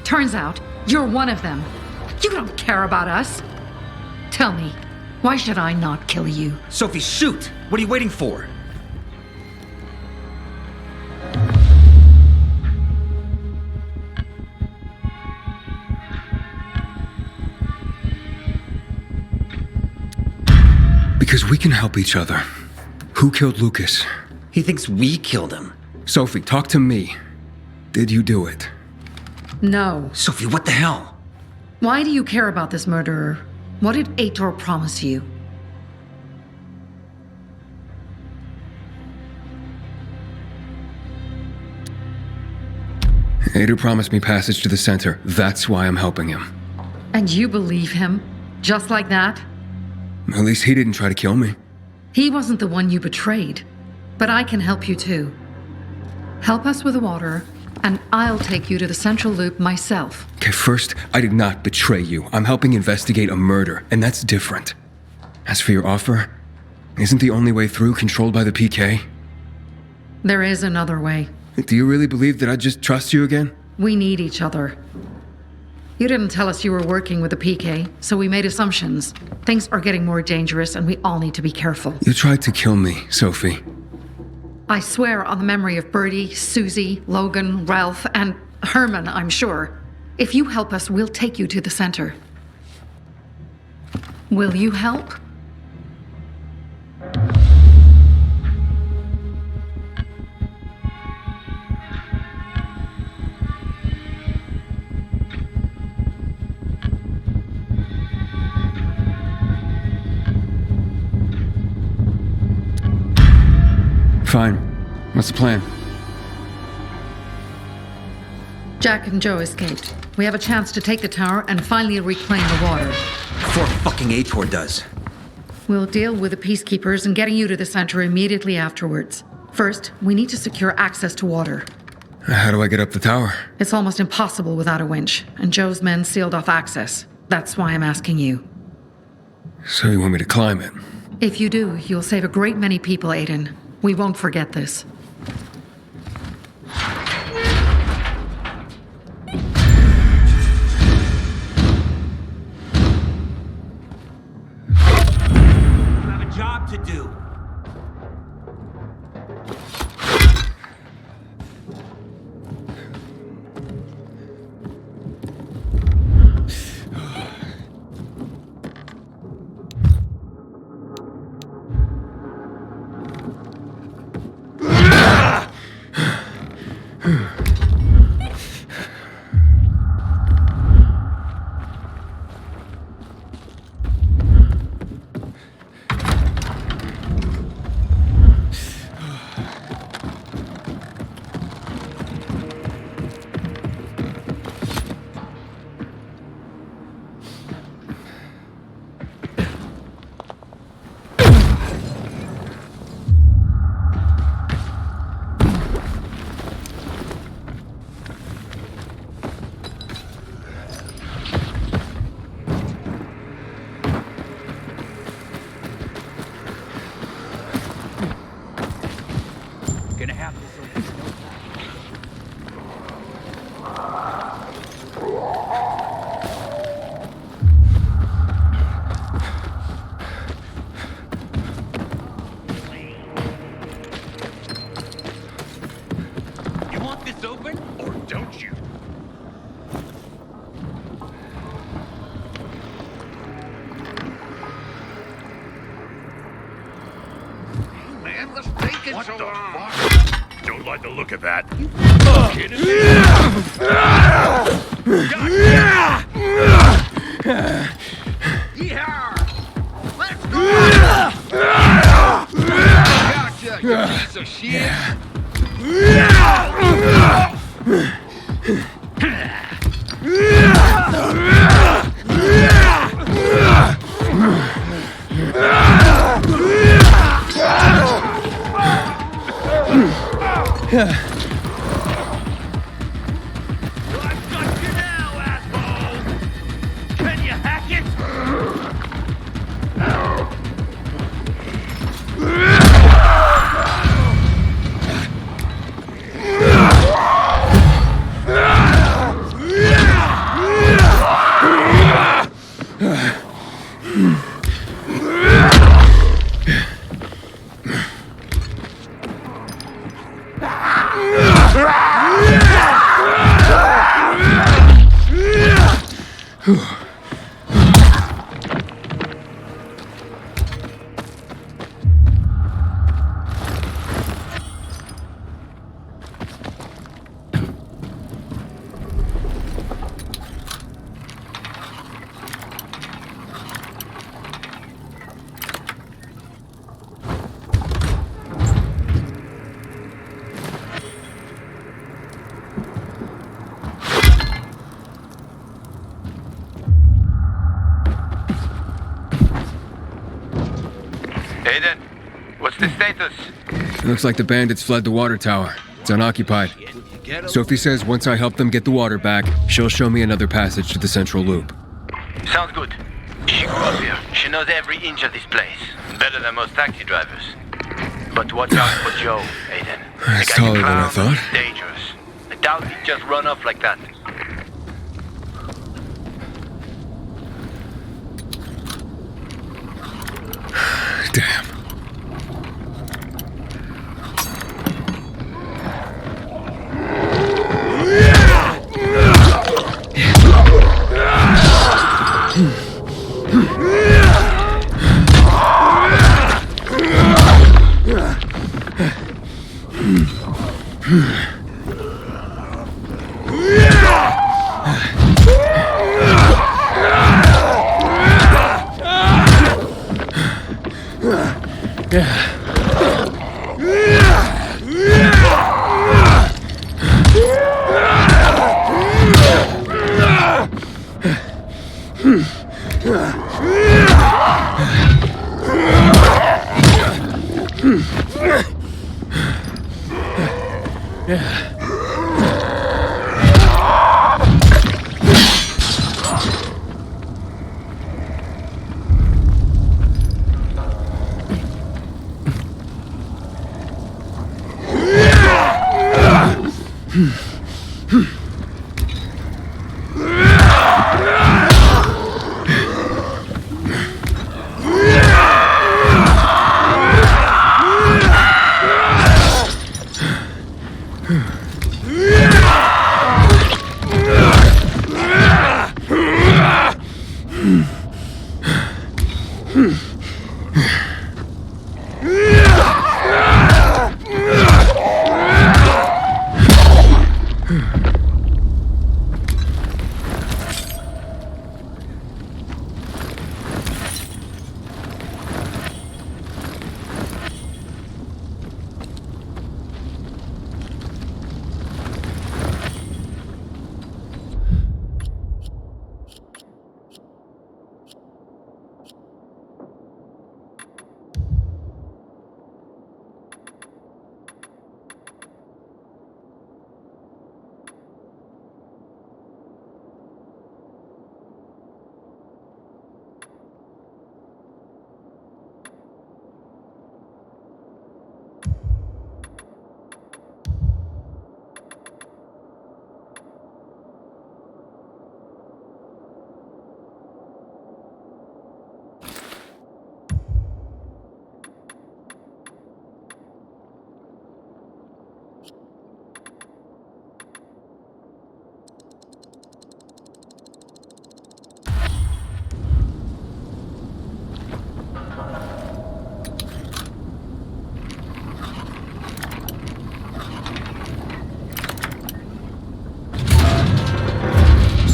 Turns out, you're one of them. You don't care about us. Tell me, why should I not kill you? Sophie, shoot! What are you waiting for? Because we can help each other. Who killed Lucas? He thinks we killed him. Sophie, talk to me. Did you do it? No. Sophie, what the hell? Why do you care about this murderer? What did Aitor promise you? Aitor promised me passage to the center. That's why I'm helping him. And you believe him? Just like that? At least he didn't try to kill me. He wasn't the one you betrayed. But I can help you too. Help us with the water, and I'll take you to the Central Loop myself. Okay, first, I did not betray you. I'm helping investigate a murder, and that's different. As for your offer, isn't the only way through controlled by the PK? There is another way. Do you really believe that I'd just trust you again? We need each other. You didn't tell us you were working with the PK, so we made assumptions. Things are getting more dangerous, and we all need to be careful. You tried to kill me, Sophie. I swear on the memory of Birdie, Susie, Logan, Ralph, and Herman, I'm sure. If you help us, we'll take you to the center. Will you help? Fine. What's the plan? Jack and Joe escaped. We have a chance to take the tower and finally reclaim the water. Before fucking Ator does. We'll deal with the peacekeepers and getting you to the center immediately afterwards. First, we need to secure access to water. How do I get up the tower? It's almost impossible without a winch, and Joe's men sealed off access. That's why I'm asking you. So you want me to climb it? If you do, you'll save a great many people, Aiden. We won't forget this. You have a job to do. What the fuck? Don't like the look of that. Let's go! Gotcha, you piece of shit! Aiden, what's the status? It looks like the bandits fled the water tower. It's unoccupied. Sophie says once I help them get the water back, she'll show me another passage to the central loop. Sounds good. She grew up here. She knows every inch of this place. Better than most taxi drivers. But watch out for Joe, Aiden. That's The guy you taller than I clowned thought. is dangerous. I doubt he'd just run off like that. Damn.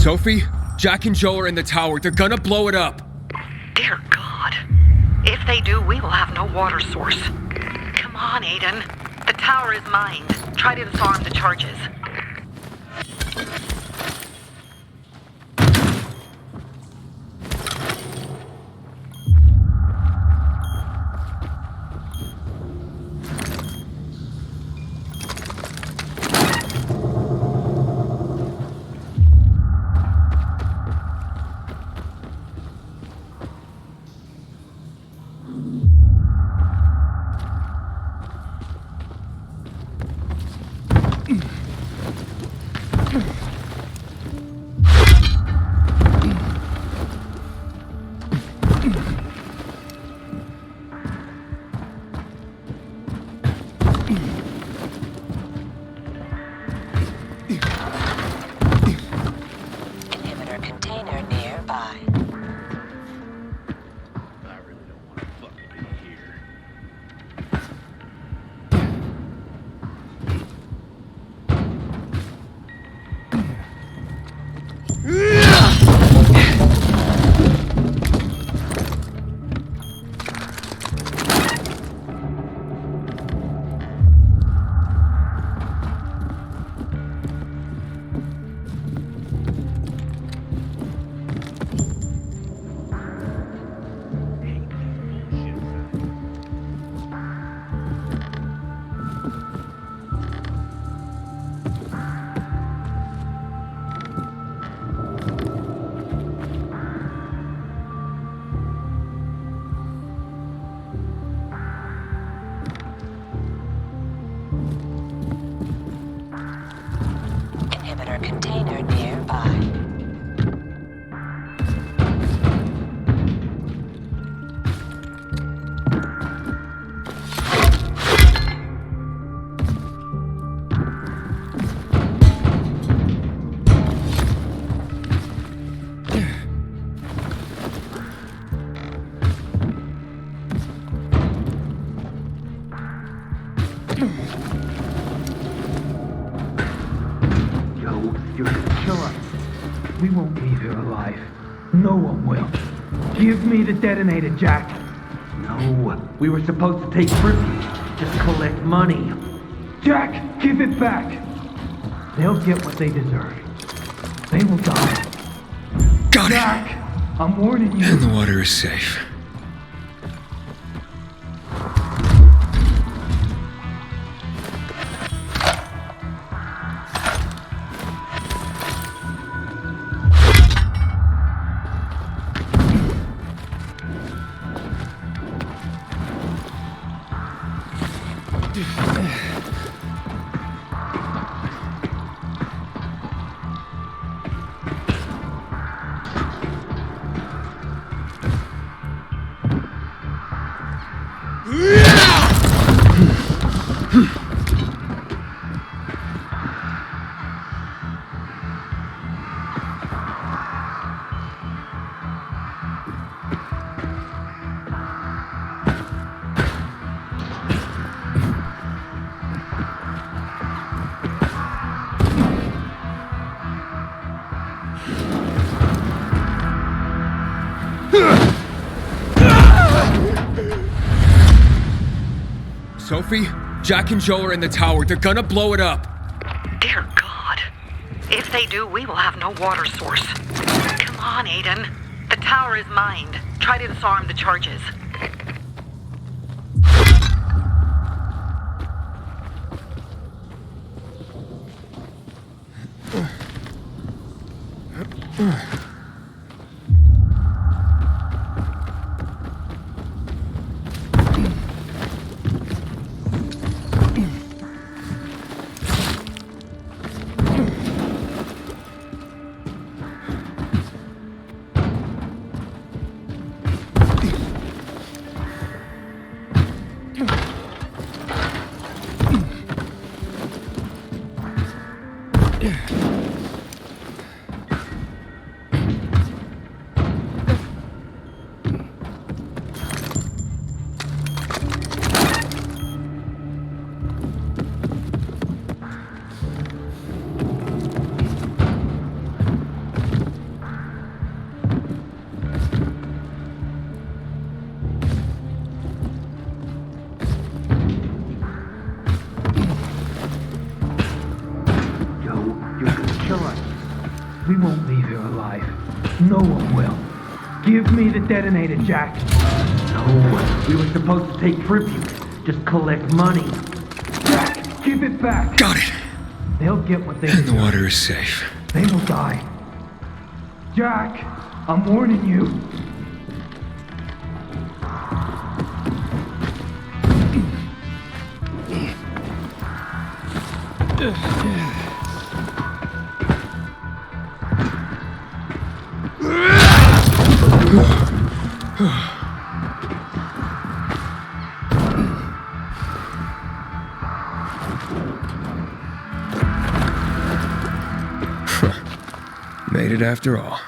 Sophie, Jack and Joe are in the tower. They're gonna blow it up. Dear God. If they do, we will have no water source. Come on, Aiden. The tower is mined. Try to disarm the charges. kill us, we won't leave here alive. No one will. Give me the detonator, Jack. No, we were supposed to take tribute. Just collect money. Jack, give it back. They'll get what they deserve. They will die. Got it. Jack, I'm warning you. And the water is safe. Sophie, Jack and Joe are in the tower. They're gonna blow it up. Dear God. If they do, we will have no water source. Come on, Aiden. The tower is mined. Try to disarm the charges. We won't leave here alive. No one will. Give me the detonator, Jack. No, we were supposed to take tribute. Just collect money. Jack, give it back. Got it. They'll get what they And deserve. the water is safe. They will die. Jack, I'm warning you. Made it after all.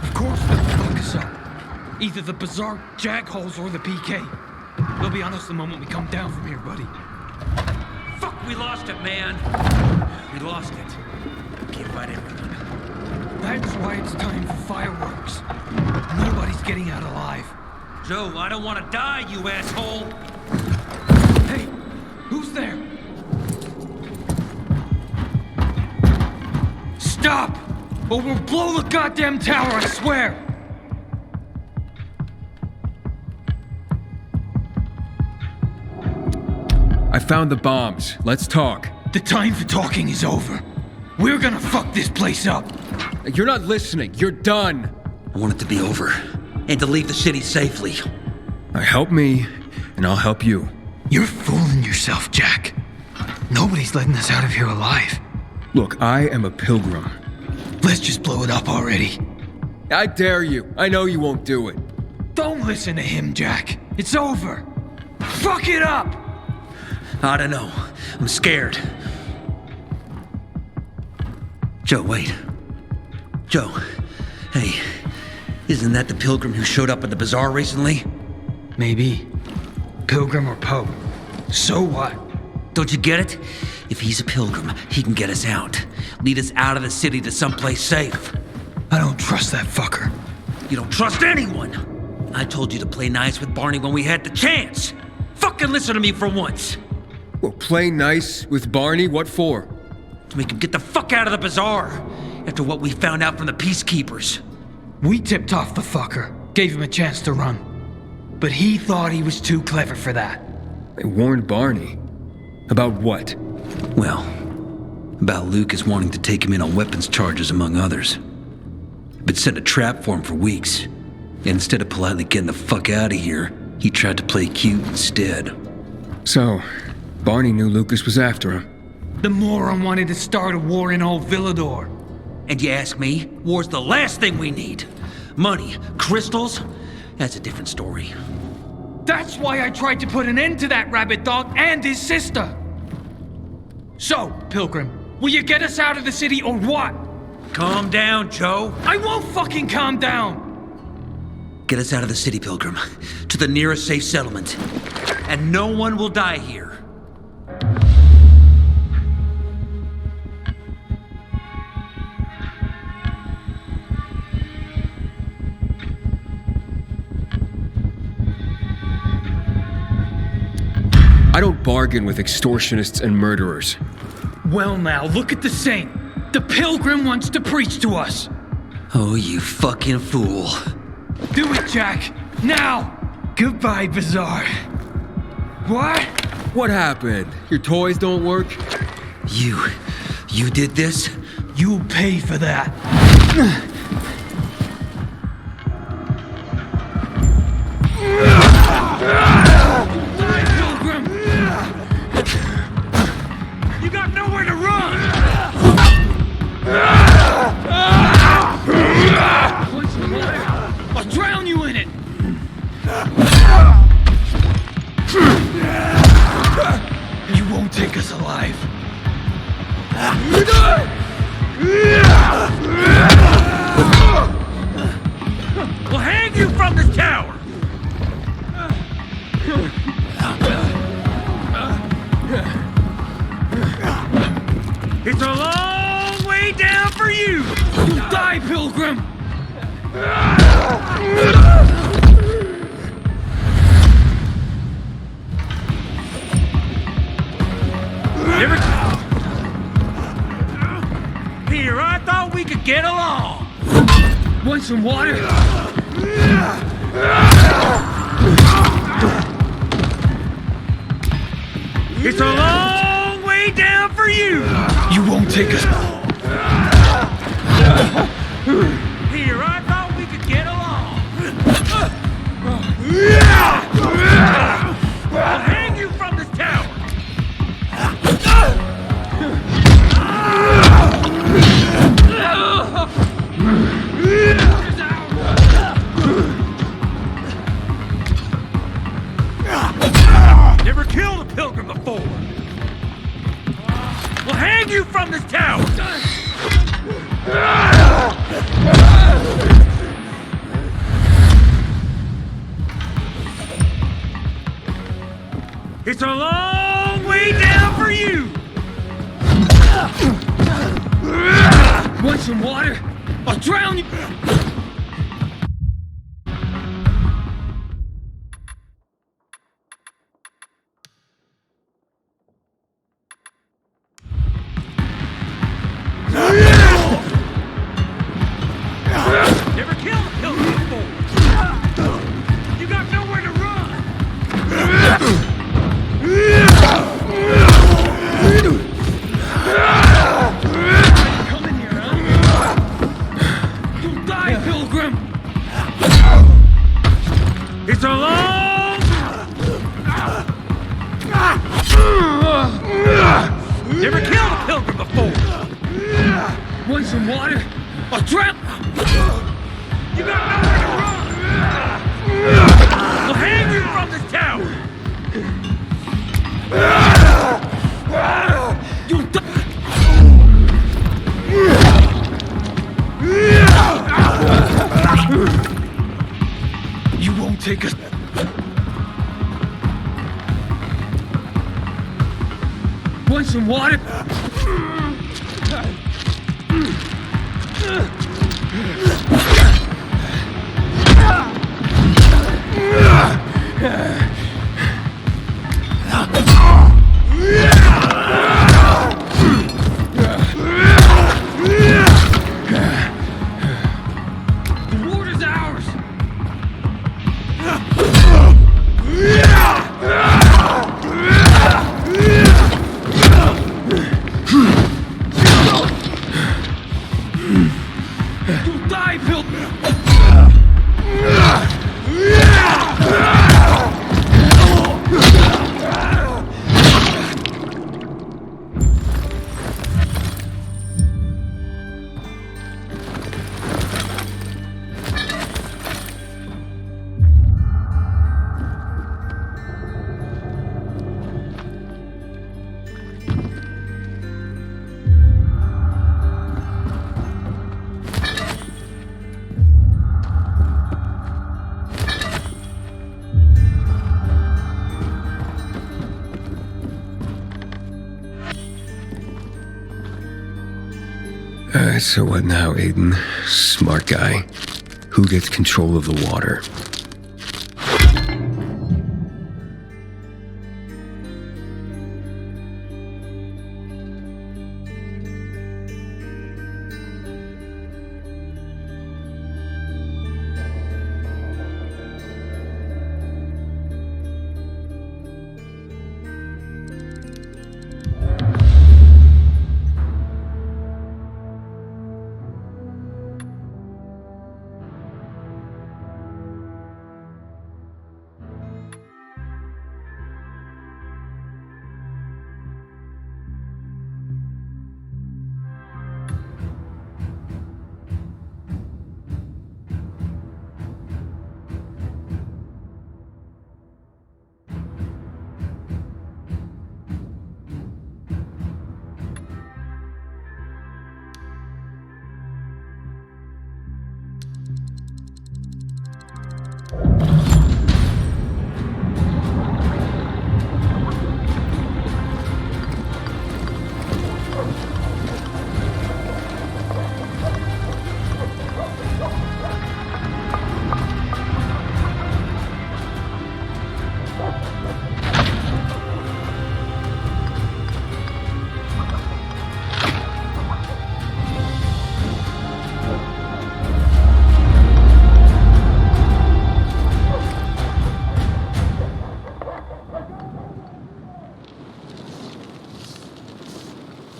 Of course they'll fuck us up. Either the Bazaar jackholes or the PK. They'll be on us the moment we come down from here, buddy. Fuck, we lost it, man. We lost it. Can't find everyone. That's why it's time for fireworks. Nobody's getting out alive. Joe, I don't want to die, you asshole! Hey, who's there? Stop! Or we'll blow the goddamn tower, I swear! I found the bombs. Let's talk. The time for talking is over. We're gonna fuck this place up. You're not listening. You're done. I want it to be over. And to leave the city safely. Help me, and I'll help you. You're fooling yourself, Jack. Nobody's letting us out of here alive. Look, I am a pilgrim. Let's just blow it up already. I dare you. I know you won't do it. Don't listen to him, Jack. It's over. Fuck it up! I don't know. I'm scared. Joe, wait. Joe, hey, isn't that the pilgrim who showed up at the bazaar recently? Maybe. Pilgrim or Pope. So what? Don't you get it? If he's a pilgrim, he can get us out. Lead us out of the city to someplace safe. I don't trust that fucker. You don't trust anyone! I told you to play nice with Barney when we had the chance! Fucking listen to me for once! Well, play nice with Barney? What for? To make him get the fuck out of the bazaar! After what we found out from the Peacekeepers. We tipped off the fucker, gave him a chance to run. But he thought he was too clever for that. They warned Barney. About what? Well, about Lucas wanting to take him in on weapons charges, among others. Been set a trap for him for weeks. And instead of politely getting the fuck out of here, he tried to play cute instead. So, Barney knew Lucas was after him. The moron wanted to start a war in old Villador. And you ask me, war's the last thing we need. Money, crystals, that's a different story. That's why I tried to put an end to that rabbit dog and his sister. So, Pilgrim, will you get us out of the city or what? Calm down, Joe. I won't fucking calm down. Get us out of the city, Pilgrim, to the nearest safe settlement. And no one will die here. I don't bargain with extortionists and murderers. Well now, look at the saint. The Pilgrim wants to preach to us. Oh, you fucking fool. Do it, Jack. Now! Goodbye, Bazaar. What? What happened? Your toys don't work? You did this? You'll pay for that. You got nowhere to run! I'll drown you in it! You won't take us alive. We'll hang you from this tower! It's a long way down for you! You'll die, Pilgrim! Never... Peter, I thought we could get along! Want some water? It's a long way down for you! You won't take us... Peter, I thought we could get along! I'll hang you from this tower! Never killed a pilgrim before! We'll hang you from this tower! It's a long way down for you! Want some water? I'll drown you! Never killed a pilgrim before! You got nowhere to run! Come in here, huh? You'll die, Pilgrim! It's a long... Never killed a pilgrim before! Want some water? I'll drown... You got nowhere to run! We'll hang you from this tower! You'll die... take us. Want some water? The water's ours. You'll die, Bill. So what now, Aiden? Smart guy. Who gets control of the water?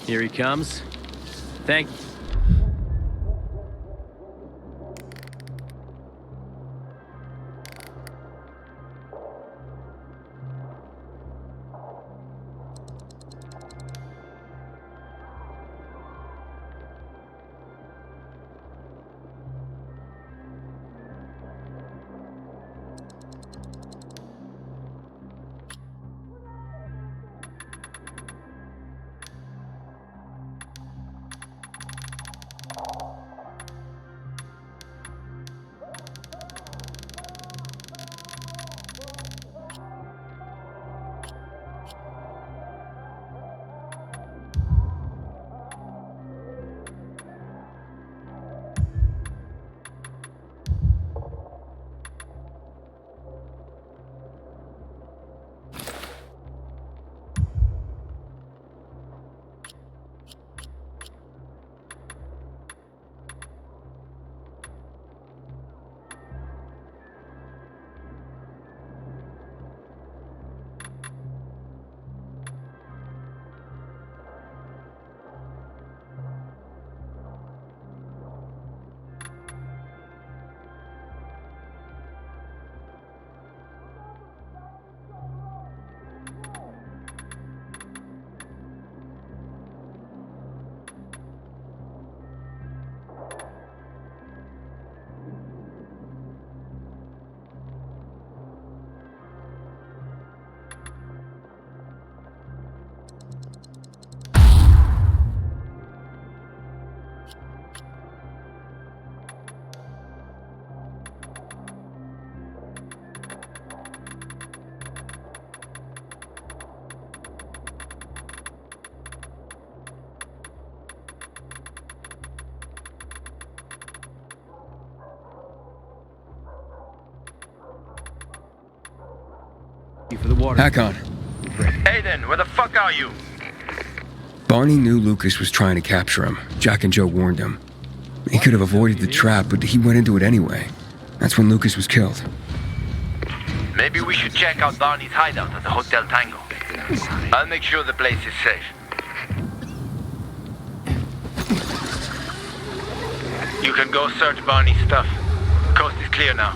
Here he comes. Thank you. For the water. Hakon, Aiden, where the fuck are you? Barney knew Lucas was trying to capture him. Jack and Joe warned him. He could have avoided the trap, but he went into it anyway. That's when Lucas was killed. Maybe we should check out Barney's hideout at the Hotel Tango. I'll make sure the place is safe. You can go search Barney's stuff. Coast is clear now.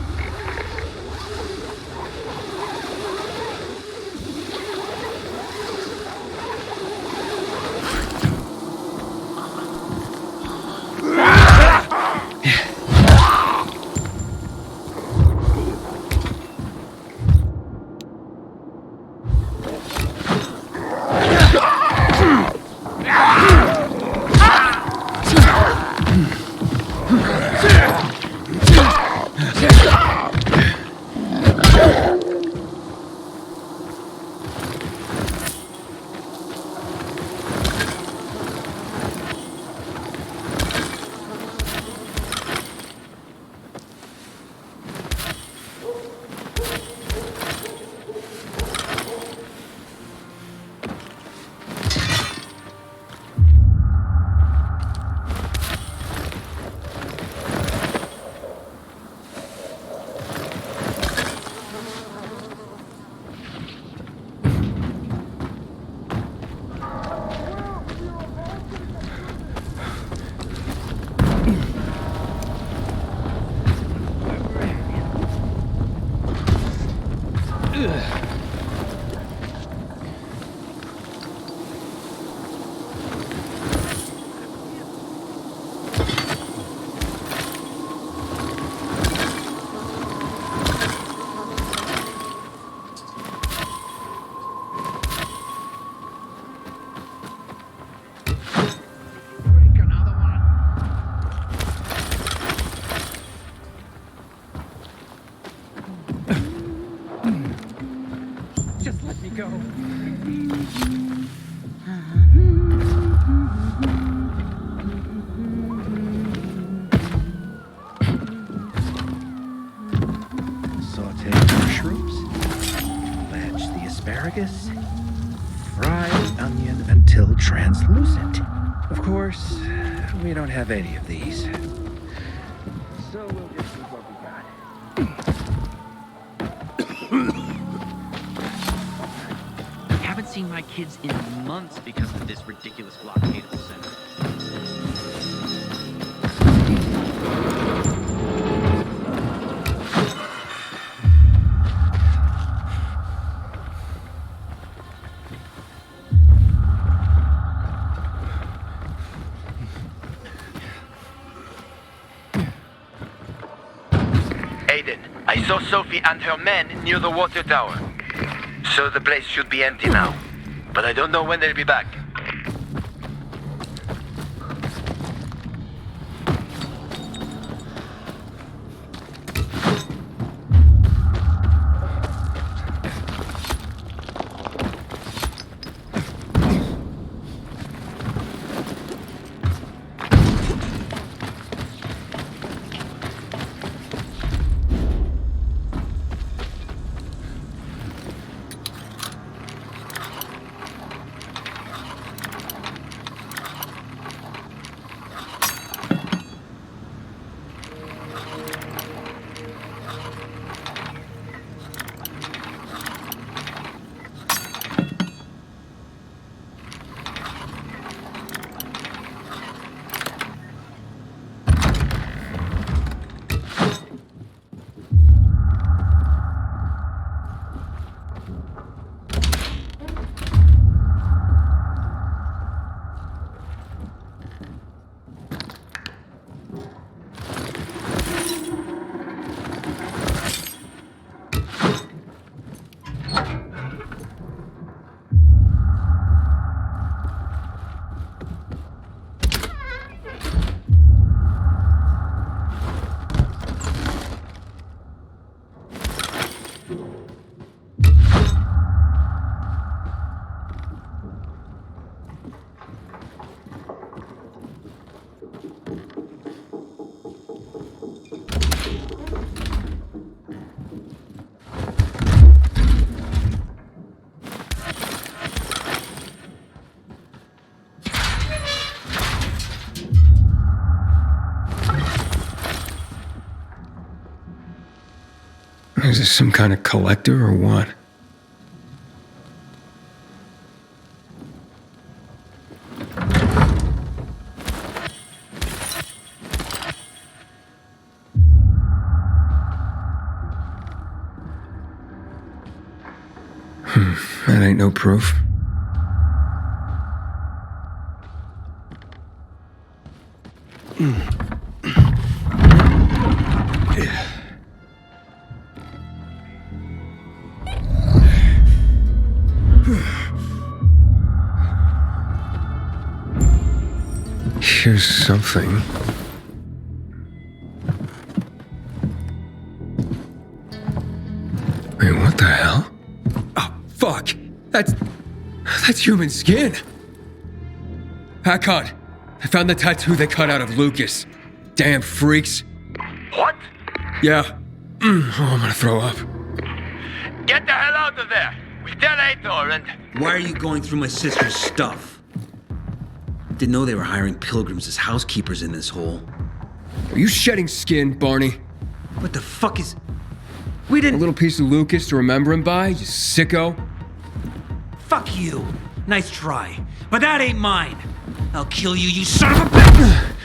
Just let me go. Saute the mushrooms, blanch the asparagus, fry the onion until translucent. Of course, we don't have any of these. So we'll just do what we got. Haven't seen my kids in months because of this ridiculous blockade of the center. Aiden, I saw Sophie and her men near the water tower. So the place should be empty now. But I don't know when they'll be back. Is this some kind of collector or what? That ain't no proof. Here's something. Wait, what the hell? Oh, fuck! That's human skin! Hakon! I found the tattoo they cut out of Lucas. Damn freaks. What? Yeah. Oh, I'm gonna throw up. Get the hell out of there! We'll tell Aitor and... Why are you going through my sister's stuff? Didn't know they were hiring pilgrims as housekeepers in this hole. Are you shedding skin, Barney? What the fuck is... We didn't... A little piece of Lucas to remember him by, you sicko? Fuck you. Nice try. But that ain't mine. I'll kill you, you son of a bitch!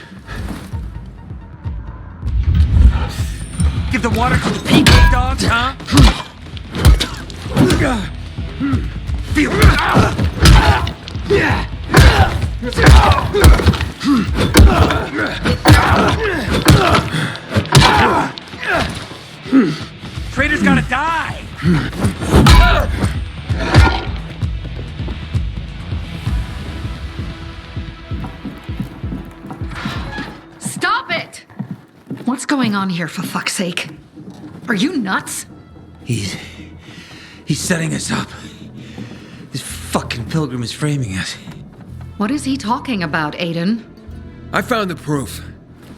Give the water to the PK dogs, huh? Feel Traitor's gotta die! Stop it! What's going on here, for fuck's sake? Are you nuts? He's setting us up. This fucking pilgrim is framing us. What is he talking about, Aiden? I found the proof.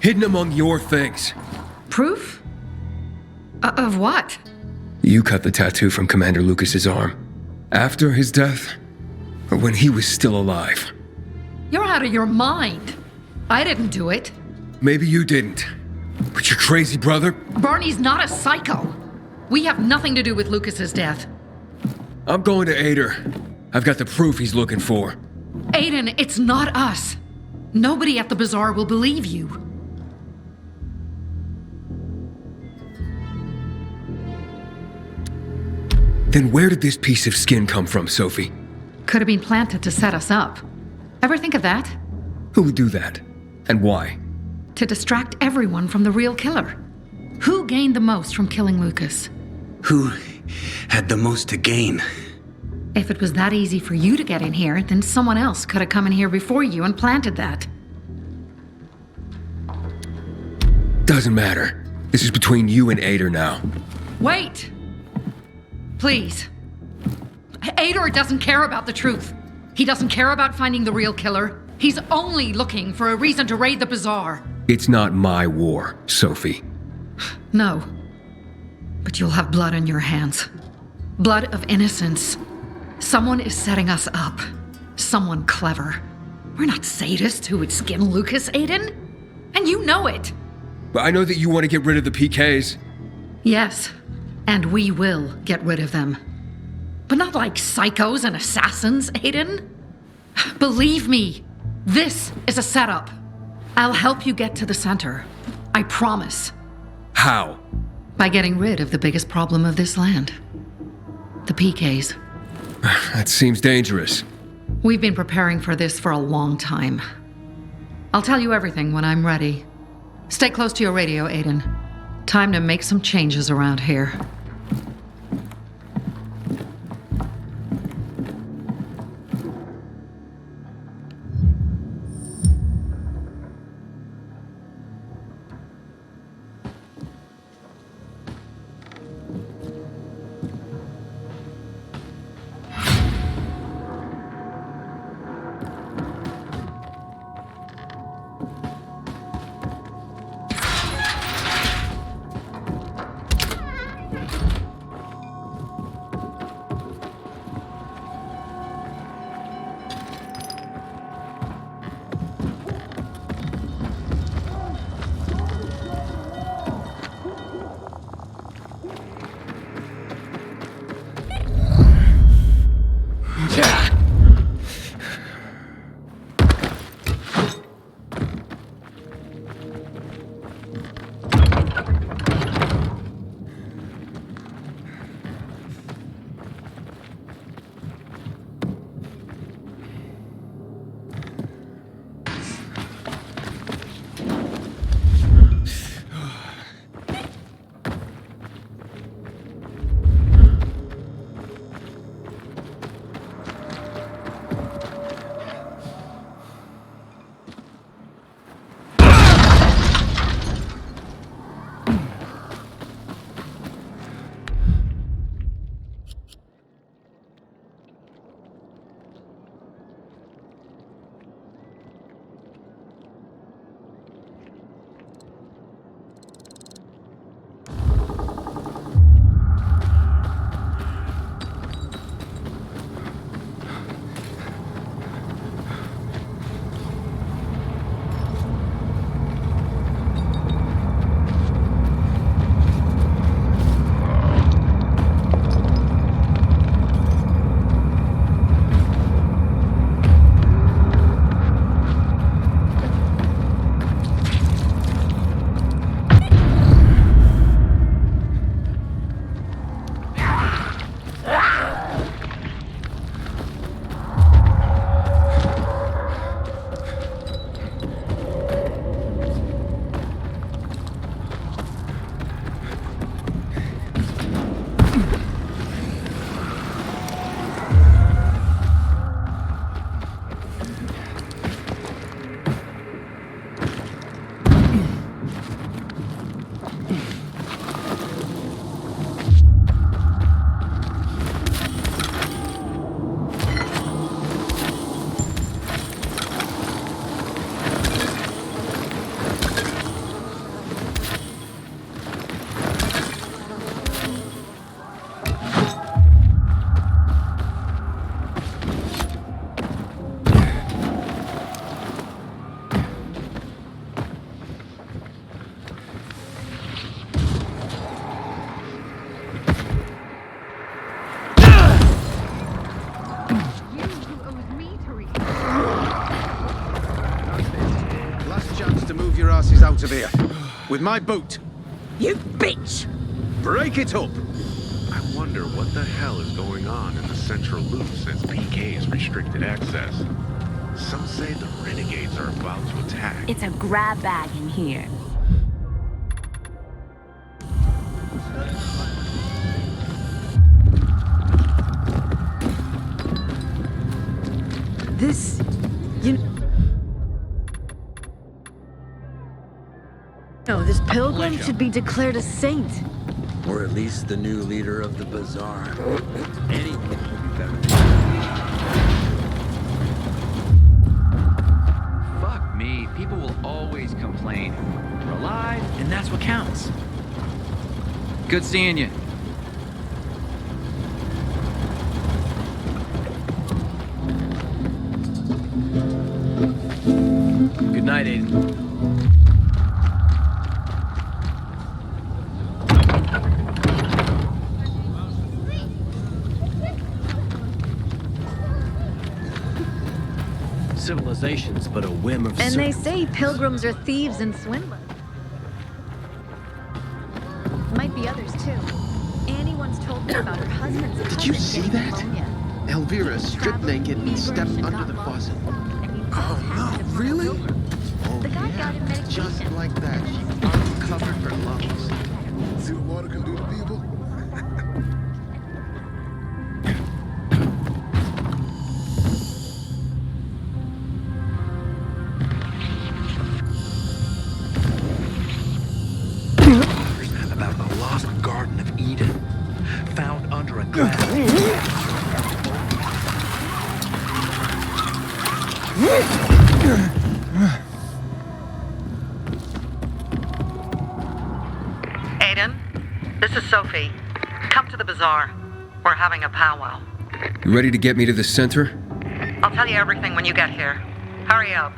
Hidden among your things. Proof? Of what? You cut the tattoo from Commander Lucas's arm. After his death? Or when he was still alive? You're out of your mind. I didn't do it. Maybe you didn't. But your crazy brother? Barney's not a psycho. We have nothing to do with Lucas's death. I'm going to Ader. I've got the proof he's looking for. Aiden, it's not us. Nobody at the bazaar will believe you. Then where did this piece of skin come from, Sophie? Could have been planted to set us up. Ever think of that? Who would do that? And why? To distract everyone from the real killer. Who gained the most from killing Lucas? Who had the most to gain? If it was that easy for you to get in here, then someone else could have come in here before you and planted that. Doesn't matter. This is between you and Ader now. Wait! Please. Ader doesn't care about the truth. He doesn't care about finding the real killer. He's only looking for a reason to raid the bazaar. It's not my war, Sophie. No. But you'll have blood on your hands. Blood of innocence. Someone is setting us up. Someone clever. We're not sadists who would skin Lucas, Aiden. And you know it. But I know that you want to get rid of the PKs. Yes. And we will get rid of them. But not like psychos and assassins, Aiden. Believe me, this is a setup. I'll help you get to the center. I promise. How? By getting rid of the biggest problem of this land. The PKs. That seems dangerous. We've been preparing for this for a long time. I'll tell you everything when I'm ready. Stay close to your radio, Aiden. Time to make some changes around here. chance to move your asses out of here. With my boot. You bitch! Break it up! I wonder what the hell is going on in the central loop since PK has restricted access. Some say the renegades are about to attack. It's a grab bag in here. This... No, this pilgrim should be declared a saint. Or at least the new leader of the bazaar. Anything would be better. Fuck me, people will always complain. We're alive, and that's what counts. Good seeing you. Good night, Aiden. Civilization's but a whim of And they say pilgrims are thieves and swindlers. Might be others too. Annie once told me about her husband's. Did you see that? Elvira stripped naked and stepped under the faucet. Oh no, really? Oh yeah, just like that. She uncovered her lungs. See what water can do to people? About the lost Garden of Eden, found under a glass. Aiden, this is Sophie. Come to the bazaar. We're having a powwow. You ready to get me to the center? I'll tell you everything when you get here. Hurry up.